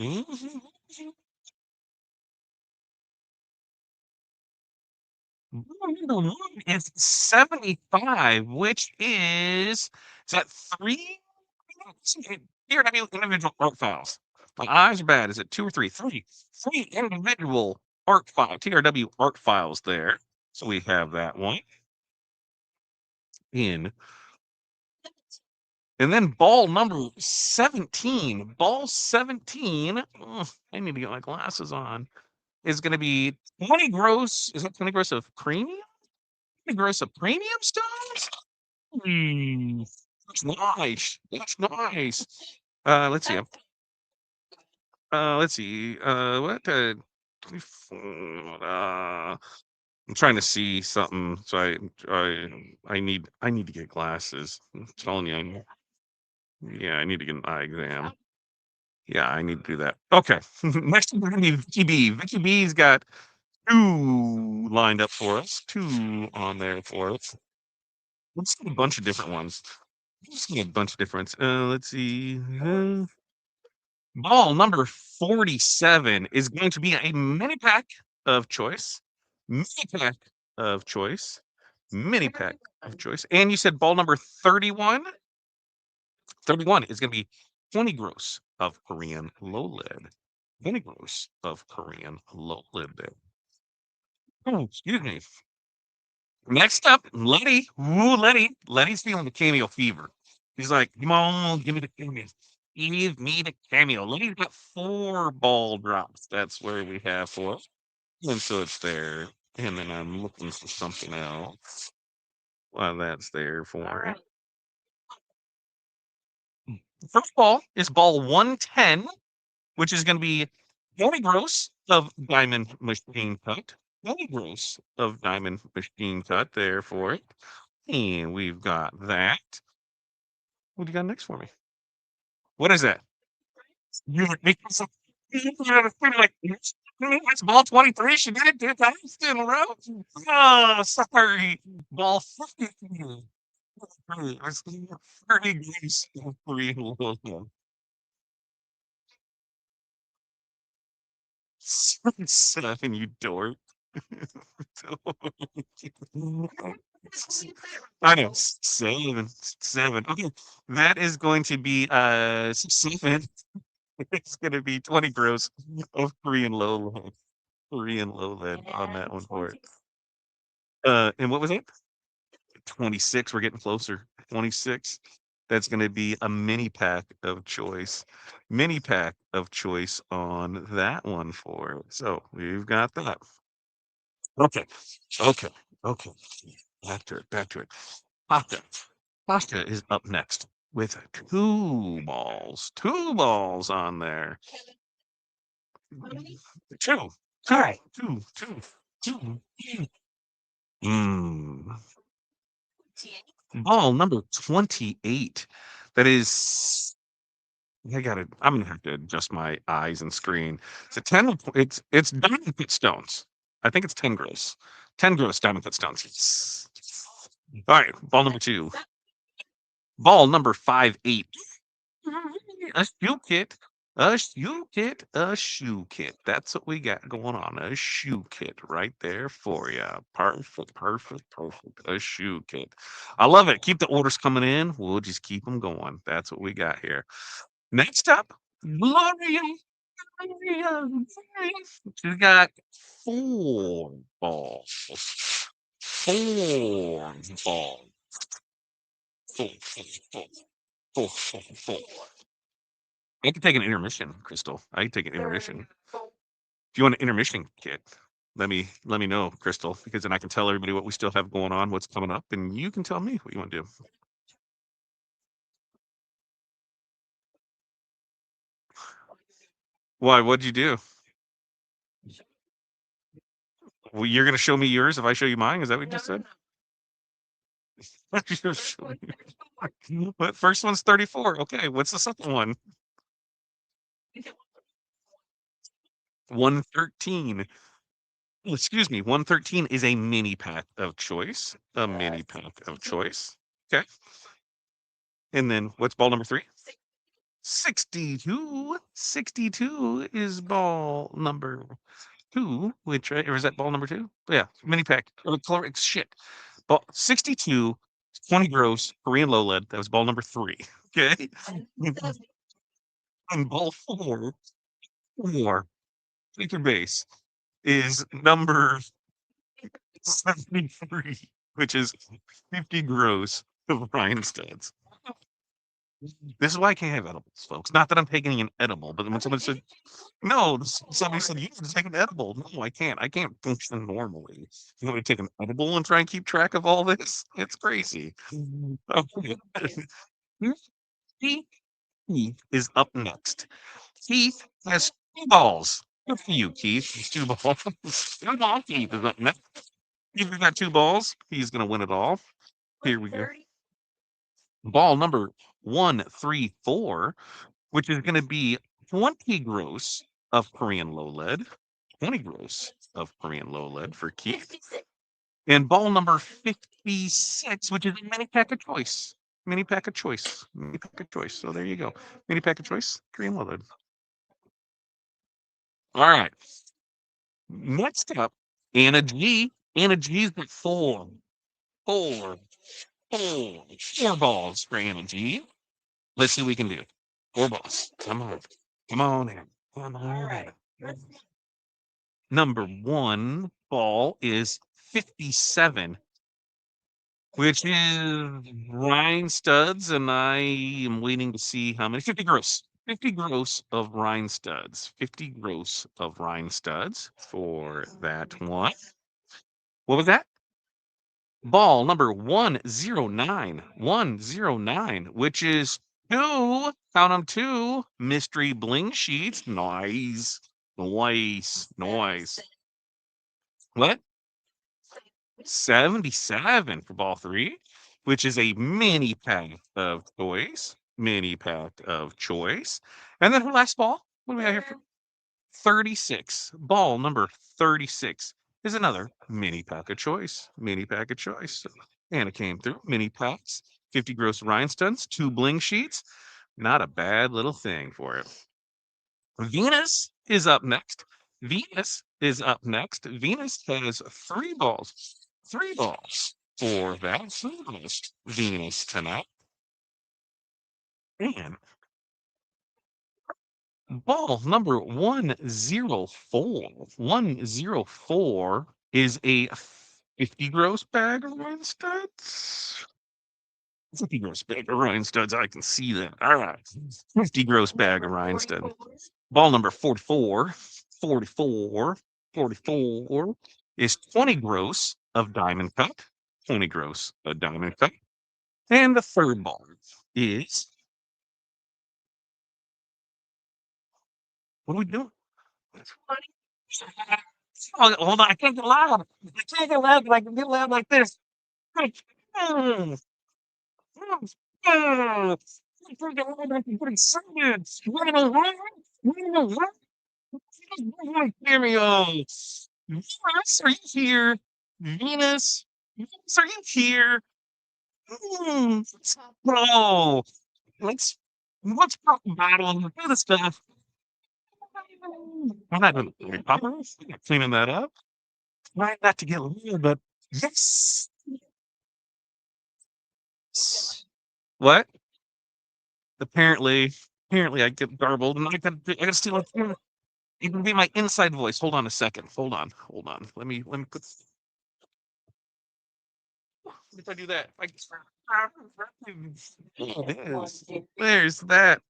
Mhm. Number 1 is 75, which is that 3? Here, individual art files. My eyes are bad. Is it 2 or 3? 3. 3 individual art file, TRW art files there. So we have that one in. And then ball number 17. Ball 17. I need to get my glasses on. Is going to be 20 gross. Is that 20 gross of premium? 20 gross of premium stones? That's nice. That's nice. Let's see. Let's see. What? 24, I'm trying to see something. So I need to get glasses. I'm telling you. Yeah, I need to get an eye exam. Yeah, I need to do that. Okay. Next, we're going to be Vicky B. Vicky B's got 2 lined up for us. 2 on there for us. Let's get a bunch of different ones. Let's get a bunch of different. Let's see. Ball number 47 is going to be a mini pack of choice. Mini pack of choice. Mini pack of choice. And you said ball number 31? 31 is going to be 20 gross of Korean low lead. 20 gross of Korean low lead there. Oh, excuse me. Next up, Letty. Ooh, Letty. Letty's feeling the cameo fever. He's like, come on, give me the cameo. Give me the cameo. Lady's got 4 ball drops. That's where we have 4. And so it's there. And then I'm looking for something else while that's there for it. The first ball is ball 110, which is going to be 20 gross of diamond machine cut. 20 gross of diamond machine cut there for it. And we've got that. What do you got next for me? What is that? You make some like it's ball 23. She did it 2 times in a row. Oh, sorry. Ball 53. It's 30 games. 7, you dork. I know. 7. 7. Okay. That is going to be 7. It's gonna be 20 gross of Korean low lead on that one for it. And what was it? 26. We're getting closer. 26. That's gonna be a mini pack of choice. Mini pack of choice on that one for it. So we've got that. Okay. Okay. Okay. Back to it. Back to it. Pasta. Pasta is up next with 2 balls. 2 balls on there. 2. 2. 2. 2. 2. Mm. Ball number 28. That is I'm gonna have to adjust my eyes and screen. It's a 10 it's diamond pit stones. I think it's 10 gross. 10 gross diamond pit stones. Yes. All right, ball number 2. Ball number 58. A shoe kit. A shoe kit. A shoe kit. That's what we got going on. A shoe kit right there for you. Perfect. Perfect. Perfect. A shoe kit. I love it. Keep the orders coming in. We'll just keep them going. That's what we got here. Next up, Gloria. Gloria. We got 4 balls. 4 balls. 4, 4, 4, 4, 4, 4. I can take an intermission, Crystal. I can take an intermission. If you want an intermission kit, let me know, Crystal, because then I can tell everybody what we still have going on, what's coming up, and you can tell me what you want to do. Why? What'd you do? Well, you're gonna show me yours if I show you mine. Is that what you just said? You're showing me- But first one's 34. Okay, what's the second one? 113. Excuse me, 113 is a mini pack of choice. A mini pack of choice. Okay. And then what's ball number 3? 62. 62 is ball number 2, which or is that ball number 2? Yeah, mini pack. Or color shit. Ball 62, 20 gross, Korean low lead. That was ball number 3. Okay. And ball 4, take your base, is number 73, which is 50 gross of rhinestones. This is why I can't have edibles, folks. Not that I'm taking an edible, but when someone said, no, somebody said, you can take an edible. No, I can't. I can't function normally. You want me to take an edible and try and keep track of all this? It's crazy. Okay. Keith is up next. Keith has 2 balls. Good for you, Keith. It's 2 balls. 2 balls. Keith is up next. Keith has got 2 balls. He's going to win it all. Here we go. Ball number 134, which is going to be 20 gross of Korean low lead. 20 gross of Korean low lead for Keith. And ball number 56, which is a mini pack of choice. Mini pack of choice. Mini pack of choice. So there you go. Mini pack of choice, Korean low lead. All right. Next up, Anna G. Anna G's got 4, 4 balls for Anna G. Let's see what we can do. 4 balls. Come on. Come on in. Come on in. Number 1 ball is 57. which is rhinestones, and I am waiting to see how many. 50 gross. 50 gross of rhinestones. 50 gross of rhinestones for that one. What was that? Ball number 109. 109, which is two, count them, two mystery bling sheets. Nice. Nice. Nice. What? 77 for ball three, which is a mini pack of toys. Mini pack of choice. And then her last ball, what do we have here? 36. Ball number 36 is another mini pack of choice. Mini pack of choice. And it came through. Mini packs. 50 gross rhinestones, two bling sheets. Not a bad little thing for it. Venus is up next. Venus is up next. Venus has three balls. Three balls for that. Venus tonight. And ball number 104. 104 is a 50 gross bag of rhinestones. 50 gross bag of rhinestones. I can see that. All right. 50 gross bag of rhinestones. Ball number 44. 44. 44 is 20 gross of diamond cut. 20 gross of diamond cut. And the third ball is, what are we doing? Oh, hold on, I can't get loud. I can't get loud, but I can get loud like this. Mm, mm, mm. I'm pretty loud, I can put it excited. You know what? You know what? Cameo. Venus, are you here? Venus? Venus, are you here? Let's go. Let's talk battle and do the stuff. I'm not doing the poppers. Cleaning that up. Trying not to get loud, but yes. What? Apparently, apparently I get garbled and I gotta steal it. It can be my inside voice. Hold on a second. Hold on. Hold on. Let me put if I do that. There's that.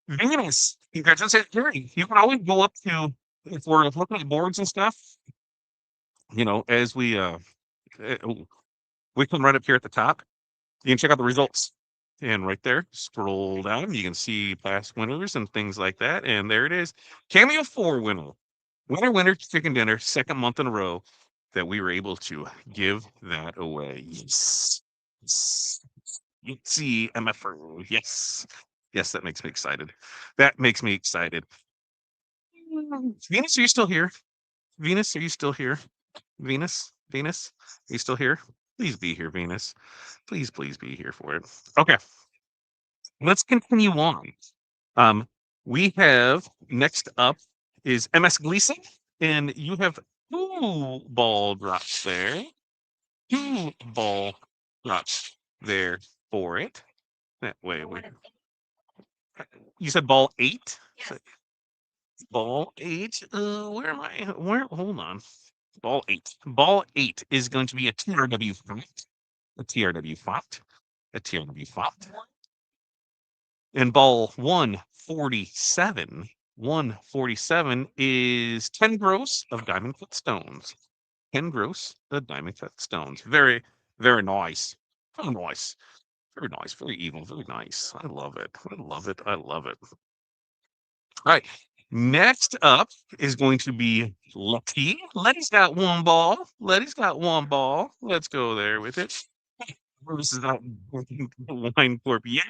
Venus. You guys just said Gary. You can always go up to if we're looking at boards and stuff, as oh, we come right up here at the top. You can check out the results. And right there, scroll down, you can see past winners and things like that. And there it is. Cameo 4 winner. Winner, chicken dinner, second month in a row that we were able to give that away. Yes. Yes. See MFO. Yes. Yes, that makes me excited. That makes me excited. Venus, are you still here? Venus, are you still here? Venus, are you still here? Please be here, Venus. Please be here for it. Okay, let's continue on. Um, we have next up is MS Gleason, and you have two ball drops there. Two ball drops there for it. Wait. You said ball 8? Yes. Ball 8. Where am I? Hold on. Ball 8. Ball 8 is going to be a TRW font. A TRW font. A TRW font. And ball 147. 147 is 10 gross of diamond cut stones. 10 gross of diamond cut stones. Very, very nice. Very nice. Very nice. Very evil. Very nice. I love it. I love it. I love it. All right. Next up is going to be Letty. Letty's got one ball. Letty's got one ball. Let's go there with it. This is not wine corp. Yeah.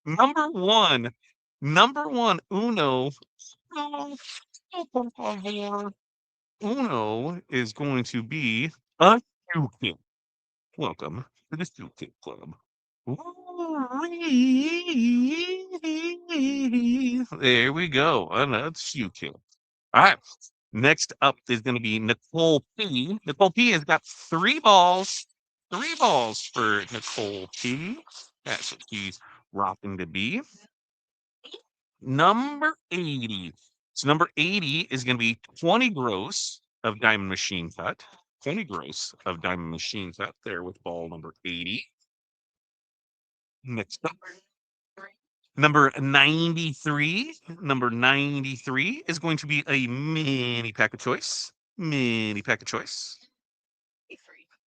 Number one. Number one. Uno. Oh, por favor. Uno is going to be a Q-Kit. Welcome to the Q-Kit Club. There we go. Another Q-Kit. All right. Next up is going to be Nicole P. Nicole P has got three balls. Three balls for Nicole P. That's what she's rocking to be. Number 80. So number 80 is going to be 20 gross of diamond machine cut. 20 gross of Diamond Machine Cut there with ball number 80. Next up, number 93. Number 93 is going to be a mini pack of choice. Mini pack of choice.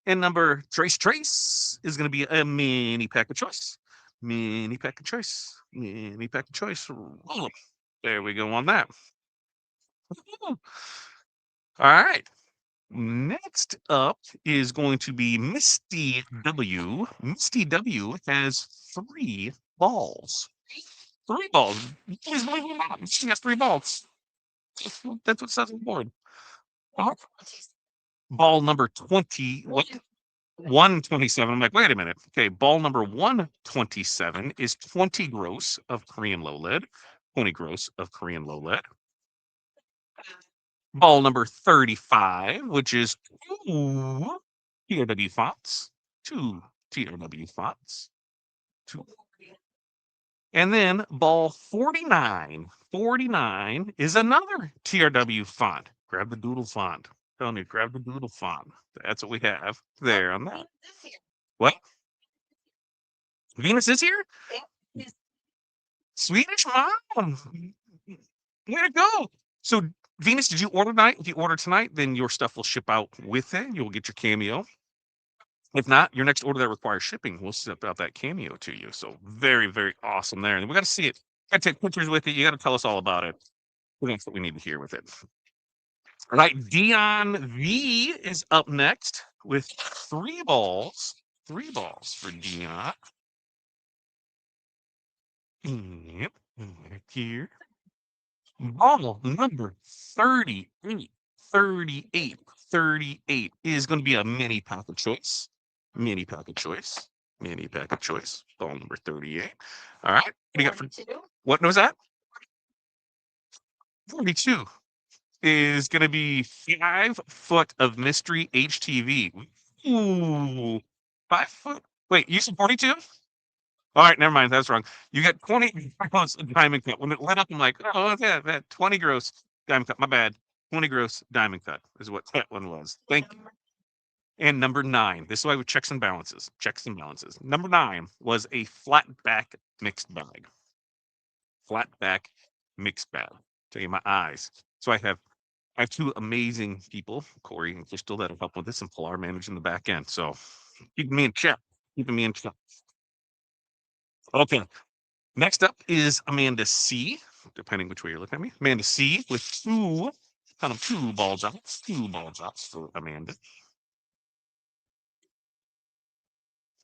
And number Trace is going to be a mini pack of choice. Mini pack of choice. Mini pack of choice. Roll 'em. There we go on that. All right. Next up is going to be Misty W. Misty W has 3 balls. 3 balls. Please believe it or not, she has 3 balls. That's what says on the board. Uh, Ball number 20. What? 127. I'm like, wait a minute. Okay, ball number 127 is 20 gross of Korean low lead. 20 gross of Korean low lead. Ball number 35, which is 2 TRW fonts. 2 TRW fonts. 2. And then ball 49. 49 is another TRW font. Grab the doodle font. Telling you, grab the doodle font. That's what we have there on that. What? Venus is here? Swedish mom. Way to go. So, Venus, did you order tonight? If you order tonight, then your stuff will ship out with it. You'll get your cameo. If not, your next order that requires shipping, we'll ship out that cameo to you. So, very, very awesome there. And we got to see it. Got to take pictures with it. You got to tell us all about it. That's what we need to hear with it. All right. Dion V is up next with 3 balls. 3 balls for Dion. Yep. Right here. Ball number 38. 38. 38 is going to be a mini pack of choice. Mini pack of choice. Mini pack of choice. Ball number 38. All right. What do you got for what was that? 42 is going to be 5 foot of mystery HTV. Ooh. 5 foot. Wait, you said 42? All right, never mind. That's wrong. You got 20 gross diamond cut. When it lit up, I'm like, oh, yeah, that 20 gross diamond cut. My bad. 20 gross diamond cut is what that one was. Thank you. And number 9. This is why we checks and balances. Checks and balances. Number 9 was a flat back mixed bag. Flat back mixed bag. Tell you my eyes. So I have 2 amazing people, Corey and Crystal, that'll help with this, and Pilar managing the back end. So keeping me in check. Keeping me in check. Okay. Next up is Amanda C, depending which way you're looking at me. Amanda C with 2 ball drops. 2 ball drops for Amanda.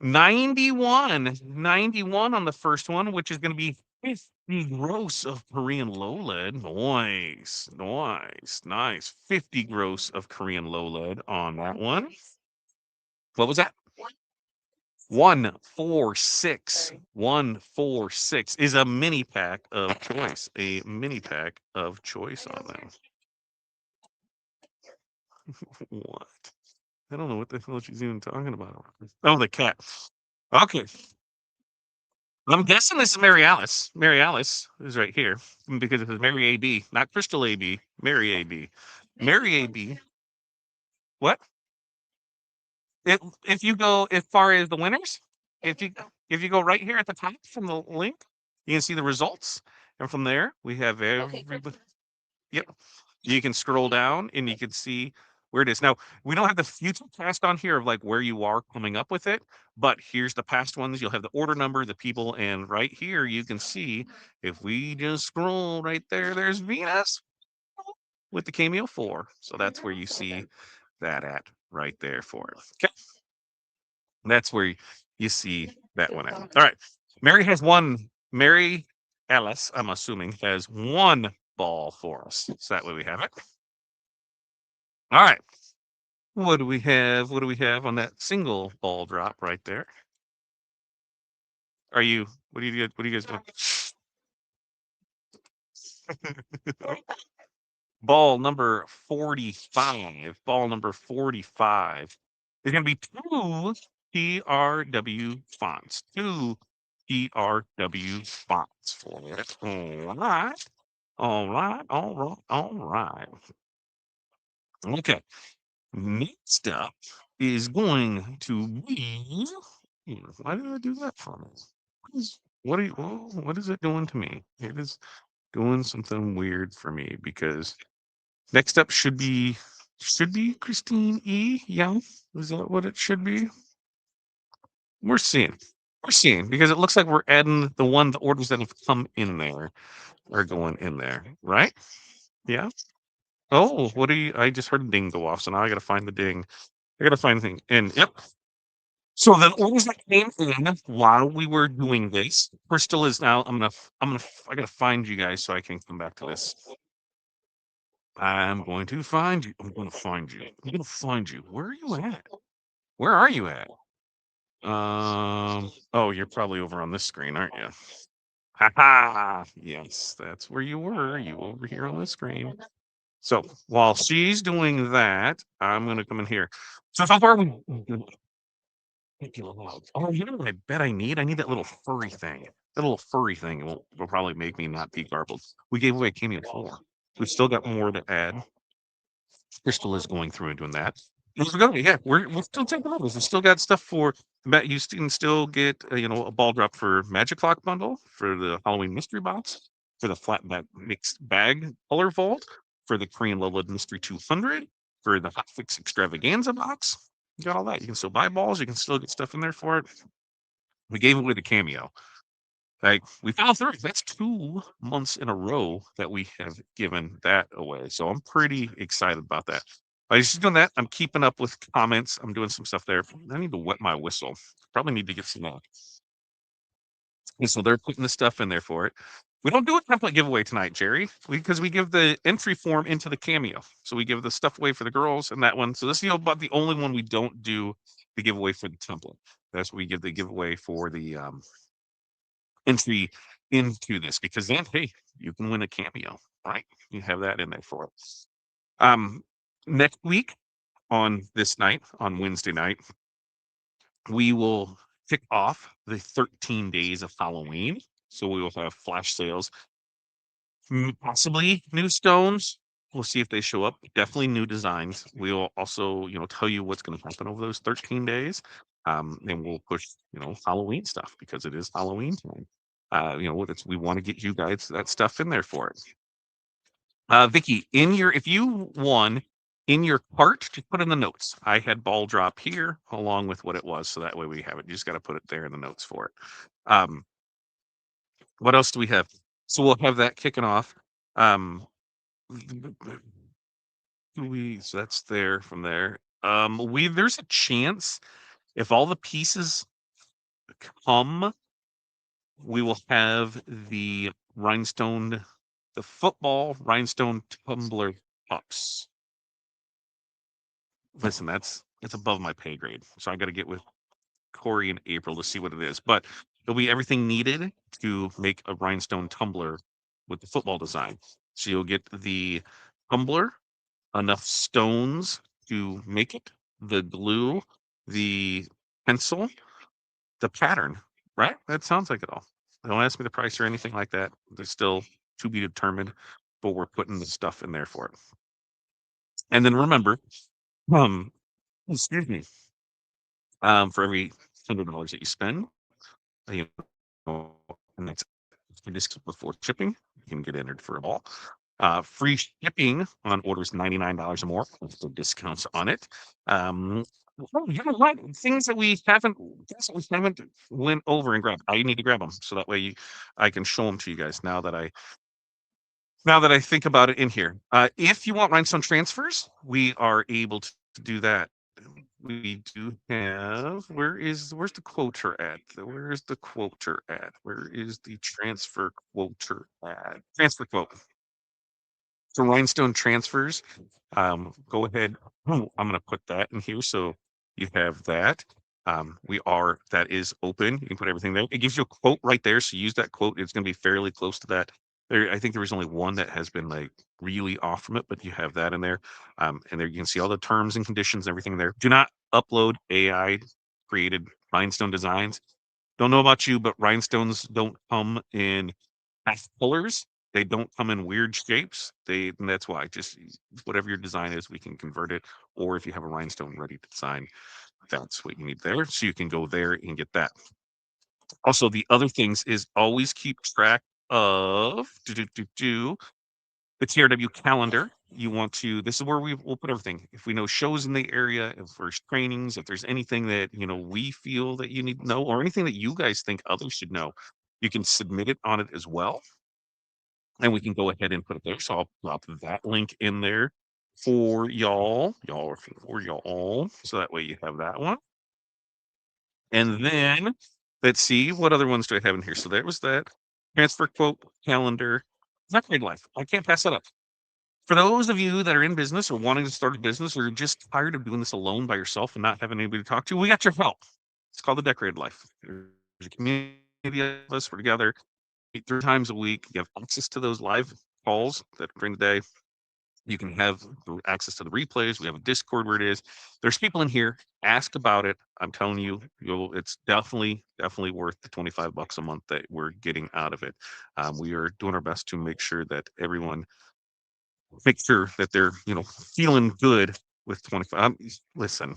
91 on the first one, which is going to be 50 gross of Korean low lead. Nice, nice, nice. 50 gross of Korean low lead on that one. What was that? 146. 146 is a mini pack of choice. A mini pack of choice on that. What? I don't know what the hell she's even talking about. Oh, the cat. Okay. I'm guessing this is Mary Alice. Mary Alice is right here because it says Mary AB, not Crystal AB. Mary AB. Mary AB. What? If you go as far as the winners, if you go right here at the top from the link, you can see the results, and from there we have everybody. Yep, you can scroll down and you can see where it is. Now we don't have the future cast on here of like where you are coming up with it, but here's the past ones. You'll have the order number, the people, and right here you can see if we just scroll right there, there's Venus with the cameo 4. So that's where you see that at right there for it. Okay. That's where you see that one at. All right. Mary has one. Mary Ellis, I'm assuming, has 1 ball for us. So that way we have it. All right. What do we have? What do we have on that single ball drop right there? Are you? What do you? What are you guys doing? Ball number 45. Ball number 45. There's going to be 2 TRW fonts. 2 TRW fonts for it. All right. All right. All right. All right. Okay. Next up is going to be. Why did I do that for me? What is it doing to me? It is doing something weird for me because next up should be Christine E. Yeah, is that what it should be? We're seeing. We're seeing because it looks like we're adding the orders that have come in there are going in there, right? Yeah. Oh, what do you? I just heard a ding go off, so now I got to find the ding. I got to find the thing. And yep. So the orders that came in while we were doing this, Crystal is now. I gotta find you guys so I can come back to this. I'm going to find you. I'm going to find you. I'm going to find you. Where are you at? Where are you at? Oh, you're probably over on this screen, aren't you? Ha ha. Yes, that's where you were. You over here on the screen. So while she's doing that, I'm gonna come in here. So far we thank you, love. Oh, you know what I bet I need? I need that little furry thing. That little furry thing will probably make me not be garbled. We gave away Cameo 4. We've still got more to add. Crystal is going through and doing that. We're going, yeah, we're still taking orders. We still got stuff for you can still get a ball drop for Magic Clock bundle, for the Halloween mystery box, for the flat back mixed bag color vault, for the Korean Lola Mystery 200, for the Hot Fix extravaganza box. You got all that. You can still buy balls. You can still get stuff in there for it. We gave away the cameo. Like we found through. That's 2 months in a row that we have given that away. So I'm pretty excited about that. I just doing that. I'm keeping up with comments. I'm doing some stuff there. I need to wet my whistle. Probably need to get some. And so they're putting the stuff in there for it. We don't do a template giveaway tonight, Jerry, because we give the entry form into the cameo. So we give the stuff away for the girls and that one. So this is about the only one we don't do the giveaway for the template. That's what we give the giveaway for the entry into this, because then hey, you can win a cameo, right? You have that in there for it. Next week on this night, on Wednesday night, we will kick off the 13 days of Halloween. So we will have flash sales, possibly new stones. We'll see if they show up. Definitely new designs. We'll also, tell you what's going to happen over those 13 days. And we'll push, Halloween stuff because it is Halloween time. We want to get you guys that stuff in there for it. Vicky, if you won in your cart, just put in the notes. I had ball drop here along with what it was, so that way we have it. You just got to put it there in the notes for it. What else do we have? So we'll have that kicking off. So that's there from there. There's a chance if all the pieces come, we will have the football rhinestone tumbler pups. Listen, it's above my pay grade, so I got to get with Corey and April to see what it is. But it'll be everything needed to make a rhinestone tumbler with the football design. So you'll get the tumbler, enough stones to make it, the glue, the pencil, the pattern. Right? That sounds like it all. Don't ask me the price or anything like that. They're still to be determined, but we're putting the stuff in there for it. And then remember, um, excuse me, for every $100 that you spend, you know, and that's just before shipping, you can get entered for a ball. Free shipping on orders $99 or more with the discounts on it. You know what? Things that we haven't went over and grabbed. I need to grab them so that way I can show them to you guys now that I think about it in here. If you want rhinestone transfers, we are able to do that. We do have. Where's the quoter at? Where is the quoter at? Where is the transfer quoter at? Transfer quote. So rhinestone transfers. Go ahead. I'm going to put that in here so you have that. That is open. You can put everything there. It gives you a quote right there. So use that quote. It's going to be fairly close to that. I think there was only one that has been like really off from it, but you have that in there. And there you can see all the terms and conditions, everything there. Do not upload AI created rhinestone designs. Don't know about you, but rhinestones don't come in half colors. They don't come in weird shapes. And that's why just whatever your design is, we can convert it. Or if you have a rhinestone ready to design, that's what you need there. So you can go there and get that. Also, the other things is always keep track of the TRW calendar. You want to, this is where we'll put everything. If we know shows in the area, if there's trainings, if there's anything that, we feel that you need to know, or anything that you guys think others should know, you can submit it on it as well. And we can go ahead and put it there. So I'll drop that link in there for y'all, for y'all. So that way you have that one. And then let's see what other ones do I have in here. So there was that transfer quote calendar. Not grade life. I can't pass that up. For those of you that are in business or wanting to start a business or just tired of doing this alone by yourself and not having anybody to talk to, we got your help. It's called the Decorated Life. There's a community of us. We're together 3 times a week. You have access to those live calls that during the day. You can have access to the replays. We have a Discord where it is. There's people in here. Ask about it. I'm telling you, it's definitely worth the $25 a month that we're getting out of it. We are doing our best to make sure that everyone make sure that they're feeling good with 25. Listen,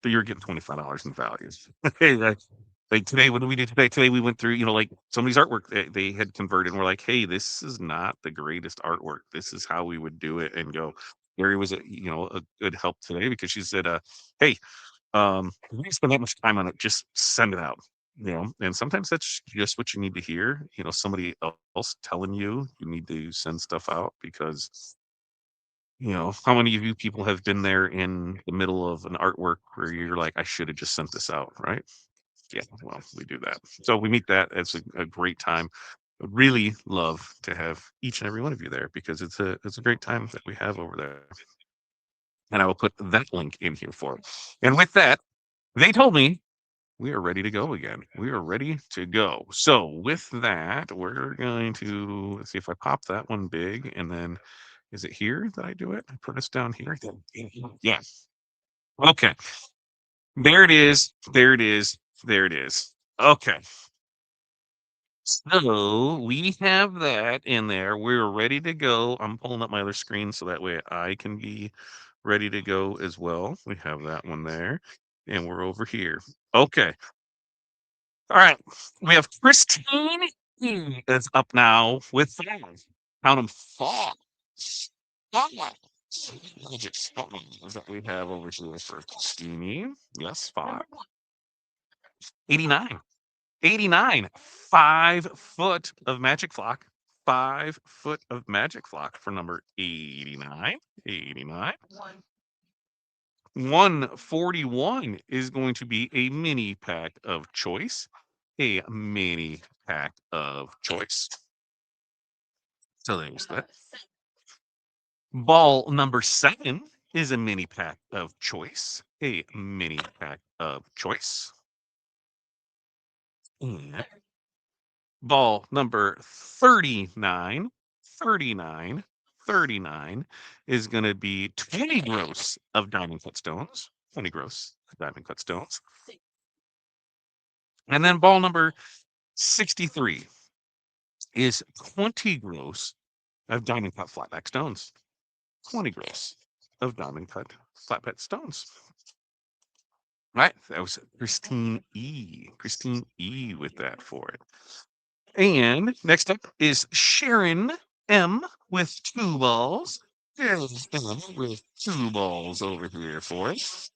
you're getting $25 in values. Hey, like today, what did we do today? Today we went through, like somebody's artwork they had converted, and we're like, hey, this is not the greatest artwork. This is how we would do it, and go. Mary was a good help today because she said, hey, we didn't spend that much time on it. Just send it out. And sometimes that's just what you need to hear. Somebody else telling you need to send stuff out because how many of you people have been there in the middle of an artwork where you're like, I should have just sent this out, right? Yeah, well, we do that. So we meet that. It's a great time. Would really love to have each and every one of you there because it's a great time that we have over there. And I will put that link in here for it. And with that, they told me we are ready to go again. We are ready to go. So with that, we're going to let's see if I pop that one big and then is it here that I do it? I put us down here. Yeah. Okay. There it is. There it is. There it is. Okay. So we have that in there. We're ready to go. I'm pulling up my other screen so that way I can be ready to go as well. We have that one there. And we're over here. Okay. All right. We have Christine is up now with 5. Count them 5. 5. Digits. That we have over here for Christine. Yes, 5. 89. 89. 5 foot of magic flock. 5 foot of magic flock for number 89. 89. 141 is going to be a mini pack of choice. A mini pack of choice. So there's that. Ball number 7 is a mini pack of choice. A mini pack of choice. And ball number 39, 39, 39 is going to be 20 gross of diamond cut stones. 20 gross of diamond cut stones. And then ball number 63 is 20 gross of diamond cut flatback stones. 20 gross of diamond cut flatback stones. Right? That was Christine E. Christine E with that for it. And next up is Sharon M with 2 balls. There's M with 2 balls over here for it.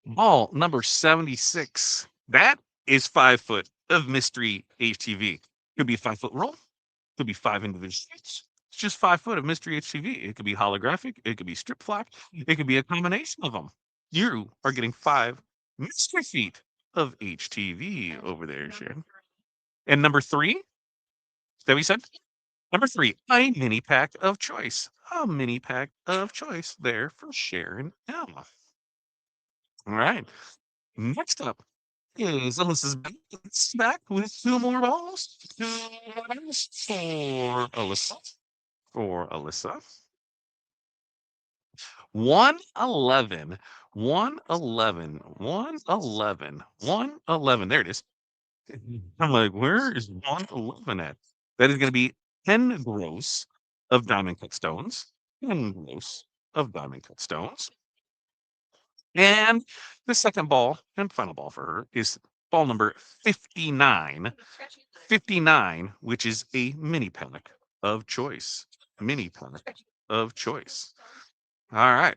Ball number 76. That is 5 foot of mystery HTV. Could be a 5 foot roll. Could be 5 individual sheets. It's just 5 foot of mystery HTV. It could be holographic. It could be strip flock. It could be a combination of them. You are getting 5 mystery feet of HTV over there, Sharon. And number 3, is that what you said? Number 3, a mini pack of choice. A mini pack of choice there for Sharon M. All right. Next up is Alyssa's back with 2 more balls. 2 balls for Alyssa. For Alyssa. 111, 111, 111, 111. There it is. I'm like, where is 111 at? That is going to be 10 gross of diamond cut stones, 10 gross of diamond cut stones. And the second ball and final ball for her is ball number 59. 59, which is a mini pack of choice. Mini pack of choice. All right.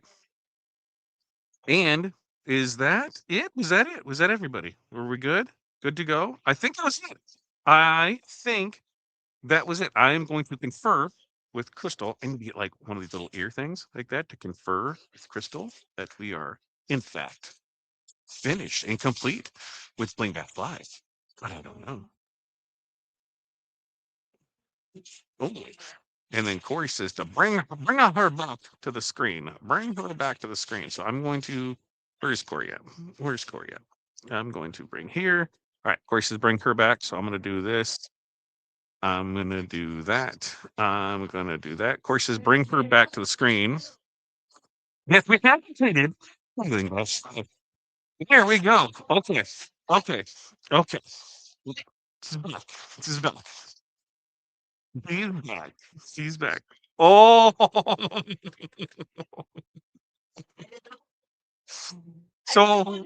And is that it? Was that it? Was that everybody? Were we good? Good to go? I think that was it. I think that was it. I am going to confer with Crystal. I need to get like one of these little ear things like that to confer with Crystal that we are, in fact, finished and complete with Bling Bash Live. But I don't know. Oh, and then Corey says to bring her back to the screen. Bring her back to the screen. So I'm going to. Where's Corey at? Where's Corey at? I'm going to bring here. All right, Corey says bring her back. So I'm going to do this. I'm going to do that. I'm going to do that. Corey says bring her back to the screen. Yes, we have completed. Here we go. Okay. Okay. Okay. This is back. This is back. She's back. She's back. Oh, so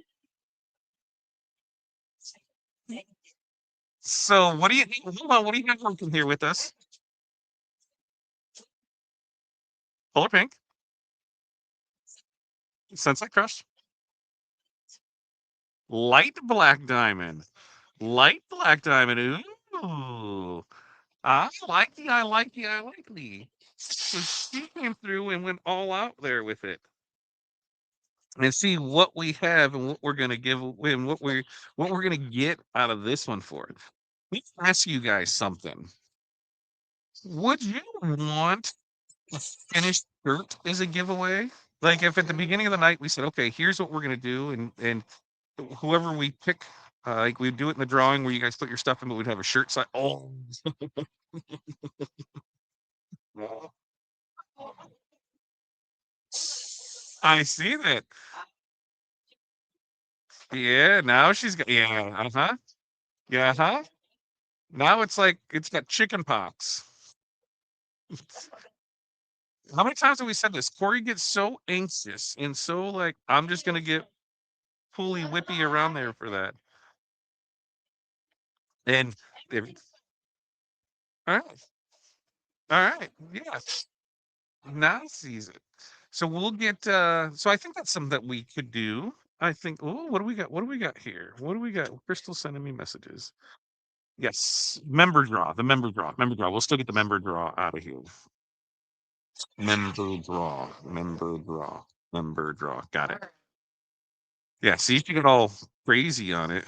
so what do you hold on? What do you have working here with us? Color pink, Sunset Crush, light black diamond, light black diamond. Ooh, I like the, I like the, I like the. So she came through and went all out there with it. And see what we have and what we're gonna give and what we're gonna get out of this one for it. Let me ask you guys something. Would you want a finished shirt as a giveaway? Like if at the beginning of the night we said, okay, here's what we're gonna do, and whoever we pick, like we'd do it in the drawing where you guys put your stuff in, but we'd have a shirt side. Oh, I see that. Yeah, now she's got yeah, uh-huh. Yeah, huh? Now it's like it's got chicken pox. How many times have we said this? Corey gets so anxious and so like I'm just gonna get fully whippy around there for that. And if, all right, all right, yeah, now sees it. So we'll get. So I think that's something that we could do. I think. Oh, what do we got? What do we got here? What do we got? Crystal sending me messages. Yes, member draw. The member draw. Member draw. We'll still get the member draw out of here. Member draw. Member draw. Member draw. Got it. Yeah. See, you get all crazy on it.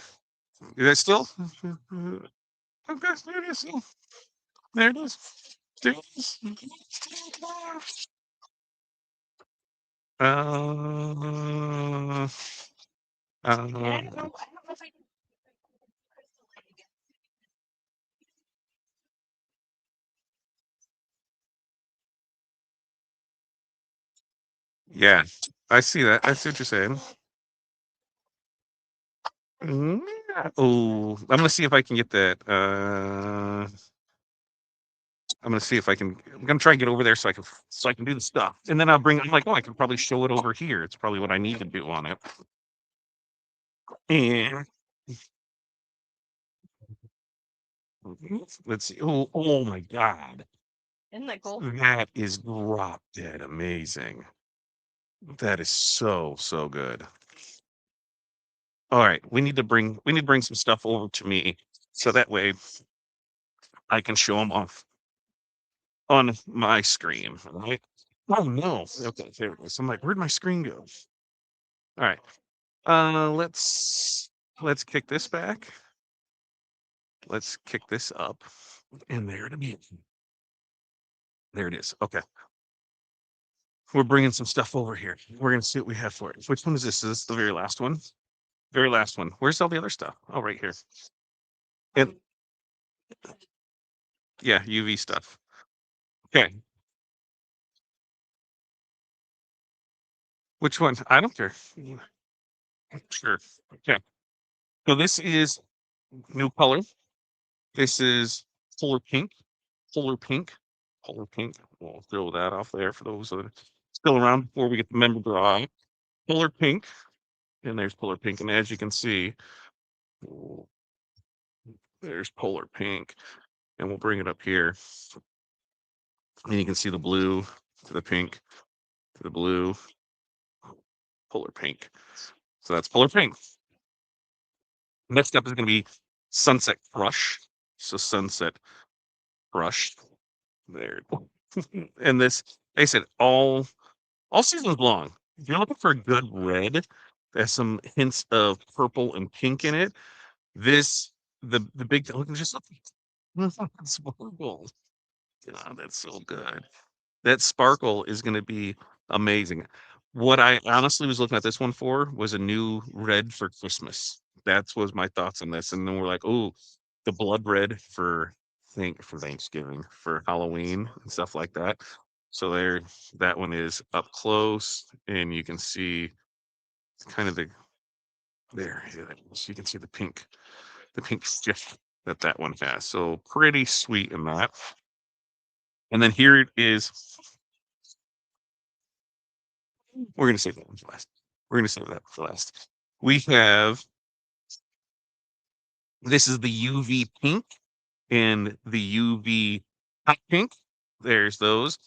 Is that still? Okay, there it is. There it is. There it is. Uh, uh, yeah, I see that. I see what you're saying. Yeah. Oh, I'm gonna see if I can get that. I'm gonna see if I can. I'm gonna try and get over there so I can do the stuff, and then I'll bring. I'm like, oh, I can probably show it over here. It's probably what I need to do on it. And let's see. Oh, oh my God, Isn't that cool? that is drop dead amazing. That is so so good. All right, we need to bring some stuff over to me so that way I can show them off on my screen. Right? Oh no. Okay, there it is. I'm like, where'd my screen go? All right. Let's kick this back. Let's kick this up. And there it is. There it is. Okay. We're bringing some stuff over here. We're gonna see what we have for it. Which one is this? Is this the very last one? Very last one. Where's all the other stuff? Oh, right here. And yeah, UV stuff. Okay. Which one? I don't care. Sure. Okay. So this is new color. This is polar pink, polar pink, polar pink. We'll throw that off there for those that are still around before we get the member dry. Polar pink, and there's polar pink. And as you can see, oh, there's polar pink. And we'll bring it up here. And you can see the blue to the pink to the blue, polar pink. So that's polar pink. Next up is going to be sunset crush. So sunset crush there. And this, like I said, all seasons long. If you're looking for a good red that has some hints of purple and pink in it, this the big look just look sparkle. God, that's so good. That sparkle is going to be amazing. What I honestly was looking at this one for was a new red for Christmas. That's was my thoughts on this. And then we're like, oh, the blood red for Thanksgiving, for Halloween and stuff like that. So there, that one is up close, and you can see kind of there. So you can see the pink stick that that one has. So pretty sweet in that. And then here it is. We're gonna save that one for last. We're gonna save that for last. We have this is the UV pink and the UV hot pink. There's those.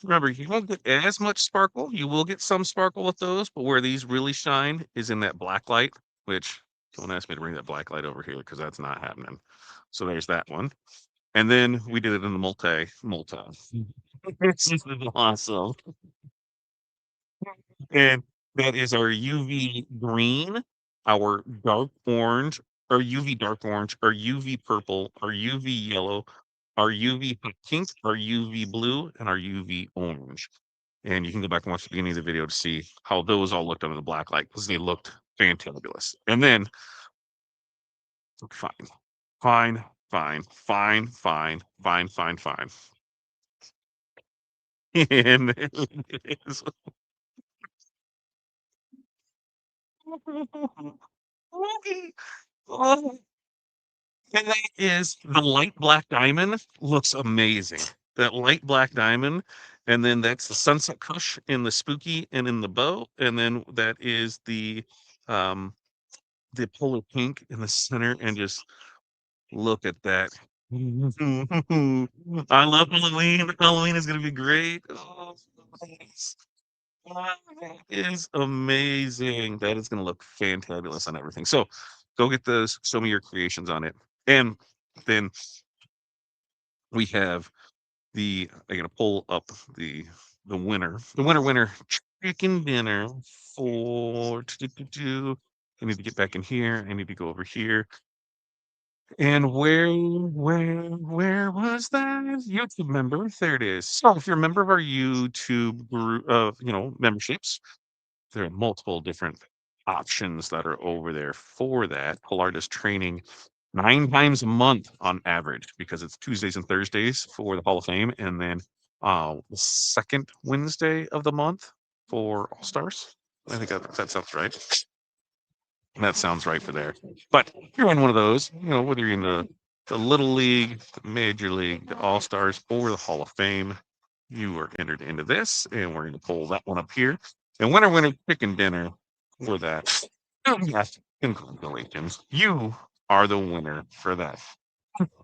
Remember, you won't get as much sparkle. You will get some sparkle with those, but where these really shine is in that black light, which don't ask me to bring that black light over here because that's not happening. So there's that one. And then we did it in the multi. This is awesome. And that is our UV green, our dark orange, our UV dark orange, our UV purple, our UV yellow, our UV pink, our UV blue, and our UV orange. And you can go back and watch the beginning of the video to see how those all looked under the black light because they looked fantabulous. And then fine, fine, fine, fine, fine, fine, fine, fine. And it is. Oh, and that is the light black diamond looks amazing. That light black diamond, and then that's the sunset crush in the spooky and in the bow, and then that is um the polar pink in the center, and just look at that. I love Halloween. Halloween is gonna be great. Oh, yes. That is amazing. That is gonna look fantabulous on everything. So go get those, show me your creations on it. And then we have I'm gonna pull up the winner. The winner chicken dinner for I need to get back in here. I need to go over here. And where was that? YouTube member. There it is. So if you're a member of our YouTube group of memberships, there are multiple different options that are over there for that. Pilates training 9 times a month on average because it's Tuesdays and Thursdays for the Hall of Fame, and then the second Wednesday of the month for All Stars. I think that sounds right. That sounds right for there. But you're in one of those, whether you're in the Little League, the Major League, the All Stars, or the Hall of Fame, you are entered into this, and we're going to pull that one up here. And winner chicken dinner for that. Yes, congratulations. You are the winner for that.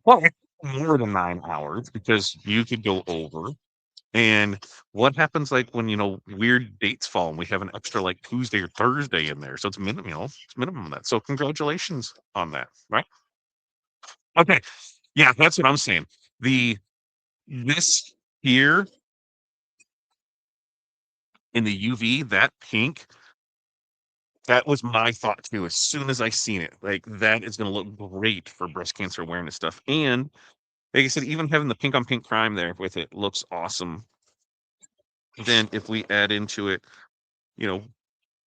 Well, it's more than 9 hours because you could go over. And what happens like when weird dates fall and we have an extra like Tuesday or Thursday in there? So it's minimum, it's minimum of that. So congratulations on that, right? Okay. Yeah, that's what I'm saying. The this here in the UV, that pink, that was my thought too. As soon as I seen it, like that is gonna look great for breast cancer awareness stuff. And like I said, even having the pink on pink crime there with it looks awesome. Then if we add into it, you know,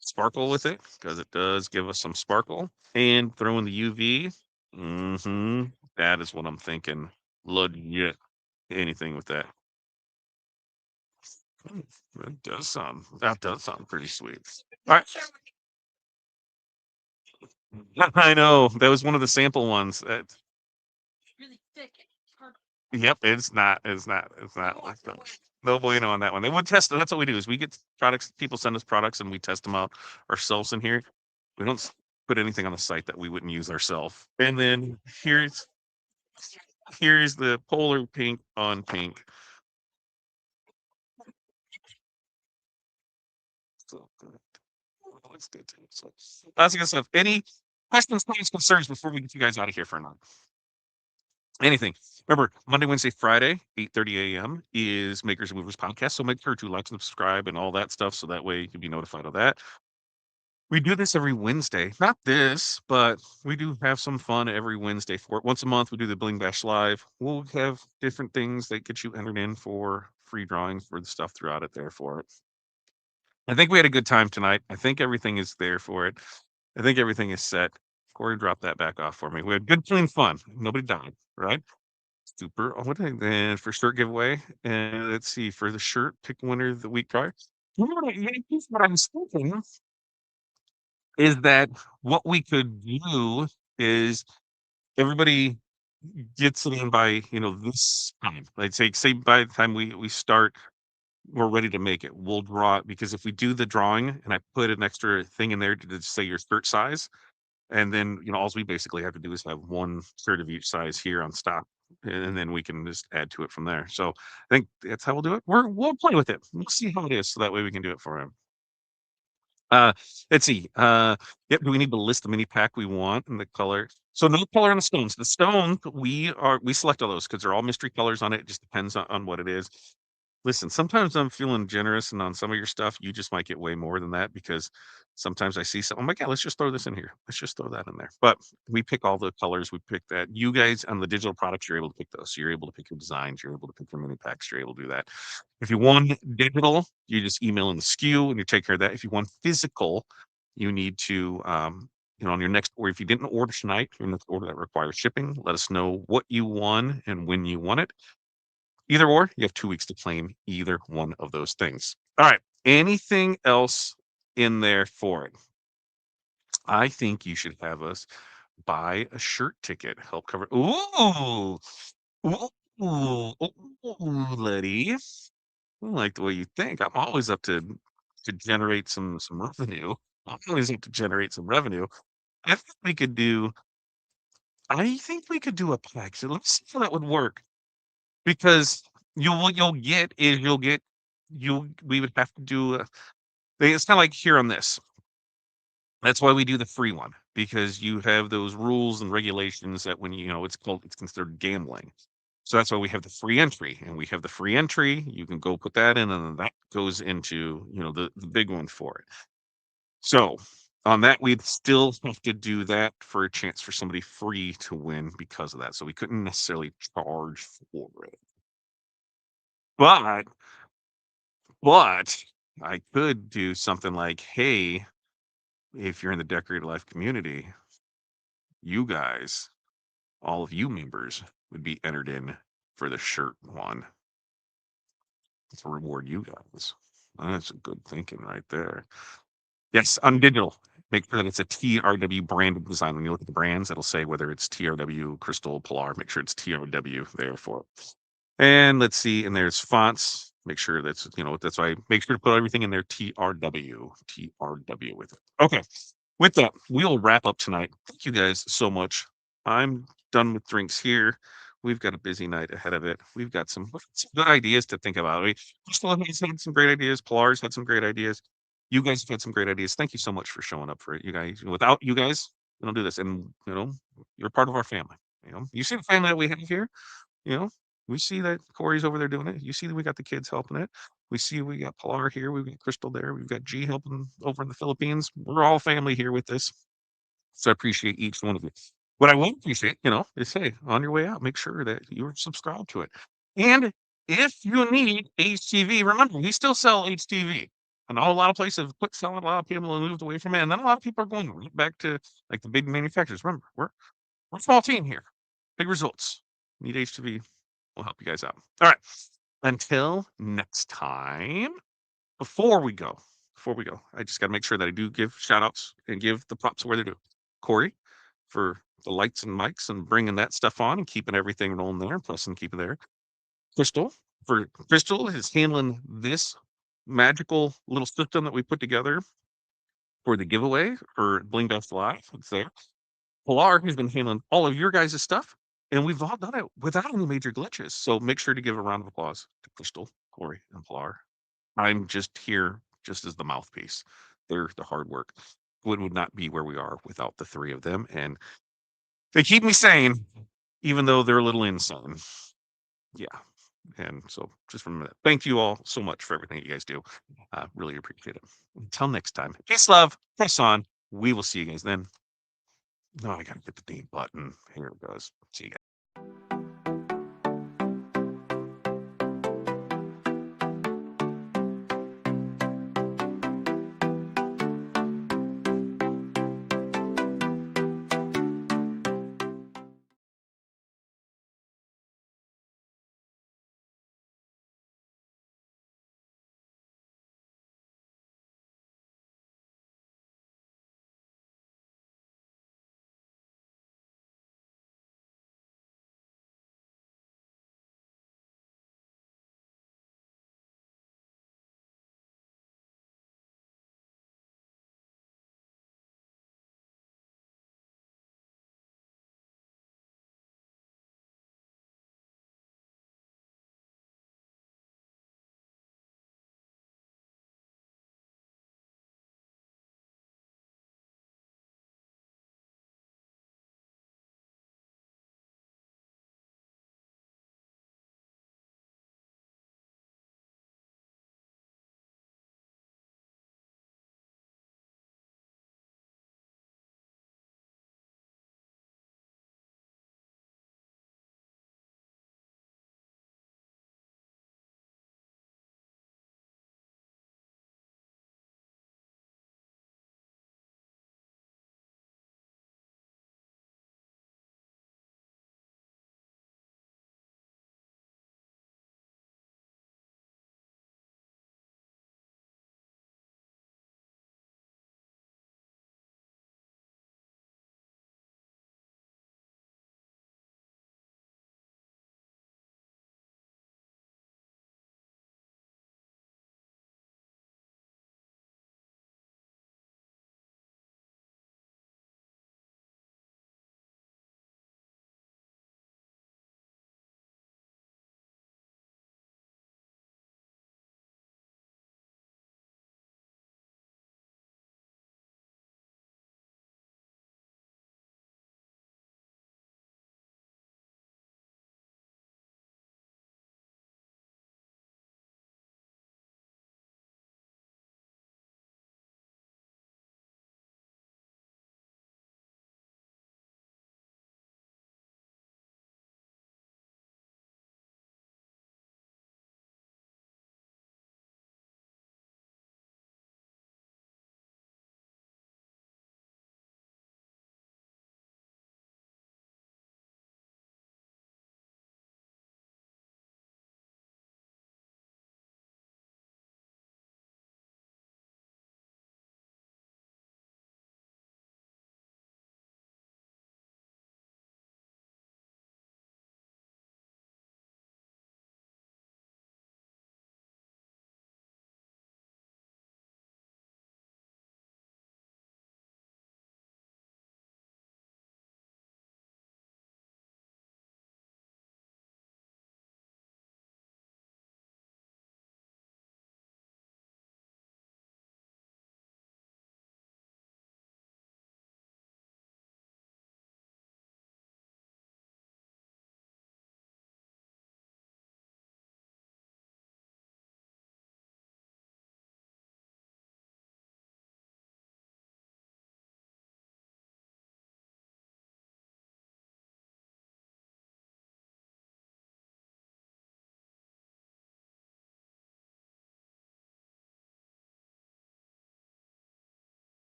sparkle with it because it does give us some sparkle and throw in the UV. That is what I'm thinking. Legit anything with that. That does sound pretty sweet. All right. I know that was one of the sample ones. Really thick. It's hard. Yep, it's not. It's not. It's not. Oh, It's not. No bueno on that one. They would test it. That's what we do. Is we get products. People send us products, and we test them out ourselves in here. We don't put anything on the site that we wouldn't use ourselves. And then here's the polar pink on pink. So good. Let's get to it. So that's good stuff. Any questions, comments, concerns before we get you guys out of here for now? Anything. Remember, Monday, Wednesday, Friday, 8:30 a.m. is Makers and Movers podcast. So make sure to like and subscribe and all that stuff so that way you can be notified of that. We do this every Wednesday. Not this, but we do have some fun every Wednesday for it. Once a month, we do the Bling Bash Live. We'll have different things that get you entered in for free drawings for the stuff throughout it there for it. I think we had a good time tonight. I think everything is there for it. I think everything is set. Corey, drop that back off for me. We had good, clean fun. Nobody died, right? Super. Oh, what then for shirt giveaway? And let's see for the shirt, pick winner the week prior. You know what I was thinking is that what we could do is everybody gets it in by this time. Like say by the time we start, we're ready to make it. We'll draw it because if we do the drawing and I put an extra thing in there to just say your shirt size, and then all we basically have to do is have one shirt of each size here on stock, and then we can just add to it from there. So I think that's how we'll do it. We'll play with it. We'll see how it is, so that way we can do it for him. Uh, let's see. Yep. Do we need to list the mini pack we want and the color? So no color on the stones. The stone we select all those because they're all mystery colors on it. It just depends on what it is. Listen, sometimes I'm feeling generous, and on some of your stuff, you just might get way more than that because sometimes I see something I'm like, yeah, let's just throw this in here. Let's just throw that in there. But we pick all the colors. We pick that. You guys on the digital products, you're able to pick those. So you're able to pick your designs. You're able to pick your mini packs. You're able to do that. If you want digital, you just email in the SKU and you take care of that. If you want physical, you need to, on your next, or if you didn't order tonight, your next order that requires shipping, let us know what you want and when you want it. Either or, you have 2 weeks to claim either one of those things. All right. Anything else in there for it? I think you should have us buy a shirt ticket, help cover. Ooh, ooh, ooh, Letty. I like the way you think. I'm always up to generate some revenue. I'm always up to generate some revenue. I think we could do. I think we could do a pack. So let's see how that would work. Because what you'll get is we would have to do. It's kind of like here on this. That's why we do the free one because you have those rules and regulations that when it's considered gambling. So that's why we have the free entry, and we have the free entry. You can go put that in, and then that goes into the big one for it. So on that, we'd still have to do that for a chance for somebody free to win because of that. So we couldn't necessarily charge for it, but but I could do something like, hey, if you're in the Decorated Life community, you guys, all of you members, would be entered in for the shirt one to reward you guys. That's a good thinking right there. Yes, on digital. Make sure that it's a TRW branded design. When you look at the brands, it'll say whether it's TRW, Crystal, Polar. Make sure it's TRW there for it. And let's see, and there's fonts. Make sure that's why make sure to put everything in there TRW with it. Okay. With that, we'll wrap up tonight. Thank you guys so much. I'm done with drinks here. We've got a busy night ahead of it. We've got some good ideas to think about. I mean, Crystal has had some great ideas. Pilar's had some great ideas. You guys have had some great ideas. Thank you so much for showing up for it. You guys, without you guys, we don't do this. And you're part of our family. You see the family that we have here. You know, we see that Corey's over there doing it. You see that we got the kids helping it. We see we got Pilar here. We've got Crystal there. We've got G helping over in the Philippines. We're all family here with this. So I appreciate each one of you. What I won't appreciate, is hey, on your way out, make sure that you're subscribed to it. And if you need HTV, remember, we still sell HTV. I know a lot of places have quit selling, a lot of people have moved away from it. And then a lot of people are going right back to like the big manufacturers. Remember, we're a small team here. Big results. Need HTV. We'll help you guys out. All right. Until next time, before we go, I just got to make sure that I do give shout outs and give the props where they're due. Corey for the lights and mics and bringing that stuff on and keeping everything rolling there, plus and keep it there. Crystal is handling this magical little system that we put together for the giveaway for Bling Bash Live. It's there. Pilar has been handling all of your guys' stuff, and we've all done it without any major glitches. So make sure to give a round of applause to Crystal, Corey, and Pilar. I'm just here just as the mouthpiece. They're the hard work. Would not be where we are without the three of them, and they keep me sane, even though they're a little insane. Yeah. And so just from that, thank you all so much for everything you guys do. Really appreciate it. Until next time, peace, love, press on. We will see you guys then. No, I gotta get the D button. Here it goes. See you guys.